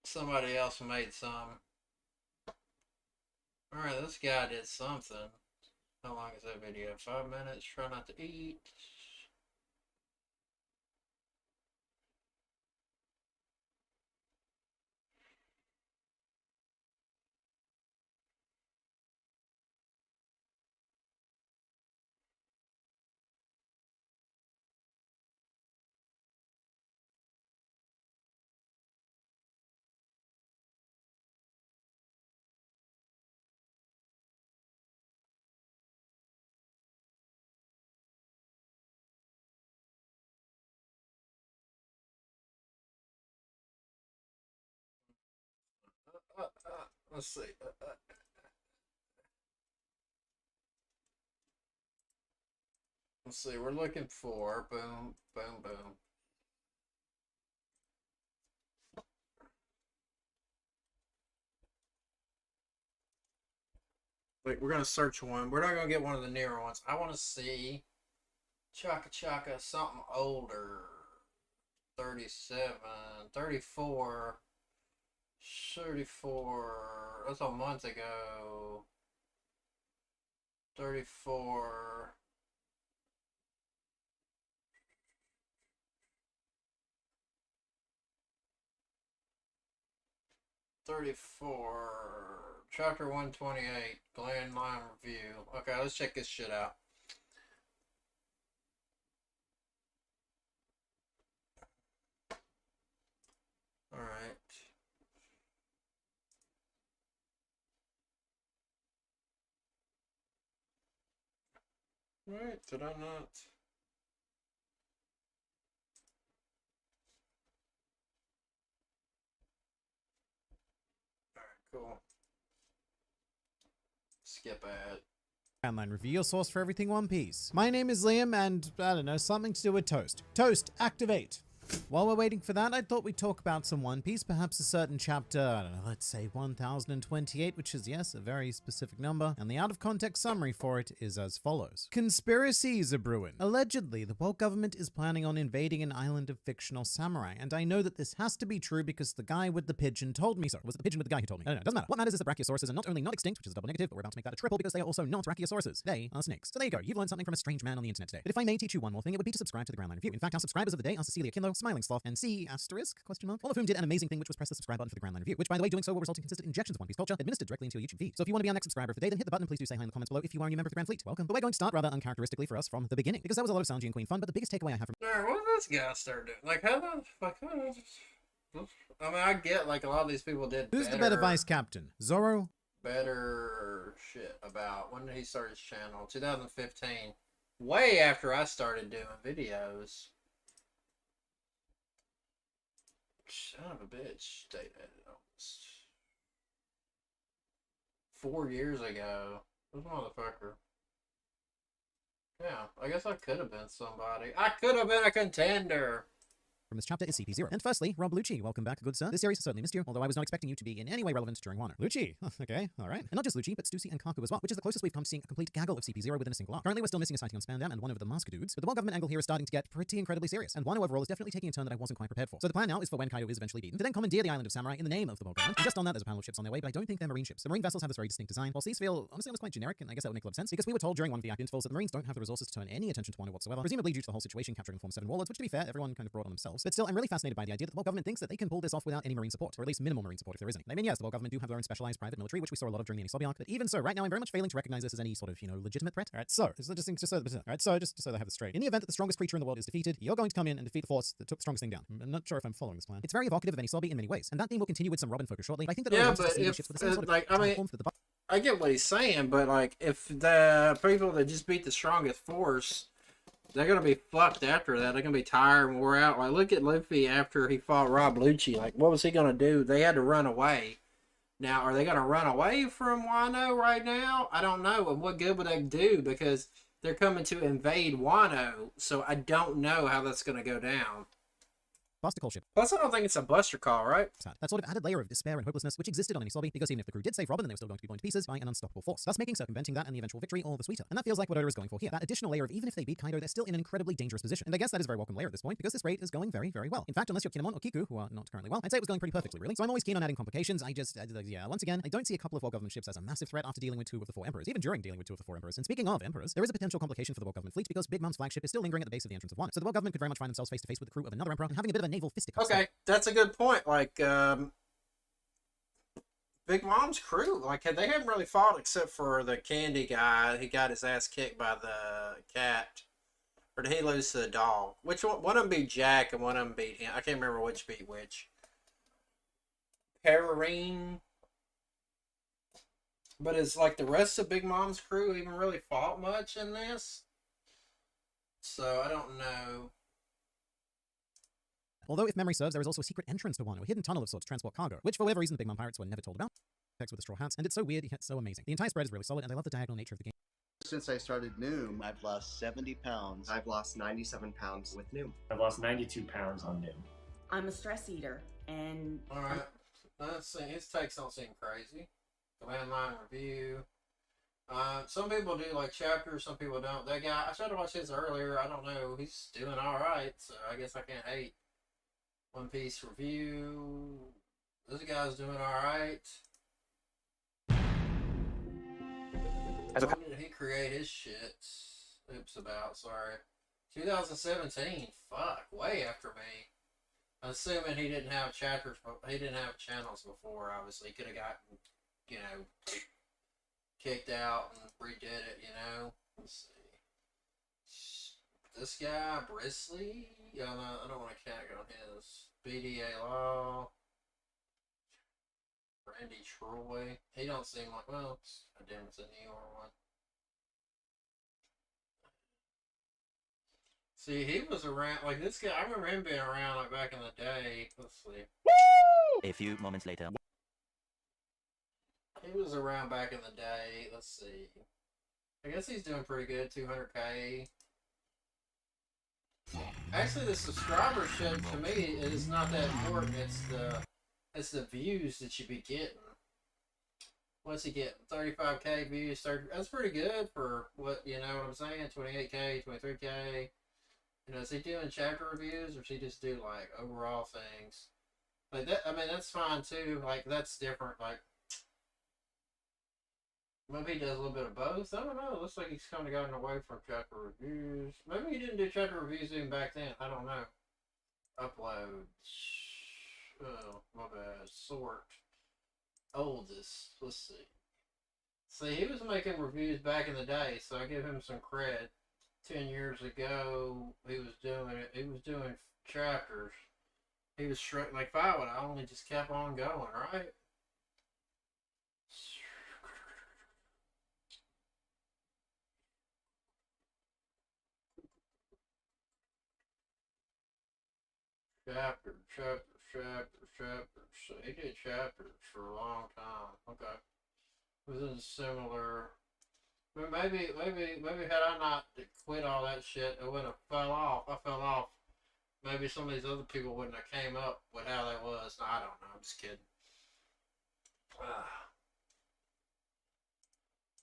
somebody else made some. Alright, this guy did something. How long is that video? 5 minutes. Try not to eat. Let's see. Let's see. We're looking for boom, boom, boom. Wait, we're gonna search one. We're not gonna get one of the newer ones. I want to see Chaka Chaka something older. 37, 34. 34, that's a month ago. 34. 34, chapter 128, Glen Line Review. Okay, let's check this shit out. Alright. Right, did I not? Cool. Skip ad. Online review, your source for everything One Piece. My name is Liam, and I don't know, something to do with toast. Toast, activate! While we're waiting for that, I thought we'd talk about some One Piece, perhaps a certain chapter, I don't know, let's say 1028, which is, yes, a very specific number, and the out-of-context summary for it is as follows. Conspiracies are brewing. Allegedly, the world government is planning on invading an island of fictional samurai, and I know that this has to be true because the guy with the pigeon told me so. Was it the pigeon with the guy who told me? No, it doesn't matter. What matters is that Brachiosauruses are not only not extinct, which is a double negative, but we're about to make that a triple because they are also not Brachiosauruses. They are snakes. So there you go. You've learned something from a strange man on the internet today. But if I may teach you one more thing, it would be to subscribe to the Groundline Review. In fact, our subscribers of the day are Cecilia Kinlo, Smiling Sloth, and C***, all of whom did an amazing thing, which was press the subscribe button for the Groundline Review, which, by the way, doing so will result in consistent injections of One Piece culture administered directly into your YouTube feed. So if you want to be our next subscriber of the day, then hit the button and please do say hi in the comments below if you are a new member of the Grand Fleet. Welcome. But we're going to start rather uncharacteristically for us from the beginning, because there was a lot of Sanji and Queen fun, but the biggest takeaway I have from What did this guy start doing? Like, how the fuck? I mean, I get, like, a lot of these people did Who's the better vice captain? Zoro? Better shit about, when did he start his channel? 2015. Way after I started doing videos. Son of a bitch. Almost 4 years ago. This motherfucker. Yeah, I guess I could have been somebody. I could have been a contender. From this chapter is CP0. And firstly, Rob Lucci, welcome back, good sir. This series has certainly missed you, although I was not expecting you to be in any way relevant during Wano. Lucci, okay, alright. And not just Lucci, but Stussy and Kaku as well, which is the closest we've come to seeing a complete gaggle of CP0 within a single arc. Currently, we're still missing a sighting on Spandam and one of the Masker dudes, but the world government angle here is starting to get pretty incredibly serious, and Wano overall is definitely taking a turn that I wasn't quite prepared for. So the plan now is for when Kaido is eventually beaten, to then commandeer the island of Samurai in the name of the world government. And just on that, there's a panel of ships on their way, but I don't think they're marine ships. The marine vessels have this very distinct design, while these feel honestly almost quite generic, and I guess that would make a lot of sense, because we were told during one of the intervals that the Marines don't have the resources to turn any attention to Wano whatsoever, presumably due to the whole situation capturing the Form 7 warlords, which to be fair, everyone kind of brought on themselves. But still, I'm really fascinated by the idea that the world government thinks that they can pull this off without any marine support, or at least minimal marine support if there is any. I mean, yes, the world government do have their own specialized private military, which we saw a lot of during the Enisobi arc, but even so, right now I'm very much failing to recognize this as any sort of, legitimate threat. Alright, so so just so I have this straight. In the event that the strongest creature in the world is defeated, you're going to come in and defeat the force that took the strongest thing down. I'm not sure if I'm following this plan. It's very evocative of Enisobi in many ways, and that theme will continue with some Robin focus shortly. I think that yeah, but if I get what he's saying, but like if the people that just beat the strongest force, they're gonna be fucked after that. They're gonna be tired and wore out. Like, look at Luffy after he fought Rob Lucci. Like, what was he gonna do? They had to run away. Now, are they gonna run away from Wano right now? I don't know. And what good would they do? Because they're coming to invade Wano. So I don't know how that's gonna go down. Buster Call ship. Plus, I don't think it's a Buster Call, right? That sort of added layer of despair and hopelessness which existed on Enisobi, because even if the crew did save Robin, then they were still going to be blown to pieces by an unstoppable force, thus making circumventing that and the eventual victory all the sweeter. And that feels like what Oda is going for here. That additional layer of even if they beat Kaido, they're still in an incredibly dangerous position. And I guess that is a very welcome layer at this point, because this raid is going very, very well. In fact, unless you're Kinemon or Kiku, who are not currently well, I'd say it was going pretty perfectly, really. So I'm always keen on adding complications. Once again, I don't see a couple of world government ships as a massive threat after dealing with 2 of the 4 emperors, even during dealing with 2 of the 4 emperors. And speaking of emperors, there is a potential complication for the world government fleet, because Big Mom's flagship is still lingering at the base of the entrance of Wano. So the world government could very much find themselves face to face with the crew of another emperor and having a bit of a naval fisticuffs. Okay, that's a good point. Like, Big Mom's crew, like, they haven't really fought except for the candy guy. He got his ass kicked by the cat. Or did he lose to the dog? Which one of them beat Jack and one of them beat him? I can't remember which beat which. Perrine. But is, like, the rest of Big Mom's crew even really fought much in this? So, I don't know. Although, if memory serves, there is also a secret entrance to Wano, a hidden tunnel of sorts to transport cargo, which for whatever reason the Big Mom pirates were never told about. Text with the straw hats, and it's so weird yet so amazing. The entire spread is really solid, and I love the diagonal nature of the game. Since I started Noom, I've lost 70 pounds. I've lost 97 pounds with Noom. I've lost 92 pounds on Noom. I'm a stress eater, and... Alright, his takes don't seem crazy. Command line review. Some people do like chapters, some people don't. That guy, I tried to watch his earlier, I don't know, he's doing alright, so I guess I can't hate. One Piece review. This guy's doing alright. When did he create his shit? Oops, sorry. 2017. Fuck, way after me. Assuming he didn't have chapters, he didn't have channels before. Obviously, he could have gotten, you know, kicked out and redid it. You know. Let's see. This guy Brisley. Yeah, I don't want to count on his. BDA Law. Randy Troy. He don't seem like, well, I damn, it's a New York one. See, he was around, like this guy, I remember him being around like back in the day. Let's see. A few moments later. He was around back in the day. Let's see. I guess he's doing pretty good, 200K. Actually, the subscribership to me is not that important. It's the views that you be getting. What's he getting? 35K views. 30, that's pretty good for what, you know what I'm saying? 28K, 23K. You know, is he doing chapter reviews or does he just do like overall things? Like that, I mean, that's fine too. Like that's different. Like maybe he does a little bit of both. I don't know. It looks like he's kind of gotten away from chapter reviews. Maybe he didn't do chapter reviews even back then. I don't know. Uploads. Oh, my bad. Sort. Oldest. Let's see. See, he was making reviews back in the day, so I give him some credit. 10 years ago, he was doing it. He was doing chapters. He was like, if I would, I only just kept on going, right? Chapters. So he did chapters for a long time. Okay. Within similar. But maybe had I not quit all that shit, it would have fell off. I fell off. Maybe some of these other people wouldn't have came up with how that was. No, I don't know. I'm just kidding.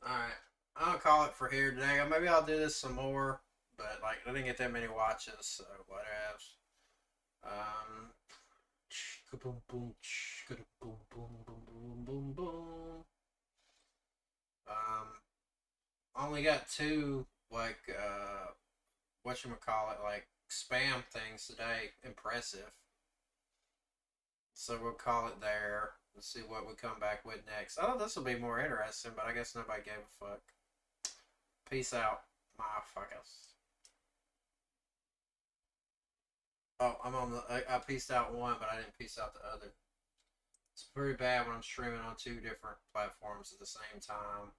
Alright. I'm going to call it for here today. Maybe I'll do this some more. But, like, I didn't get that many watches, so whatever. Boom, boom, boom, boom, boom, boom, boom. Only got 2, like, whatchamacallit, like, spam things today. Impressive. So we'll call it there. Let's see what we come back with next. I thought this will be more interesting, but I guess nobody gave a fuck. Peace out, motherfuckers. Oh, I'm on the. I pieced out one, but I didn't piece out the other. It's pretty bad when I'm streaming on 2 different platforms at the same time.